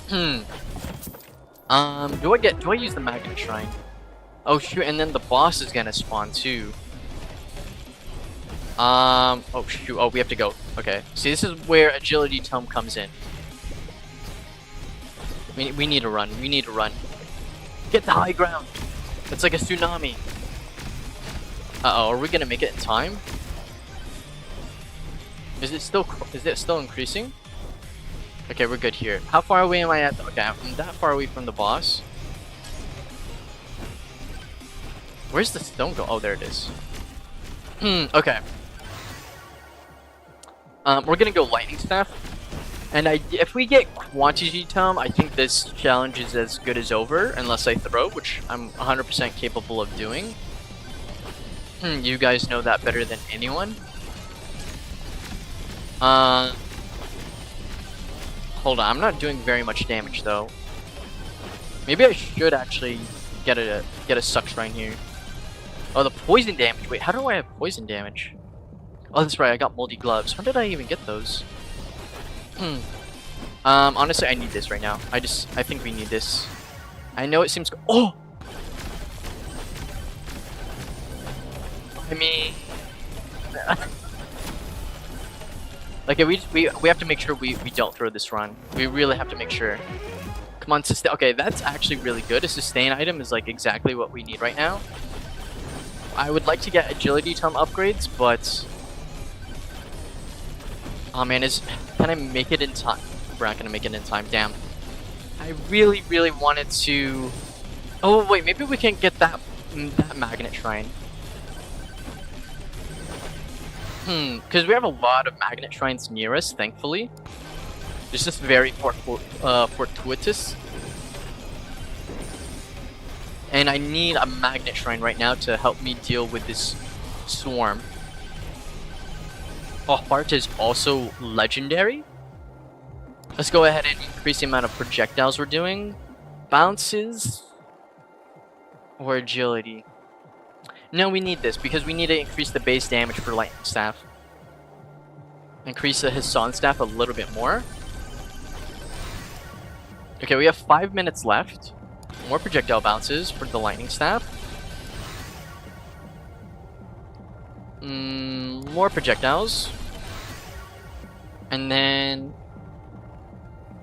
Do I use the magnet shrine? Oh shoot, and then the boss is gonna spawn too. Oh shoot, oh we have to go. Okay, see this is where agility tome comes in. We need to run, we need to run. Get the high ground! It's like a tsunami. Uh-oh, are we gonna make it in time? Is it still increasing? Okay, we're good here. How far away am I at? Okay, I'm that far away from the boss. Where's the stone go? Oh, there it is. Okay. We're gonna go lightning staff. And if we get quantity tome, I think this challenge is as good as over, unless I throw, which I'm 100% capable of doing. You guys know that better than anyone. Hold on, I'm not doing very much damage though. Maybe I should actually get a suck shrine here. Oh, the poison damage. Wait, how do I have poison damage? Oh, that's right, I got moldy gloves. When did I even get those? Honestly, I need this right now. I think we need this. I know it seems. Oh! I mean. Okay, we have to make sure we don't throw this run. We really have to make sure. Come on, sustain. Okay, that's actually really good. A sustain item is like exactly what we need right now. I would like to get agility tome upgrades, but oh man, can I make it in time? We're not gonna make it in time. Damn. I really, really wanted to. Oh wait, maybe we can get that magnet shrine. Because we have a lot of magnet shrines near us, thankfully. It's just very fortuitous. And I need a magnet shrine right now to help me deal with this swarm. Oh, heart is also legendary. Let's go ahead and increase the amount of projectiles we're doing. Bounces or agility. No, we need this because we need to increase the base damage for lightning staff. Increase the Hassan staff a little bit more. Okay, we have 5 minutes left. More projectile bounces for the lightning staff. More projectiles. And then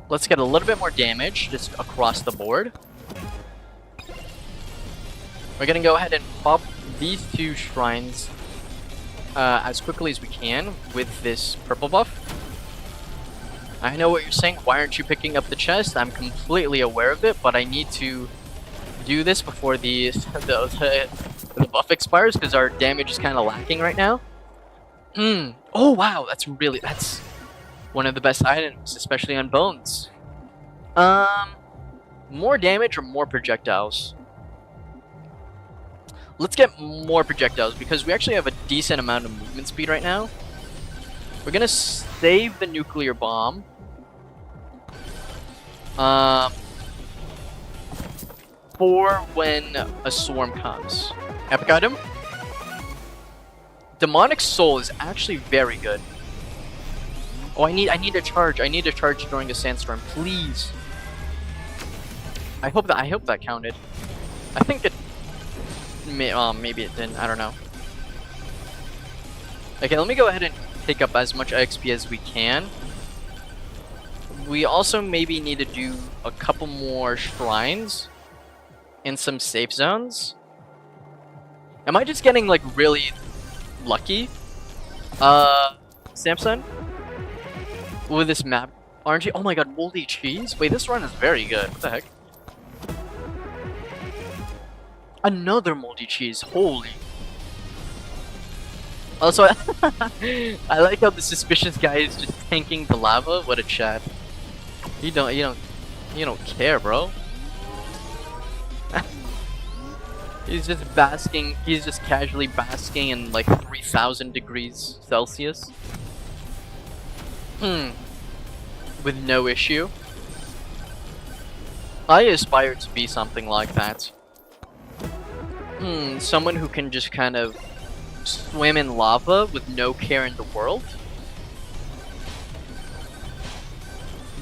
let's get a little bit more damage just across the board. We're gonna go ahead and pop these 2 shrines as quickly as we can with this purple buff. I know what you're saying, why aren't you picking up the chest? I'm completely aware of it, but I need to do this before the buff expires because our damage is kind of lacking right now. Oh wow, that's one of the best items, especially on bones. More damage or more projectiles? Let's get more projectiles because we actually have a decent amount of movement speed right now. We're gonna save the nuclear bomb. For when a swarm comes. Epic item. Demonic Soul is actually very good. Oh, I need a charge. I need a charge during a sandstorm, please. I hope that counted. I think it. Maybe it didn't. I don't know. Okay, let me go ahead and pick up as much XP as we can. We also maybe need to do a couple more shrines in some safe zones. Am I just getting like really lucky? Samson? With this map RNG? Oh my god, moldy cheese? Wait, this run is very good. What the heck? Another moldy cheese. Holy. Also, I like how the suspicious guy is just tanking the lava. What a chat. You don't care, bro. He's just basking. He's just casually basking in like 3,000 degrees Celsius. With no issue. I aspire to be something like that. Someone who can just kind of swim in lava with no care in the world.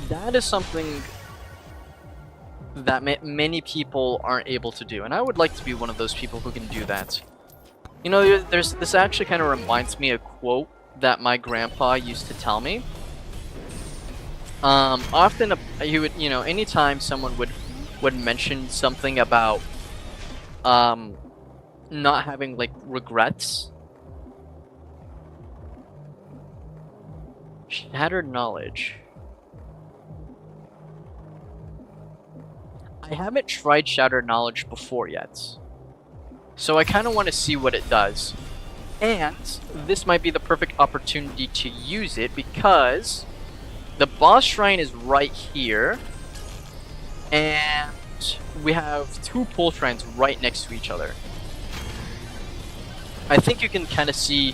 That is something that many people aren't able to do, and I would like to be one of those people who can do that. You know, this actually kind of reminds me of a quote that my grandpa used to tell me. Often he would, you know, anytime someone would mention something about not having like regrets. Shattered knowledge. I haven't tried Shattered Knowledge before yet, so I kind of want to see what it does. And this might be the perfect opportunity to use it because the boss shrine is right here, and we have 2 pole shrines right next to each other. I think you can kind of see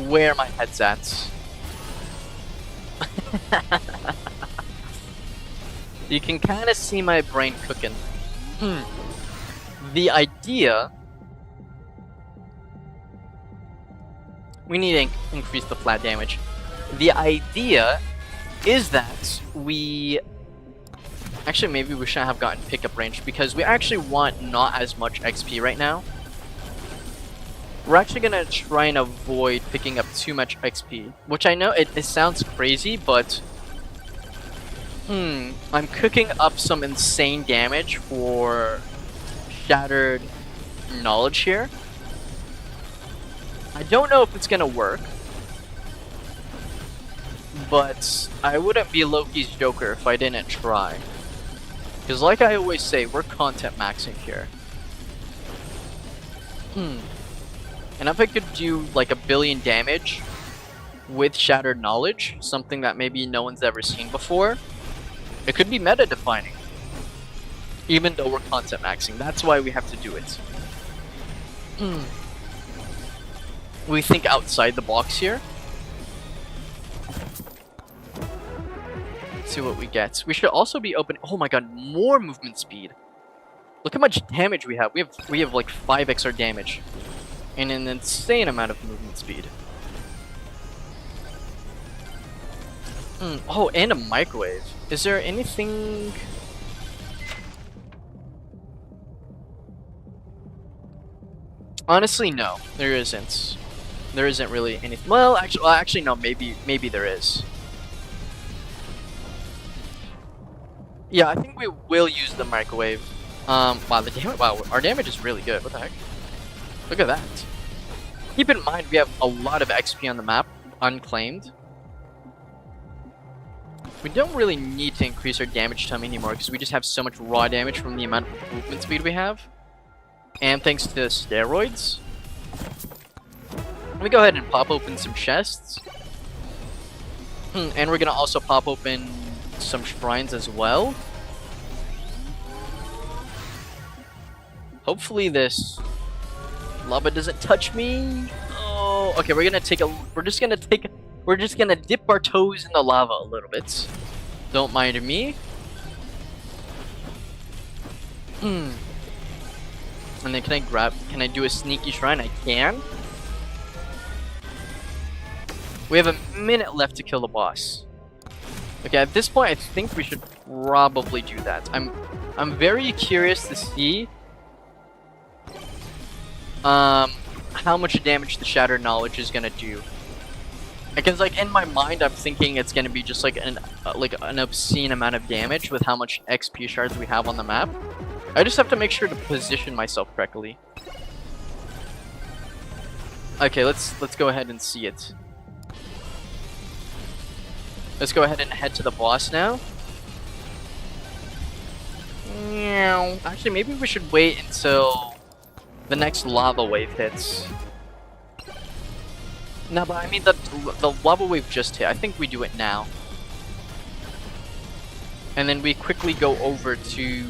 where my head's at. You can kind of see my brain cooking. The idea... We need to increase the flat damage. The idea is that we... Actually, maybe we shouldn't have gotten pickup range because we actually want not as much XP right now. We're actually going to try and avoid picking up too much XP. Which I know it sounds crazy, but... I'm cooking up some insane damage for Shattered Knowledge here. I don't know if it's gonna work, but I wouldn't be Loki's Joker if I didn't try. Because like I always say, we're content maxing here. And if I could do like 1 billion damage with Shattered Knowledge, something that maybe no one's ever seen before, it could be meta defining. Even though we're content maxing. That's why we have to do it. We think outside the box here. Let's see what we get. We should also be open. Oh my god, more movement speed. Look how much damage we have. We have like 5x our damage. And an insane amount of movement speed. Oh, and a microwave. Is there anything... Honestly, no. There isn't. There isn't really anything. Well, actually, no. Maybe there is. Yeah, I think we will use the microwave. Wow, wow, our damage is really good. What the heck? Look at that. Keep in mind, we have a lot of XP on the map, unclaimed. We don't really need to increase our damage time anymore because we just have so much raw damage from the amount of movement speed we have. And thanks to steroids. Let me go ahead and pop open some chests. And we're gonna also pop open some shrines as well. Hopefully this lava doesn't touch me. Oh, okay, we're just gonna dip our toes in the lava a little bit. Don't mind me. And then can I do a sneaky shrine? I can. We have a minute left to kill the boss. Okay, at this point I think we should probably do that. I'm very curious to see how much damage the Shattered Knowledge is gonna do. Because like in my mind I'm thinking it's gonna be just like an obscene amount of damage with how much XP shards we have on the map. I just have to make sure to position myself correctly. Okay, let's go ahead and see it. Let's go ahead and head to the boss now. Actually, maybe we should wait until the next lava wave hits. No, but I mean the lava wave just hit. I think we do it now. And then we quickly go over to...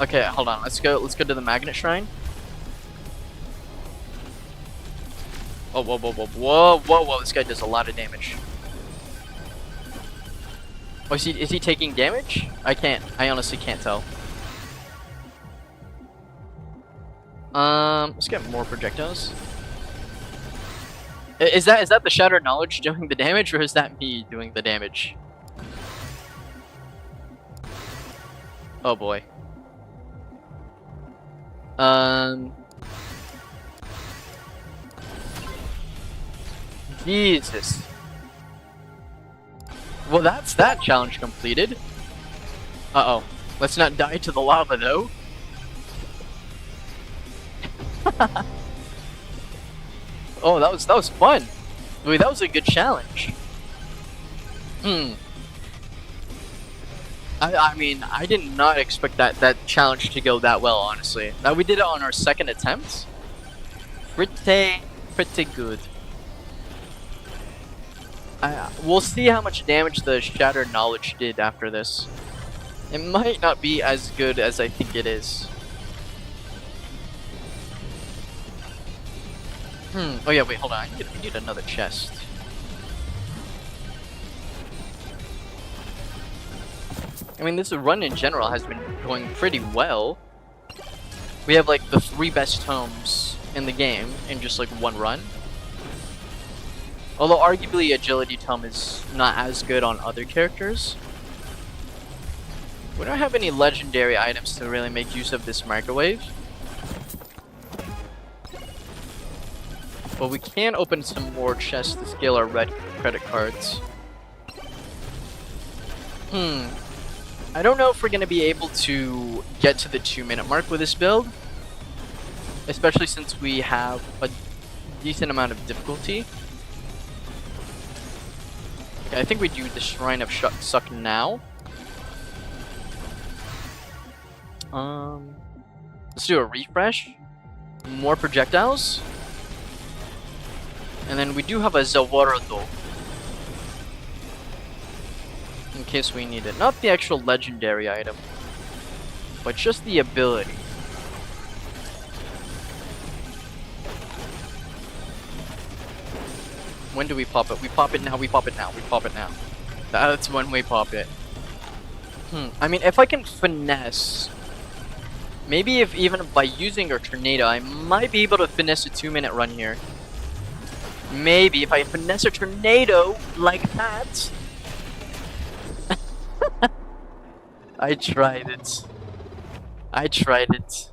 Okay, hold on. Let's go to the magnet shrine. Oh, whoa, this guy does a lot of damage. Oh, is he taking damage? I honestly can't tell. Let's get more projectiles. Is that the Shattered Knowledge doing the damage, or is that me doing the damage? Oh boy. Jesus. Well, that's that challenge completed. Uh-oh. Let's not die to the lava, though. Oh, that was fun. Wait, that was a good challenge. I mean, I did not expect that challenge to go that well, honestly. Now we did it on our second attempt. Pretty good. We'll see how much damage the Shattered Knowledge did after this. It might not be as good as I think it is. Oh yeah, wait, hold on. I need another chest. I mean, this run in general has been going pretty well. We have like the 3 best tomes in the game in just like one run. Although arguably Agility Tome is not as good on other characters. We don't have any legendary items to really make use of this microwave. But we can open some more chests to scale our red credit cards. I don't know if we're going to be able to get to the 2-minute mark with this build. Especially since we have a decent amount of difficulty. Okay, I think we do the Shrine of Suck now. Let's do a refresh. More projectiles. And then we do have a Zawardo. In case we need it. Not the actual legendary item, but just the ability. When do we pop it? We pop it now, we pop it now, we pop it now. That's when we pop it. I mean, if I can finesse... Maybe if even by using a tornado, I might be able to finesse a 2-minute run here. Maybe if I finesse a tornado like that. I tried it. I tried it.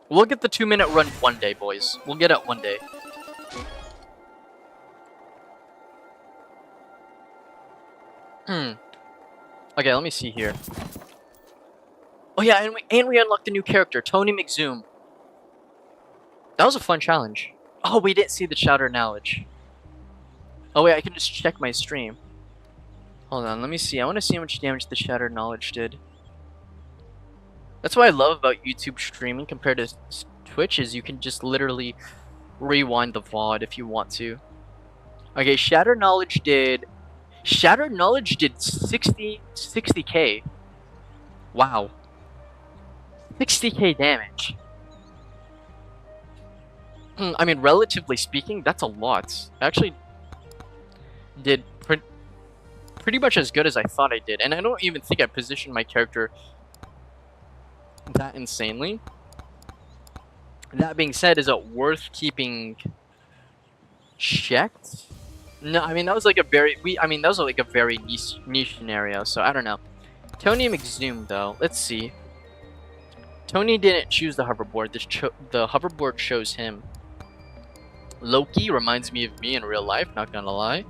We'll get the 2-minute run one day, boys. We'll get it one day. Okay, let me see here. Oh yeah, and we unlocked a new character, Tony McZoom. That was a fun challenge. Oh, we didn't see the Shatter Knowledge. Oh wait, I can just check my stream. Hold on, let me see. I want to see how much damage the Shatter Knowledge did. That's what I love about YouTube streaming compared to Twitch, is you can just literally rewind the VOD if you want to. Okay, Shatter Knowledge did 60k. Wow. 60k damage. I mean, relatively speaking, that's a lot. I actually did pretty much as good as I thought I did. And I don't even think I positioned my character that insanely. That being said, is it worth keeping checked? No, I mean, that was like a very... that was like a very niche scenario, so I don't know. Tony McZoom, though. Let's see. Tony didn't choose the hoverboard. The hoverboard chose him. Loki reminds me of me in real life, not gonna lie.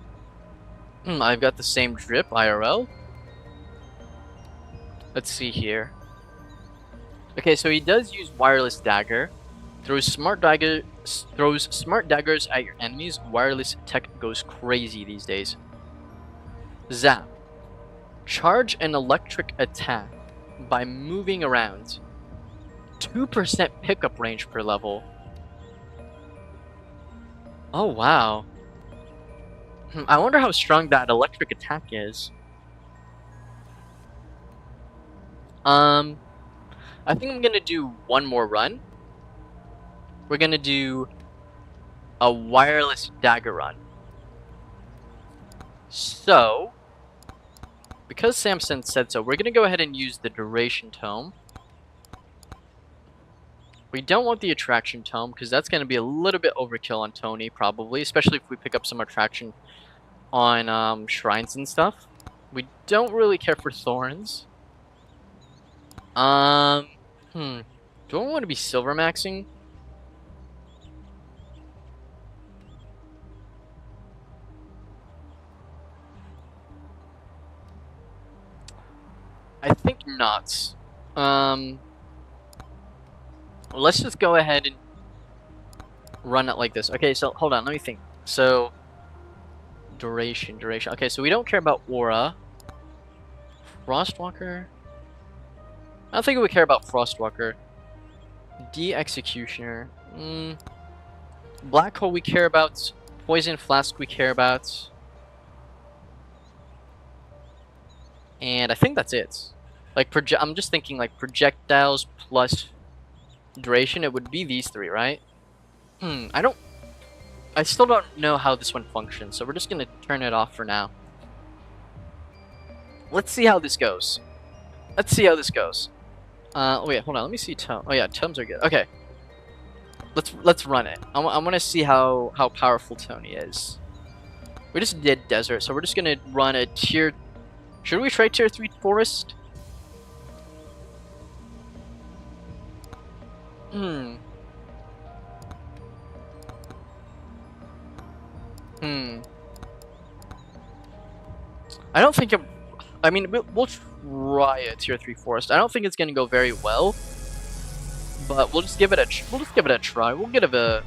I've got the same drip, IRL. Let's see here. Okay, so he does use wireless dagger. Throws smart daggers at your enemies. Wireless tech goes crazy these days. Zap. Charge an electric attack by moving around. 2% pickup range per level. Oh wow. I wonder how strong that electric attack is. I think I'm gonna do one more run. We're gonna do a wireless dagger run. So, because Samson said so, we're gonna go ahead and use the duration tome. We don't want the attraction tome, because that's gonna be a little bit overkill on Tony, probably, especially if we pick up some attraction on shrines and stuff. We don't really care for thorns. Do I want to be silver maxing? I think not. Let's just go ahead and run it like this. Okay, so hold on, let me think. So duration. Okay, so we don't care about aura. Frostwalker. I don't think we care about Frostwalker. De-executioner. Black hole we care about. Poison flask we care about. And I think that's it. Like I'm just thinking like projectiles plus duration. It would be these three, right? I still don't know how this one functions, so we're just gonna turn it off for now. Let's see how this goes. Oh wait, hold on. Let me see tome. Oh yeah, tomes are good. Okay, let's run it. I want to see how powerful Tony is. We just did desert, so we're just gonna run a tier. Should we try tier 3 forest? I don't think I mean, we'll try a tier 3 forest. I don't think it's gonna go very well, but we'll just give it a try. We'll give it a.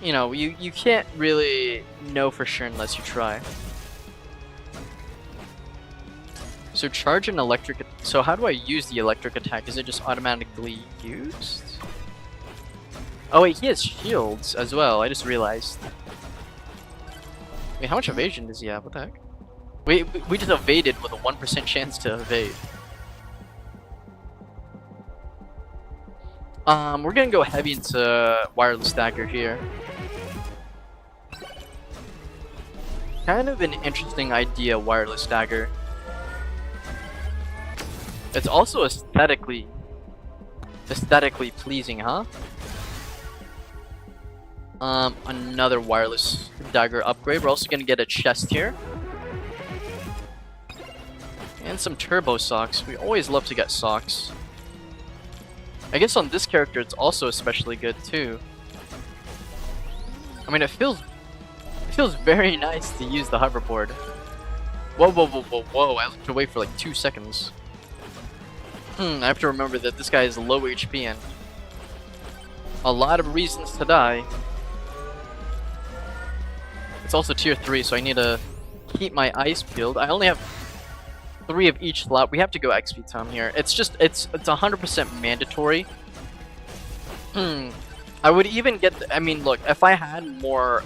You know, you can't really know for sure unless you try. So charge an electric. So how do I use the electric attack? Is it just automatically used? Oh wait, he has shields as well. I just realized. Wait, how much evasion does he have? What the heck? We just evaded with a 1% chance to evade. We're gonna go heavy into wireless dagger here. Kind of an interesting idea, wireless dagger. It's also aesthetically pleasing, huh? Another wireless dagger upgrade. We're also gonna get a chest here. And some turbo socks. We always love to get socks. I guess on this character it's also especially good too. I mean, it feels very nice to use the hoverboard. Whoa, whoa, whoa, whoa, whoa. I looked away for like 2 seconds. I have to remember that this guy is low HP and a lot of reasons to die. It's also tier 3, so I need to keep my eyes peeled. I only have 3 of each slot. We have to go XP Tom here. It's 100% mandatory. I would even get, I mean, look, if I had more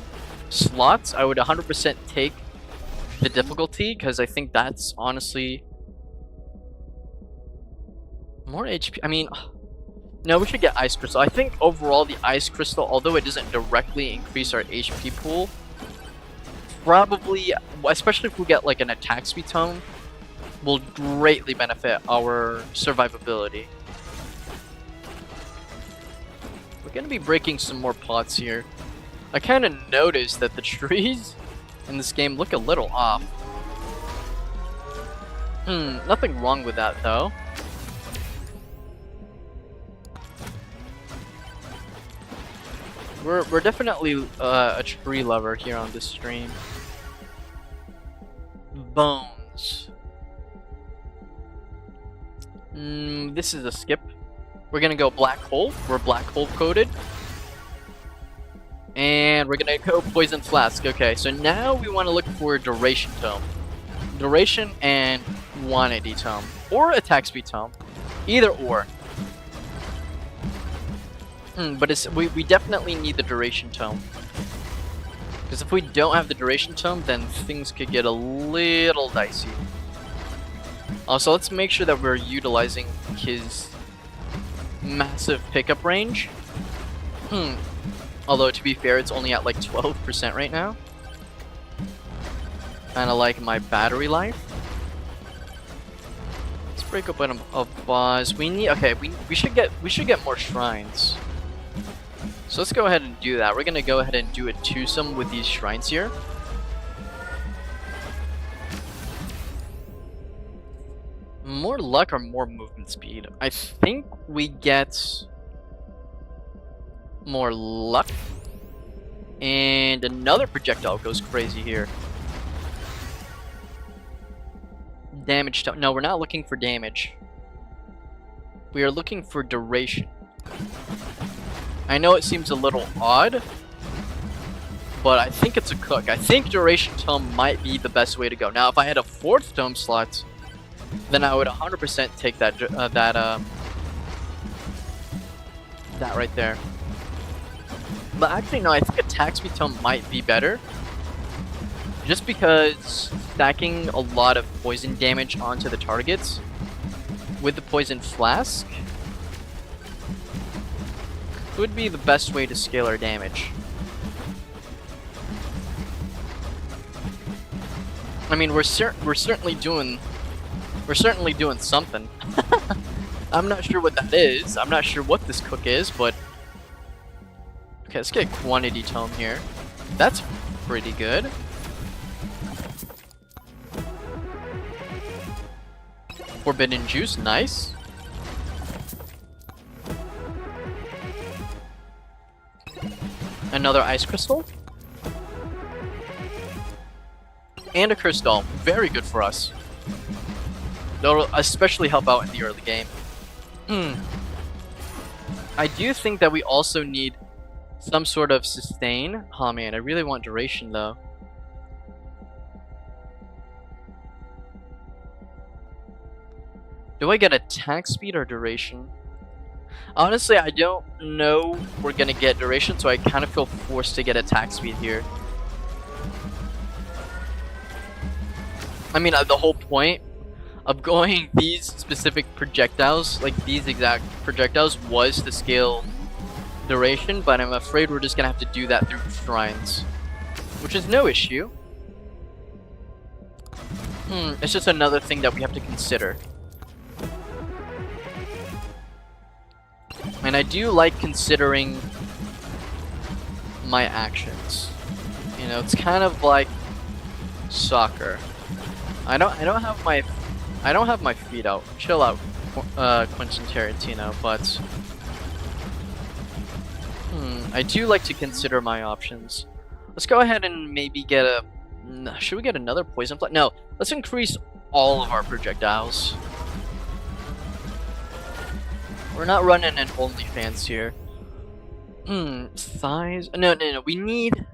slots, I would 100% take the difficulty, because I think that's honestly more HP. I mean, no, we should get Ice Crystal. I think overall the Ice Crystal, although it doesn't directly increase our HP pool, probably, especially if we get like an attack speed tome, will greatly benefit our survivability. We're gonna be breaking some more pots here. I kind of noticed that the trees in this game look a little off. Nothing wrong with that though. We're definitely a tree lover here on this stream. Bones. This is a skip. We're gonna go black hole. We're black hole coded. And we're gonna go poison flask. Okay, so now we want to look for duration tome. Duration and quantity tome. Or attack speed tome. Either or. But we definitely need the duration tome. Because if we don't have the duration tome, then things could get a little dicey. Also, let's make sure that we're utilizing his massive pickup range. Although, to be fair, it's only at like 12% right now. Kinda like my battery life. Let's break open a boss. We need, okay, we should get more shrines. So let's go ahead and do that. We're gonna go ahead and do a twosome with these shrines here. More luck or more movement speed? I think we get more luck. And another projectile goes crazy here. Damage. No, we're not looking for damage. We are looking for duration. I know it seems a little odd, but I think it's a cook. I think duration tome might be the best way to go. Now, if I had a 4th tome slot, then I would 100% take that right there. But actually, no, I think attack speed tome might be better. Just because stacking a lot of poison damage onto the targets with the poison flask would be the best way to scale our damage. I mean, we're certainly doing something. I'm not sure what that is. I'm not sure what this cook is, but okay, let's get a quantity tome here. That's pretty good. Forbidden juice, nice. Another ice crystal. And a crystal. Very good for us. That'll especially help out in the early game. I do think that we also need some sort of sustain. Oh man, I really want duration though. Do I get attack speed or duration? Honestly, I don't know we're gonna get duration, so I kind of feel forced to get attack speed here. I mean, the whole point of going these specific projectiles, like these exact projectiles, was to scale duration, but I'm afraid we're just gonna have to do that through shrines, which is no issue. It's just another thing that we have to consider. And I do like considering my actions. You know, it's kind of like soccer. I don't have my feet out. Chill out, Quentin Tarantino. But I do like to consider my options. Let's go ahead and maybe get a. Should we get another poison flame? No. Let's increase all of our projectiles. We're not running an OnlyFans here. Thighs? No. We need.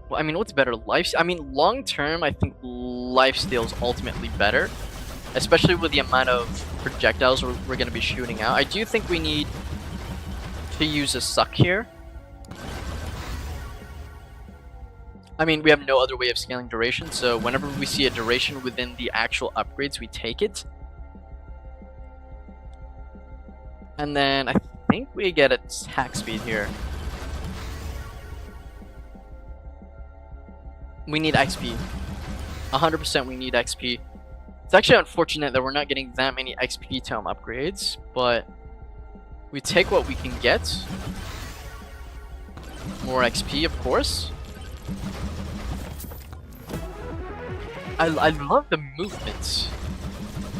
Well, I mean, what's better? I mean, long term, I think lifesteal is ultimately better, especially with the amount of projectiles we're going to be shooting out. I do think we need to use a suck here. I mean, we have no other way of scaling duration, so whenever we see a duration within the actual upgrades, we take it. And then I think we get attack speed here. We need XP. 100% we need XP. It's actually unfortunate that we're not getting that many XP tome upgrades, but we take what we can get. More XP, of course. I love the movements.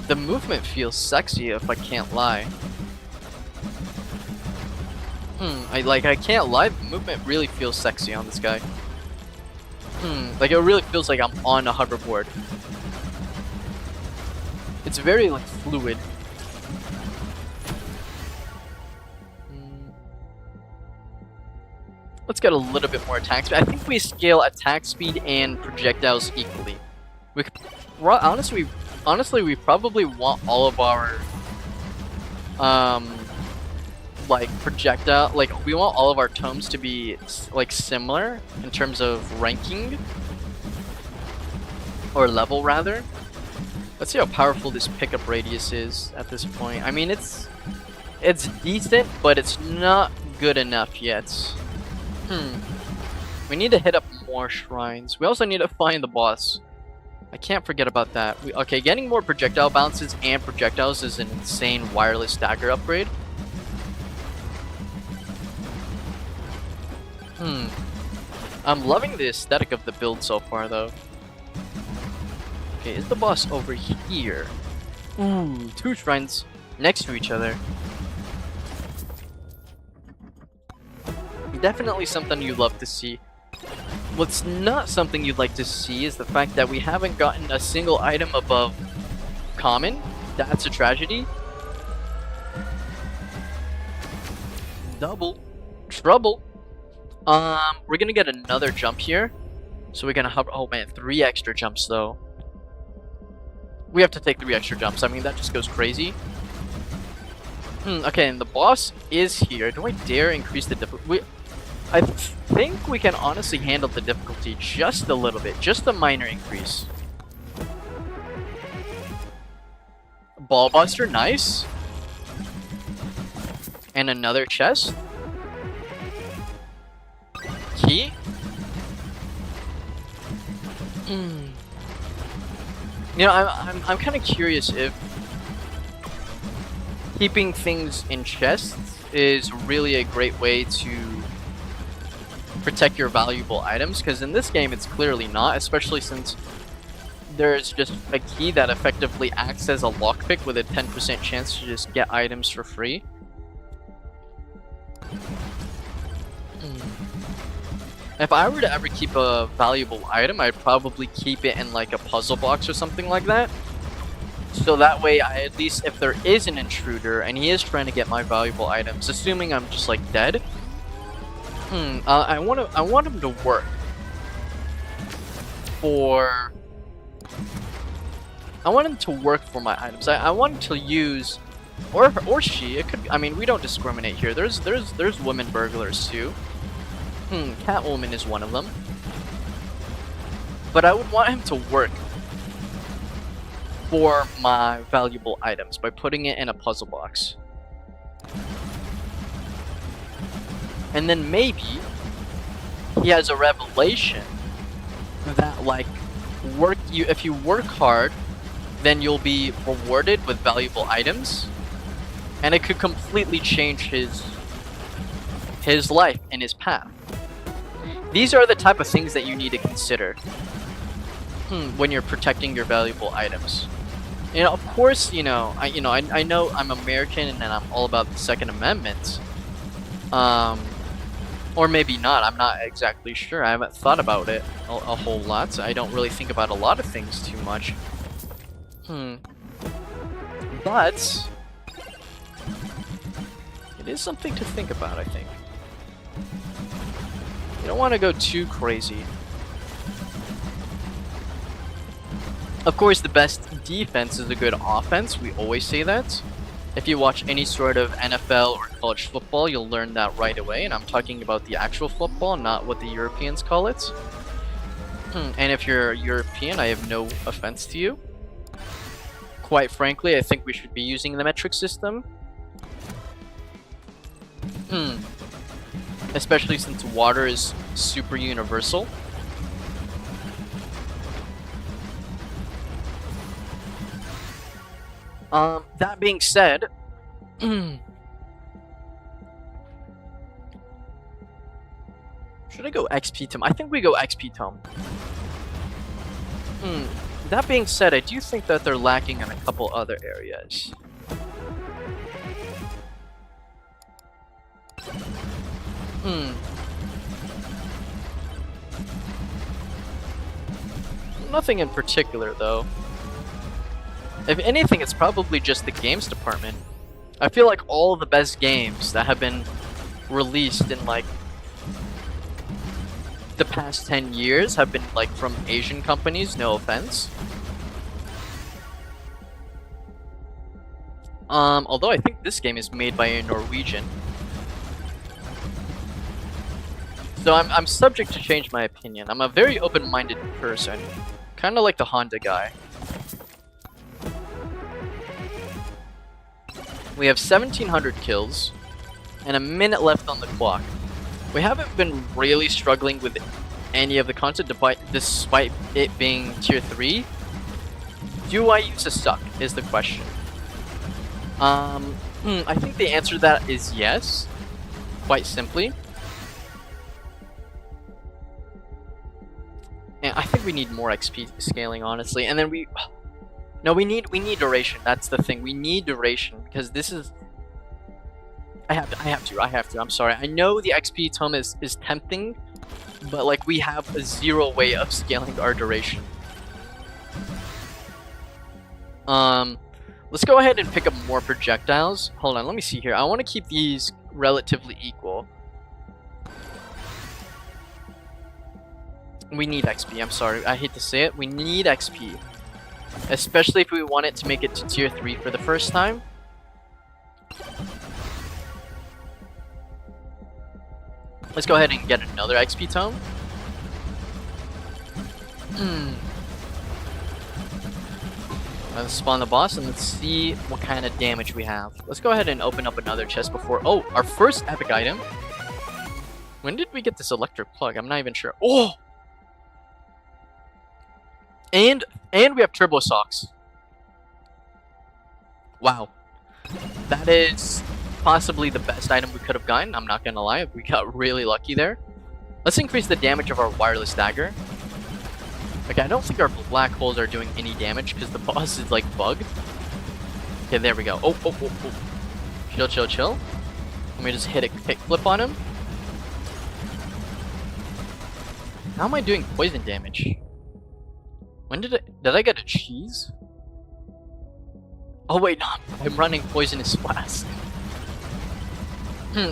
The movement feels sexy, if I can't lie. I can't lie, the movement really feels sexy on this guy. Like it really feels like I'm on a hoverboard. It's very like fluid. Let's get a little bit more attack speed. I think we scale attack speed and projectiles equally. We could, honestly, we probably want all of our like projectile, like we want all of our tomes to be like similar in terms of ranking or level rather. Let's see how powerful this pickup radius is at this point. I mean, it's decent, but it's not good enough yet. We need to hit up more shrines. We also need to find the boss. I can't forget about that. Okay, getting more projectile bounces and projectiles is an insane wireless dagger upgrade. I'm loving the aesthetic of the build so far, though. Okay, is the boss over here? Ooh, 2 shrines next to each other. Definitely something you'd love to see. What's not something you'd like to see is the fact that we haven't gotten a single item above common. That's a tragedy. Double trouble. We're gonna get another jump here. So we're gonna have, oh man, 3 extra jumps though. We have to take 3 extra jumps. I mean, that just goes crazy. Okay, and the boss is here. Do I dare increase the difficulty? I think we can honestly handle the difficulty just a little bit. Just a minor increase. Ballbuster, nice. And another chest. Key. You know, I'm kind of curious if keeping things in chests is really a great way to protect your valuable items, because in this game it's clearly not, especially since there's just a key that effectively acts as a lockpick with a 10% chance to just get items for free. If I were to ever keep a valuable item, I'd probably keep it in like a puzzle box or something like that. So that way, at least if there is an intruder and he is trying to get my valuable items, assuming I'm just like dead, I want him to work for I want him to work for my items. I want him to use, or she. It could be, I mean, we don't discriminate here. There's women burglars too. Catwoman is one of them. But I would want him to work for my valuable items by putting it in a puzzle box. And then maybe he has a revelation that, like, if you work hard, then you'll be rewarded with valuable items, and it could completely change his life and his path. These are the type of things that you need to consider when you're protecting your valuable items. You know, of course, I know I'm American and I'm all about the Second Amendment. Or maybe not. I'm not exactly sure. I haven't thought about it a whole lot. I don't really think about a lot of things too much. But it is something to think about, I think. You don't want to go too crazy. Of course, the best defense is a good offense. We always say that. If you watch any sort of NFL or college football, you'll learn that right away. And I'm talking about the actual football, not what the Europeans call it. And if you're European, I have no offense to you. Quite frankly, I think we should be using the metric system. Especially since water is super universal. That being said, should I go XP Tome? I think we go XP Tome. That being said, I do think that they're lacking in a couple other areas. Nothing in particular, though. If anything, it's probably just the games department. I feel like all the best games that have been released in, like, the past 10 years have been, like, from Asian companies, no offense. Although I think this game is made by a Norwegian. So I'm subject to change my opinion. I'm a very open-minded person. Kinda like the Honda guy. We have 1,700 kills, and a minute left on the clock. We haven't been really struggling with any of the content, despite it being tier 3. Do I use a suck, is the question. I think the answer to that is yes, quite simply. And I think we need more XP scaling, honestly, and then No, we need duration. That's the thing. We need duration because this is. I have to. I'm sorry. I know the XP tome is tempting, but like we have a zero way of scaling our duration. Let's go ahead and pick up more projectiles. Hold on, let me see here. I want to keep these relatively equal. We need XP. I'm sorry. I hate to say it. We need XP. Especially if we want it to make it to tier 3 for the first time. Let's go ahead and get another XP tome. Let's spawn the boss and let's see what kind of damage we have. Let's go ahead and open up another chest before... Oh, our first epic item. When did we get this electric plug? I'm not even sure. Oh! And we have turbo socks. Wow. That is possibly the best item we could have gotten. I'm not gonna lie, we got really lucky there. Let's increase the damage of our wireless dagger. Okay, I don't think our black holes are doing any damage because the boss is like bugged. Okay, there we go. Oh. Chill. Let me just hit a kickflip on him. How am I doing poison damage? When did I get a cheese? Oh wait, no, I'm running poisonous flask.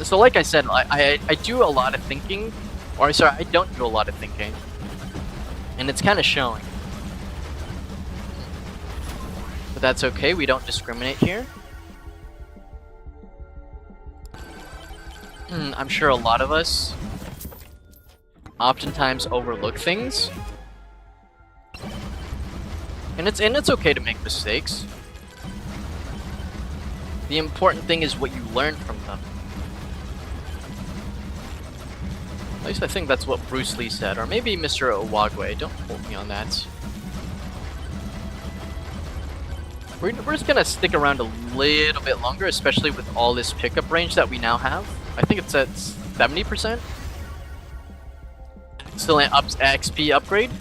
So like I said, I do a lot of thinking, or sorry, I don't do a lot of thinking, and it's kind of showing. But that's okay, we don't discriminate here. I'm sure a lot of us oftentimes overlook things. And it's okay to make mistakes. The important thing is what you learn from them. At least I think that's what Bruce Lee said, or maybe Mr. Owagwe. Don't quote me on that. We're just gonna stick around a little bit longer, especially with all this pickup range that we now have. I think it's at 70%. Still an XP upgrade.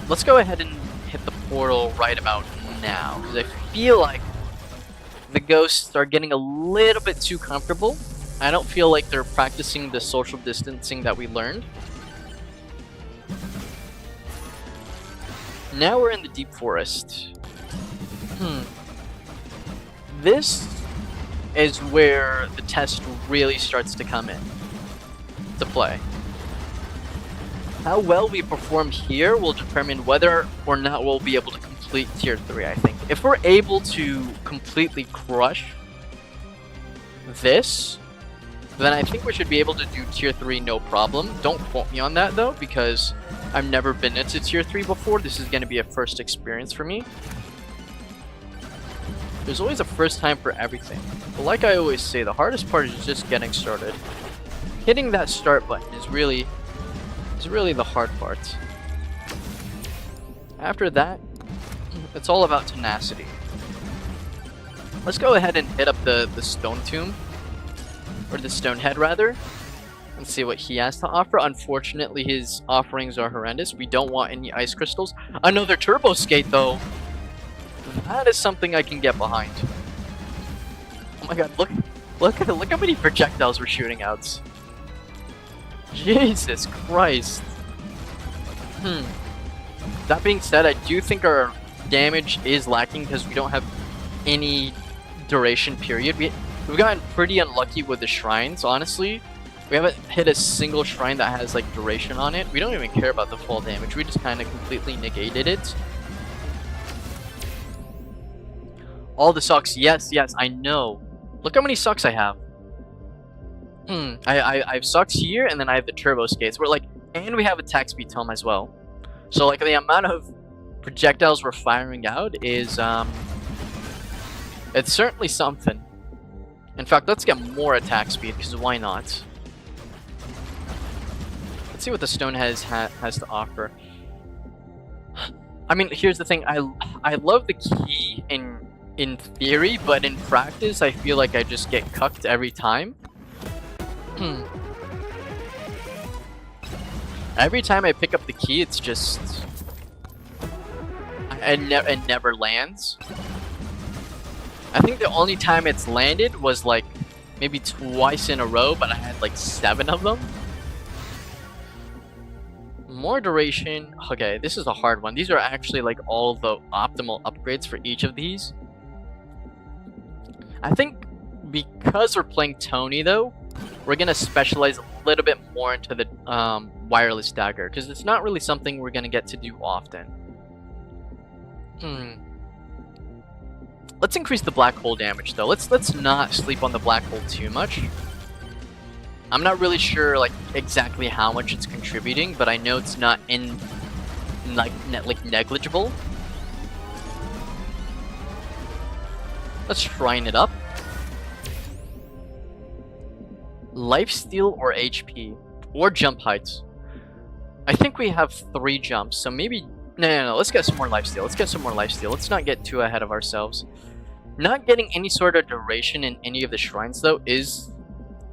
Let's go ahead and hit the portal right about now, because I feel like the ghosts are getting a little bit too comfortable. I don't feel like they're practicing the social distancing that we learned. Now we're in the deep forest. This is where the test really starts to come in to play. How well we perform here will determine whether or not we'll be able to complete tier 3, I think. If we're able to completely crush this, then I think we should be able to do tier 3 no problem. Don't quote me on that though, because I've never been into tier 3 before. This is going to be a first experience for me. There's always a first time for everything. But like I always say, the hardest part is just getting started. Hitting that start button is really the hard part. After that, it's all about tenacity. Let's go ahead and hit up the stone tomb, or the stone head rather, and see what he has to offer. Unfortunately, his offerings are horrendous. We don't want any ice crystals. Another turbo skate though. That is something I can get behind. Oh my god, look how many projectiles we're shooting out. Jesus Christ. That being said, I do think our damage is lacking because we don't have any duration period. We've gotten pretty unlucky with the shrines, honestly. We haven't hit a single shrine that has like duration on it. We don't even care about the fall damage. We just kind of completely negated it. All the socks, yes, I know. Look how many socks I have. I have socks here, and then I have the turbo skates. We're like, and we have attack speed tome as well. So like the amount of projectiles we're firing out is it's certainly something. In fact, let's get more attack speed, because why not? Let's see what the stone has to offer. I mean, here's the thing. I love the key in theory, but in practice, I feel like I just get cucked every time. Every time I pick up the key, it's just... it never lands. I think the only time it's landed was like maybe twice in a row, but I had like 7 of them. More duration. Okay, this is a hard one. These are actually like all the optimal upgrades for each of these. I think because we're playing Tony though, we're gonna specialize a little bit more into the wireless dagger, because it's not really something we're gonna get to do often. Let's increase the black hole damage though. Let's not sleep on the black hole too much. I'm not really sure like exactly how much it's contributing, but I know it's not like negligible. Let's shrine it up. Lifesteal or HP or jump heights. I think we have 3 jumps, so maybe no. Let's get some more lifesteal. Let's not get too ahead of ourselves. Not getting any sort of duration in any of the shrines though is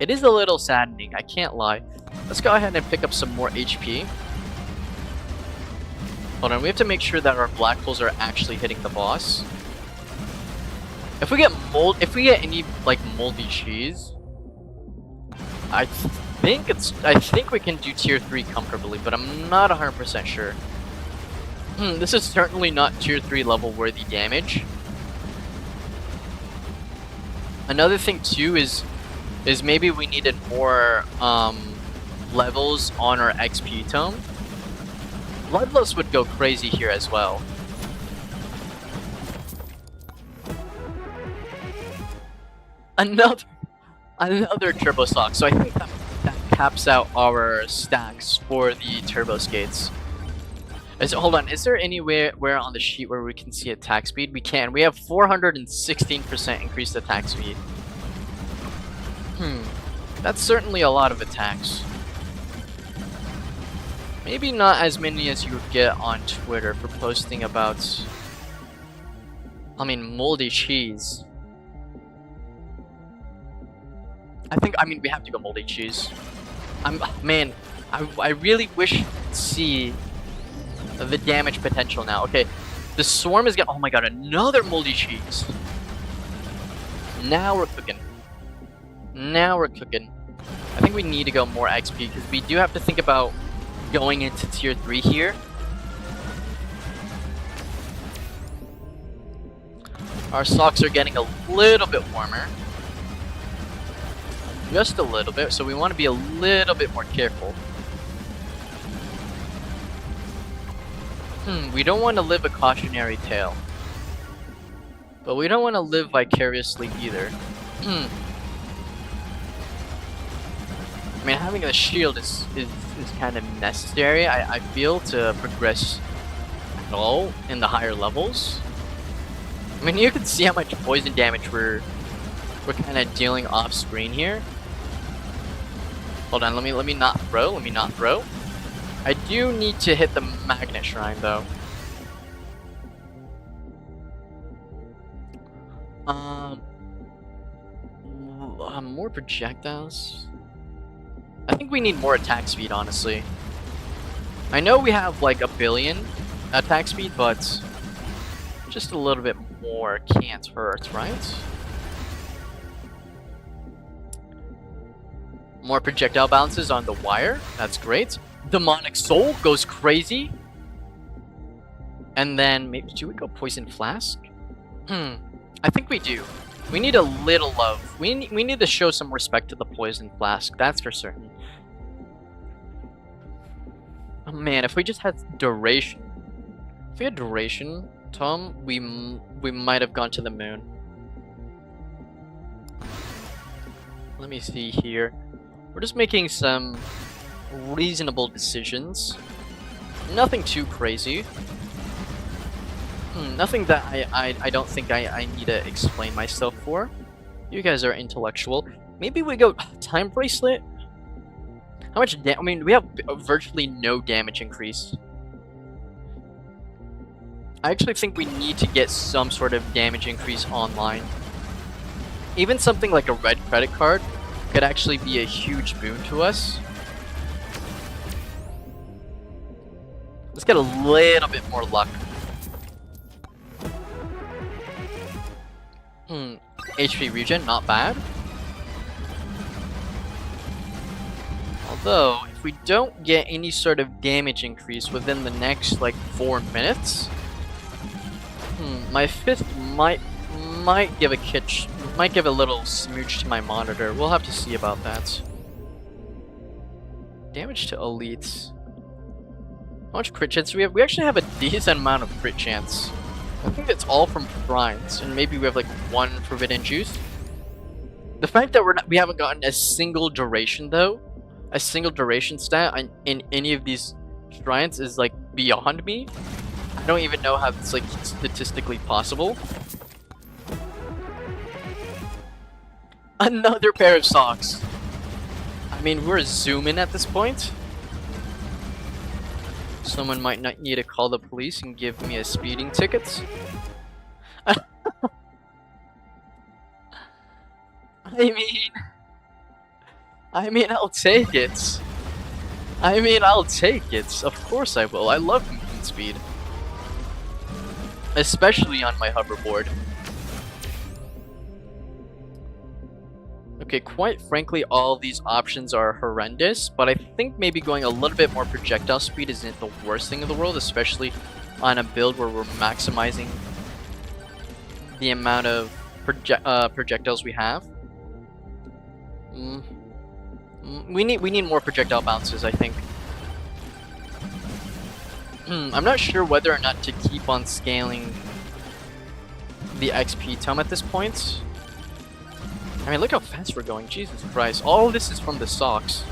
a little saddening. I can't lie. Let's go ahead and pick up some more HP. Hold on, we have to make sure that our black holes are actually hitting the boss. If we get any like moldy cheese, I think we can do tier 3 comfortably, but I'm not 100% sure. This is certainly not tier 3 level worthy damage. Another thing too is maybe we needed more levels on our XP tome. Bloodlust would go crazy here as well. Another Turbo Sock. So I think that caps out our stacks for the Turbo Skates. Hold on, is there anywhere on the sheet where we can see attack speed? We can. We have 416% increased attack speed. That's certainly a lot of attacks. Maybe not as many as you would get on Twitter for posting about, I mean, moldy cheese. I mean, we have to go moldy cheese. Man, I really wish to see the damage potential now. Okay, the swarm is gonna, oh my god, another moldy cheese. Now we're cooking. Now we're cooking. I think we need to go more XP because we do have to think about going into tier 3 here. Our socks are getting a little bit warmer. Just a little bit, so we want to be a little bit more careful. We don't want to live a cautionary tale. But we don't want to live vicariously either. I mean, having a shield is kind of necessary, I feel, to progress at all in the higher levels. I mean, you can see how much poison damage we're kind of dealing off screen here. Hold on, let me not throw. Let me not throw. I do need to hit the magnet shrine though. More projectiles. I think we need more attack speed, honestly. I know we have like 1 billion attack speed, but just a little bit more can't hurt, right? More projectile bounces on the wire. That's great. Demonic Soul goes crazy. And then maybe do we go Poison Flask? I think we do. We need a little love. We need to show some respect to the Poison Flask. That's for certain. Oh man, if we just had duration. If we had duration, Tom, we might have gone to the moon. Let me see here. We're just making some reasonable decisions. Nothing too crazy. Nothing that I don't think I need to explain myself for. You guys are intellectual. Maybe we go Time Bracelet? How much I mean, we have virtually no damage increase. I actually think we need to get some sort of damage increase online. Even something like a red credit card could actually be a huge boon to us. Let's get a little bit more luck. HP regen, not bad. Although, if we don't get any sort of damage increase within the next, like, 4 minutes, my fifth might give a kitsch, might give a little smooch to my monitor. We'll have to see about that. Damage to elites. How much crit chance do we have? We actually have a decent amount of crit chance. I think it's all from shrines, and maybe we have like 1 forbidden juice. The fact that we haven't gotten a single duration though, a single duration stat in any of these shrines is like beyond me. I don't even know how it's like statistically possible. Another pair of socks. I mean, we're zooming at this point. Someone might not need to call the police and give me a speeding ticket. I mean, I'll take it. I'll take it. Of course I will. I love movement speed. Especially on my hoverboard. Okay, quite frankly, all these options are horrendous, but I think maybe going a little bit more projectile speed isn't the worst thing in the world, especially on a build where we're maximizing the amount of projectiles we have. We need more projectile bounces, I think. I'm not sure whether or not to keep on scaling the XP tome at this point. I mean, look how fast we're going. Jesus Christ. All of this is from the socks.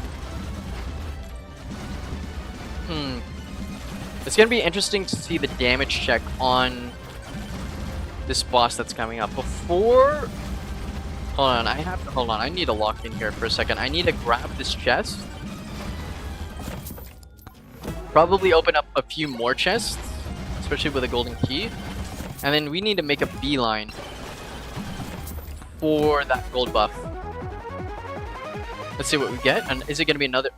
It's gonna be interesting to see the damage check on this boss that's coming up. Before... Hold on, hold on. I need to lock in here for a second. I need to grab this chest. Probably open up a few more chests, especially with a golden key. And then we need to make a beeline for that gold buff. Let's see what we get. And is it going to be another...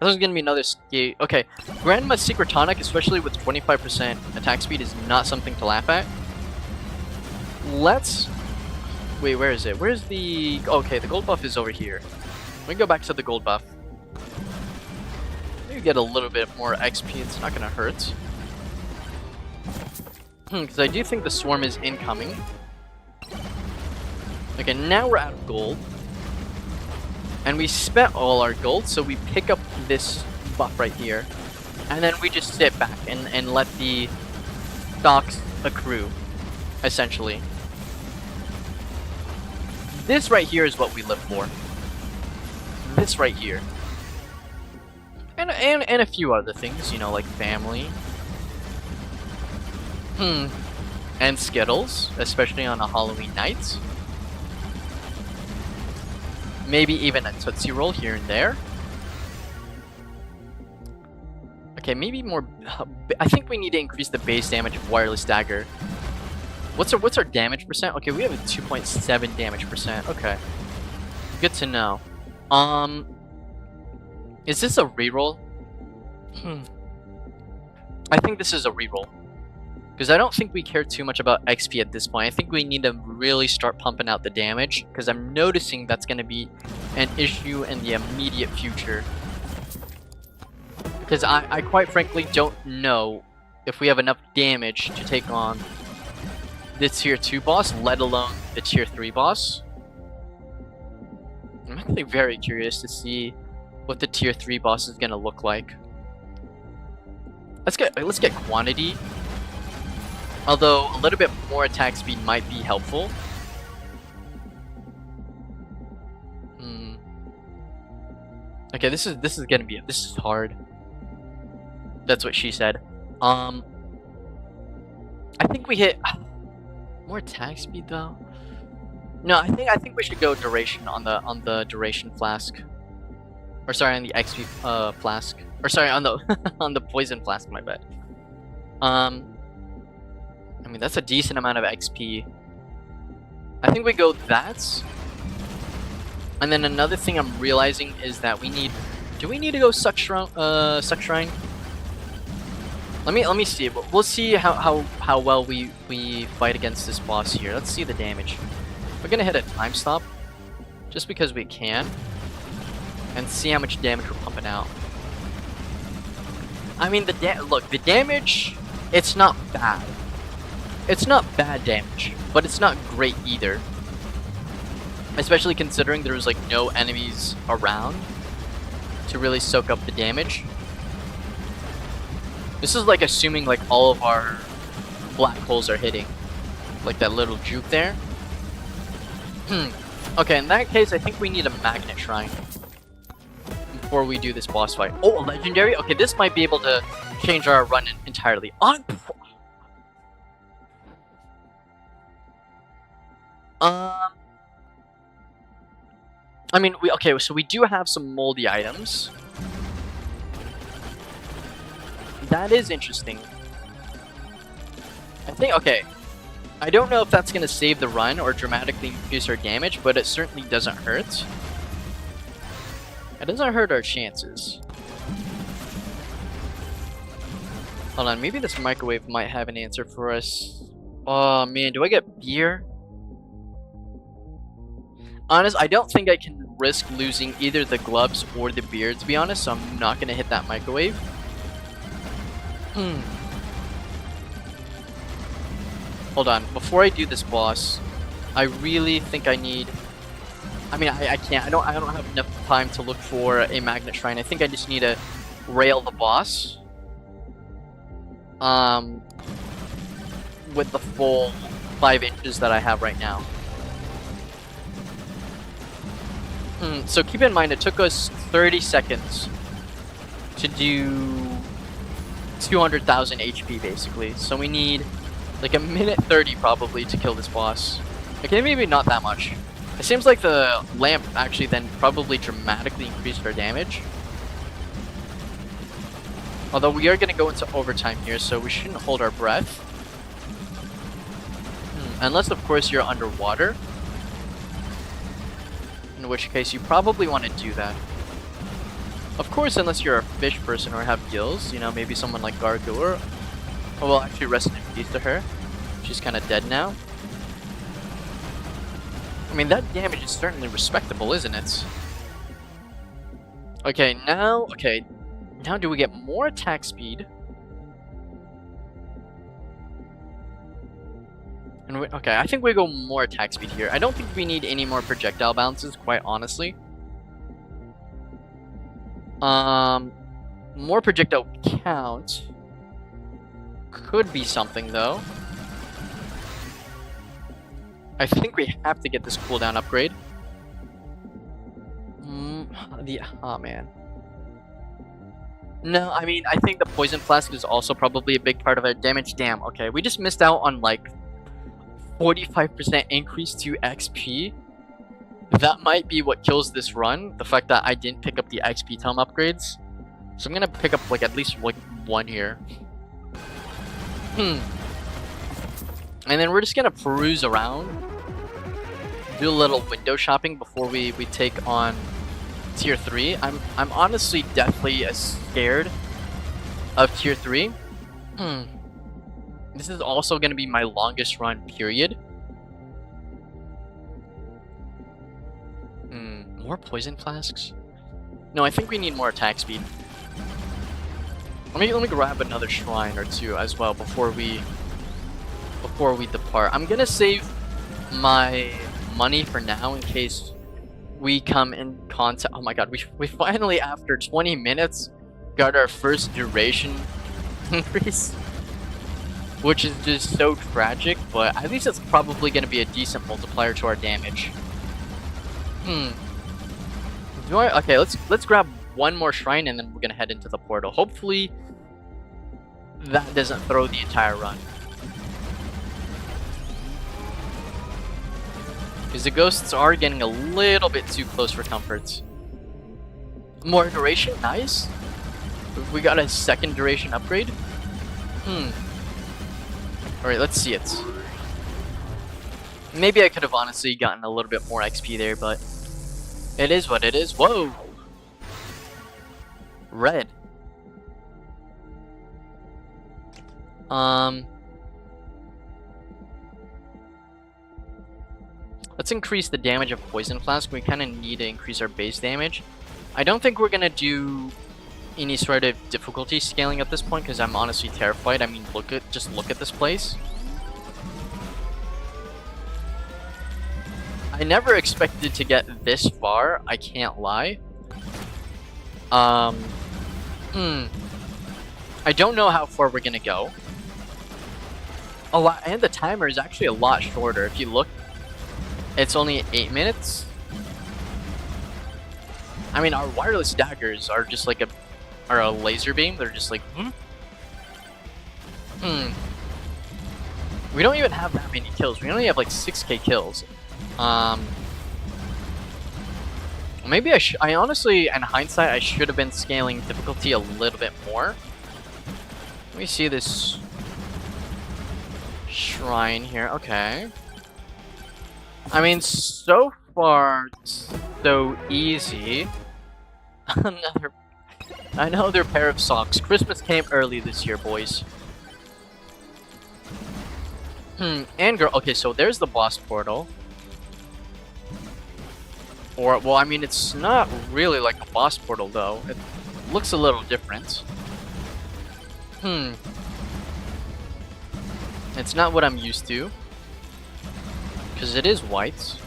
this is going to be another skate. Okay, Grandma's Secret Tonic, especially with 25% attack speed, is not something to laugh at. Let's... Wait, where is it? Where's the... Okay, the gold buff is over here. We can go back to the gold buff. Maybe get a little bit more XP. It's not going to hurt. Because I do think the swarm is incoming. Okay, now we're out of gold. And we spent all our gold, so we pick up this buff right here. And then we just sit back and let the stocks accrue, essentially. This right here is what we live for. This right here. And a few other things, you know, like family. And Skittles, especially on a Halloween night. Maybe even a Tootsie Roll here and there. Okay, maybe more... I think we need to increase the base damage of Wireless Dagger. What's our damage percent? Okay, we have a 2.7 damage percent. Okay. Good to know. Is this a reroll? I think this is a reroll. Because I don't think we care too much about XP at this point. I think we need to really start pumping out the damage. Because I'm noticing that's going to be an issue in the immediate future. Because I quite frankly don't know if we have enough damage to take on the tier 2 boss, let alone the tier 3 boss. I'm actually very curious to see what the tier 3 boss is going to look like. Let's get quantity. Although a little bit more attack speed might be helpful. Okay, this is gonna be this is hard. That's what she said. I think we hit more attack speed though. No, I think we should go duration on the duration flask. Or sorry, on the XP flask. Or sorry, on the on the poison flask, my bad. I mean, that's a decent amount of XP. I think we go that. And then another thing I'm realizing is that we need... Do we need to go Suck Shrine? Let me see. We'll see how well we fight against this boss here. Let's see the damage. We're gonna hit a time stop. Just because we can. And see how much damage we're pumping out. I mean, look, the damage... It's not bad. It's not bad damage, but it's not great either. Especially considering there's like no enemies around to really soak up the damage. This is like assuming like all of our black holes are hitting. Like that little juke there. Okay, in that case, I think we need a magnet shrine before we do this boss fight. Oh, a legendary? Okay, this might be able to change our run entirely. I mean, so we do have some moldy items. That is interesting. I think, okay. I don't know if that's going to save the run or dramatically increase our damage, but it certainly doesn't hurt. It doesn't hurt our chances. Hold on, maybe this microwave might have an answer for us. Oh man, do I get beer? Honest, I don't think I can risk losing either the gloves or the beer, to be honest, so I'm not going to hit that microwave. Hold on, before I do this boss, I really think I need... I mean, I can't, I don't have enough time to look for a magnet shrine. I think I just need to rail the boss. with the full 5 inches that I have right now. So keep in mind, it took us 30 seconds to do 200,000 HP basically. So we need like a minute 30 probably to kill this boss. Okay, maybe not that much. It seems like the lamp actually then probably dramatically increased our damage. Although we are going to go into overtime here, so we shouldn't hold our breath. Unless, of course, you're underwater. In which case, you probably want to do that. Of course, unless you're a fish person or have gills. You know, maybe someone like Gargoyle. Oh, well, actually, rest in peace to her. She's kind of dead now. I mean, that damage is certainly respectable, isn't it? Okay, now... Okay, now do we get more attack speed? And okay, I think we go more attack speed here. I don't think we need any more projectile bounces, quite honestly. More projectile count could be something, though. I think we have to get this cooldown upgrade. Oh, man. No, I mean, I think the Poison Flask is also probably a big part of our damage. Damn, okay. We just missed out on, like, 45% increase to XP. That might be what kills this run. The fact that I didn't pick up the XP tome upgrades. So I'm gonna pick up, like, at least, like, one here. And then we're just gonna peruse around. Do a little window shopping before we take on Tier 3. I'm honestly deathly scared of Tier 3. This is also going to be my longest run, period. More poison flasks? No, I think we need more attack speed. Let me grab another shrine or two as well before we depart. I'm gonna save my money for now in case we come in contact. Oh my god, we finally, after 20 minutes, got our first duration increase. Which is just so tragic, but at least it's probably going to be a decent multiplier to our damage. Okay, let's grab one more shrine and then we're going to head into the portal. Hopefully, that doesn't throw the entire run. Because the ghosts are getting a little bit too close for comfort. More duration, nice. We got a second duration upgrade. Alright, let's see it. Maybe I could have honestly gotten a little bit more XP there, but it is what it is. Whoa! Red. Let's increase the damage of Poison Flask. We kind of need to increase our base damage. I don't think we're gonna do any sort of difficulty scaling at this point because I'm honestly terrified. I mean, just look at this place. I never expected to get this far, I can't lie. I don't know how far we're gonna go. And the timer is actually a lot shorter. If you look, it's only 8 minutes. I mean, our wireless daggers are just like a laser beam. They're just like, We don't even have that many kills. We only have like 6k kills. Maybe I honestly, in hindsight, I should have been scaling difficulty a little bit more. Let me see this shrine here. Okay. I mean, so far, so easy. Another pair of socks. Christmas came early this year, boys. And girl. Okay, so there's the boss portal. Or, well, I mean, it's not really like a boss portal, though. It looks a little different. It's not what I'm used to. Because it is white.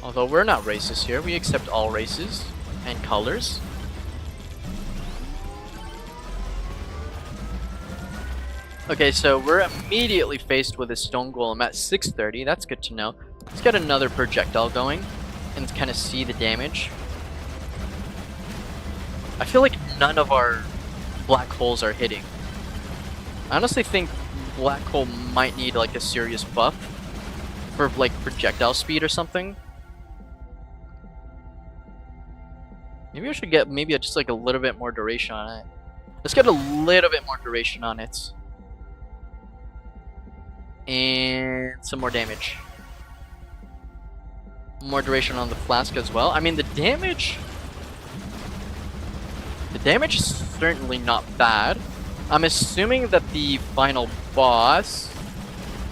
Although we're not racist here. We accept all races and colors. Okay, so we're immediately faced with a stone golem at 630. That's good to know. Let's get another projectile going and kind of see the damage. I feel like none of our black holes are hitting. I honestly think black hole might need like a serious buff for like projectile speed or something. Maybe I should get just like a little bit more duration on it. Let's get a little bit more duration on it. And some more damage. More duration on the flask as well. I mean, the damage is certainly not bad. I'm assuming that the final boss,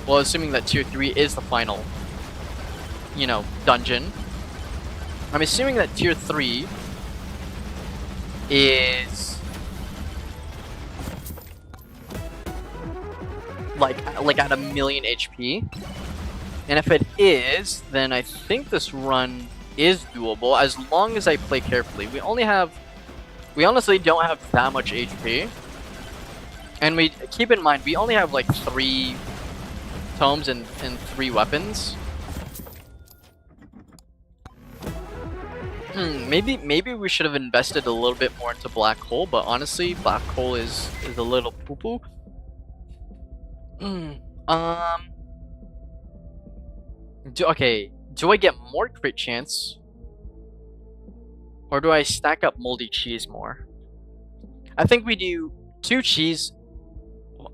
well, assuming that tier 3 is the final, you know, dungeon. I'm assuming that tier 3 is like at 1,000,000 HP. And if it is, then I think this run is doable as long as I play carefully. We honestly don't have that much HP. And we keep in mind we only have like 3 tomes and 3 weapons. Maybe we should have invested a little bit more into black hole, but honestly, black hole is a little poo poo. Do I get more crit chance? Or do I stack up moldy cheese more? I think we do 2 cheese.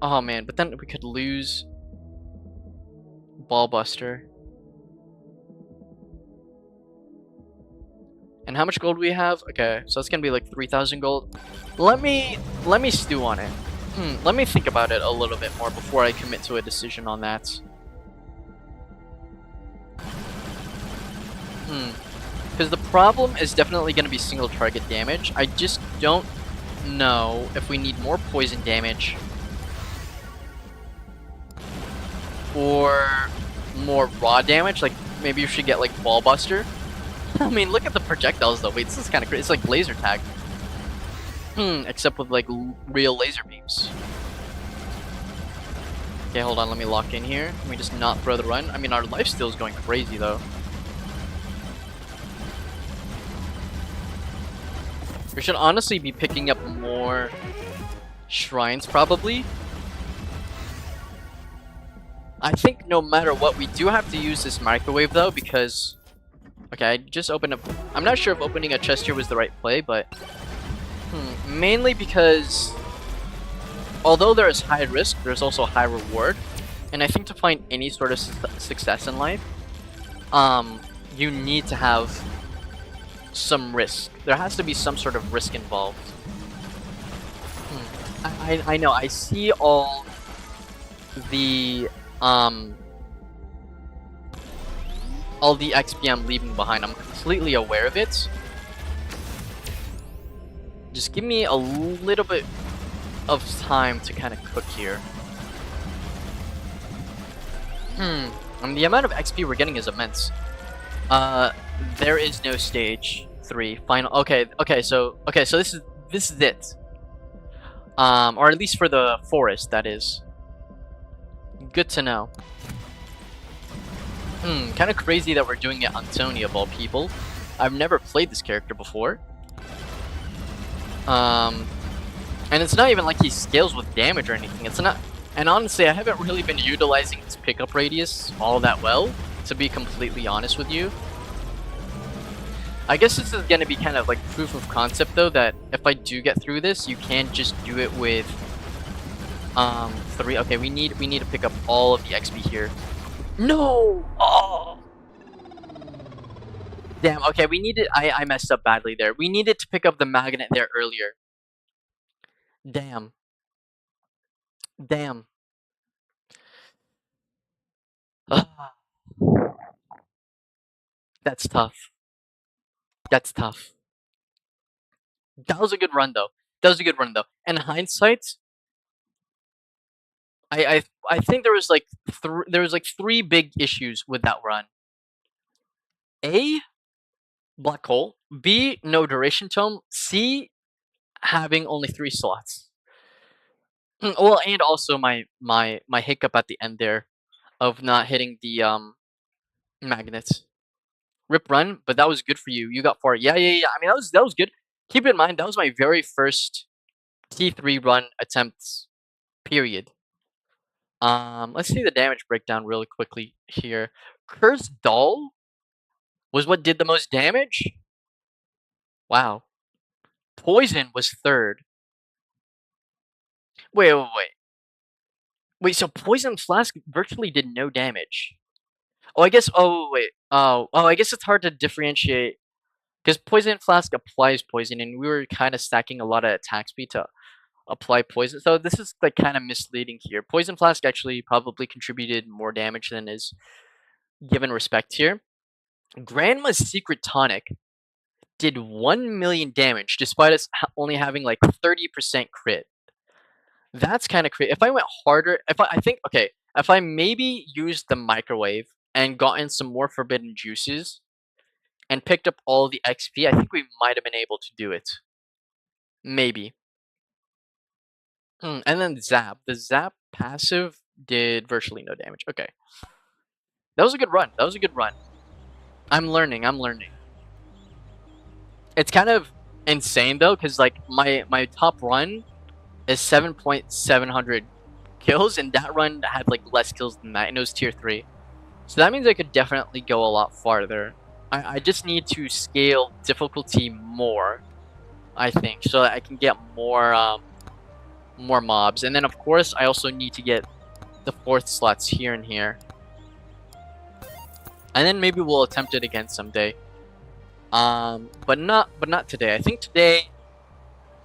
Oh man, but then we could lose Ballbuster. And how much gold do we have? Okay, so it's gonna be like 3,000 gold. Let me stew on it. Let me think about it a little bit more before I commit to a decision on that. Because the problem is definitely going to be single target damage. I just don't know if we need more poison damage or more raw damage. Like, maybe you should get, like, Ballbuster. I mean, look at the projectiles, though. Wait, this is kind of crazy. It's like laser tag. Except with, like, real laser beams. Okay, hold on. Let me lock in here. Let me just not throw the run. I mean, our lifesteal is going crazy, though. We should honestly be picking up more shrines, probably. I think no matter what, we do have to use this microwave, though, because... Okay, I just opened up... I'm not sure if opening a chest here was the right play, but... Mainly because... Although there is high risk, there's also high reward. And I think to find any sort of success in life, you need to have some risk. There has to be some sort of risk involved. I know, I see all the XP I'm leaving behind. I'm completely aware of it. Just give me a little bit of time to kind of cook here. The amount of XP we're getting is immense. There is no stage 3 final. Okay, so this is it. Or at least for the forest, that is. Good to know. Kind of crazy that we're doing it on Tony of all people. I've never played this character before. And it's not even like he scales with damage or anything. It's not. And honestly, I haven't really been utilizing his pickup radius all that well, to be completely honest with you. I guess this is going to be kind of like proof of concept, though, that if I do get through this, you can't just do it with 3. Okay, we need to pick up all of the XP here. No! Oh! Damn, okay, we needed... I messed up badly there. We needed to pick up the magnet there earlier. Damn. Damn. That's tough. That's tough. That was a good run, though. In hindsight, I think there was like 3 big issues with that run. A, black hole. B, no duration tome. C, having only 3 slots. Well, and also my hiccup at the end there of not hitting the magnets. Rip run, but that was good for you. You got far. Yeah, yeah, yeah. I mean, that was good. Keep in mind that was my very first T3 run attempts. Period. Let's see the damage breakdown really quickly here. Curse Doll was what did the most damage. Wow. Poison was third. Wait, wait, wait. Wait, so Poison Flask virtually did no damage. Oh, I guess. Oh, wait. I guess it's hard to differentiate because Poison Flask applies poison, and we were kind of stacking a lot of attack speed to apply poison. So this is like kind of misleading here. Poison Flask actually probably contributed more damage than is given respect here. Grandma's Secret Tonic did 1 million damage despite us only having like 30% crit. That's kind of crazy. If I went harder, I think okay, if I maybe used the microwave and gotten some more forbidden juices and picked up all the XP, I think we might have been able to do it. Maybe. And then Zap. The Zap passive did virtually no damage. Okay. That was a good run. That was a good run. I'm learning. I'm learning. It's kind of insane though, because like my top run is 7,700 kills, and that run had like less kills than that, and it was tier 3. So that means I could definitely go a lot farther. I just need to scale difficulty more, I think, so that I can get more more mobs. And then of course I also need to get the 4th slots here and here. And then maybe we'll attempt it again someday. But not today. I think today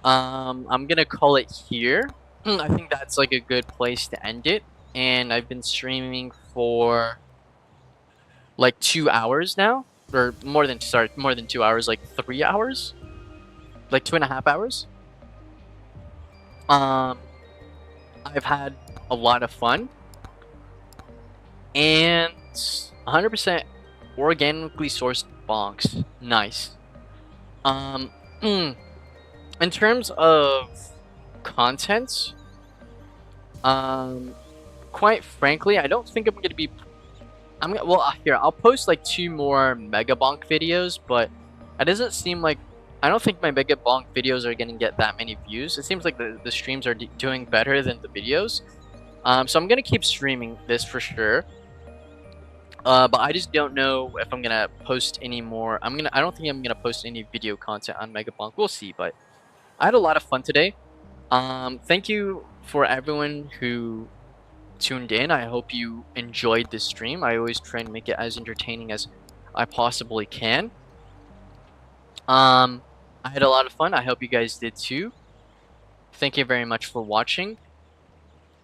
I'm gonna call it here. I think that's like a good place to end it. And I've been streaming for like 2 hours now, or more than 2 hours, like 3 hours, like 2.5 hours. I've had a lot of fun, and 100% organically sourced bonks. Nice. In terms of content, quite frankly, I don't think I'm gonna be. Well, here I'll post like 2 more Megabonk videos, but it doesn't seem like I don't think my Megabonk videos are gonna get that many views. It seems like the streams are doing better than the videos. So I'm gonna keep streaming this for sure. But I just don't know if I'm gonna post any more. I don't think I'm gonna post any video content on Megabonk. We'll see, but I had a lot of fun today. Thank you for everyone who tuned in. I hope you enjoyed this stream. I always try and make it as entertaining as I possibly can. I had a lot of fun. I hope you guys did too. Thank you very much for watching.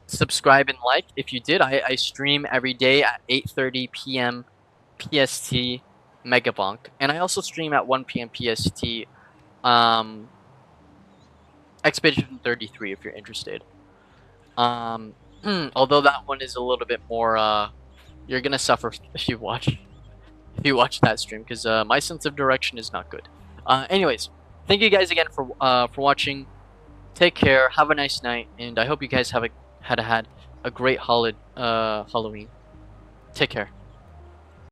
Subscribe and like if you did. I stream every day at 8:30 p.m. PST Megabonk, and I also stream at 1 p.m. PST Expedition 33 if you're interested. Although that one is a little bit more you're gonna suffer if you watch that stream, because my sense of direction is not good. Anyways, thank you guys again for watching. Take care, have a nice night, and I hope you guys have had a great Halloween. Take care.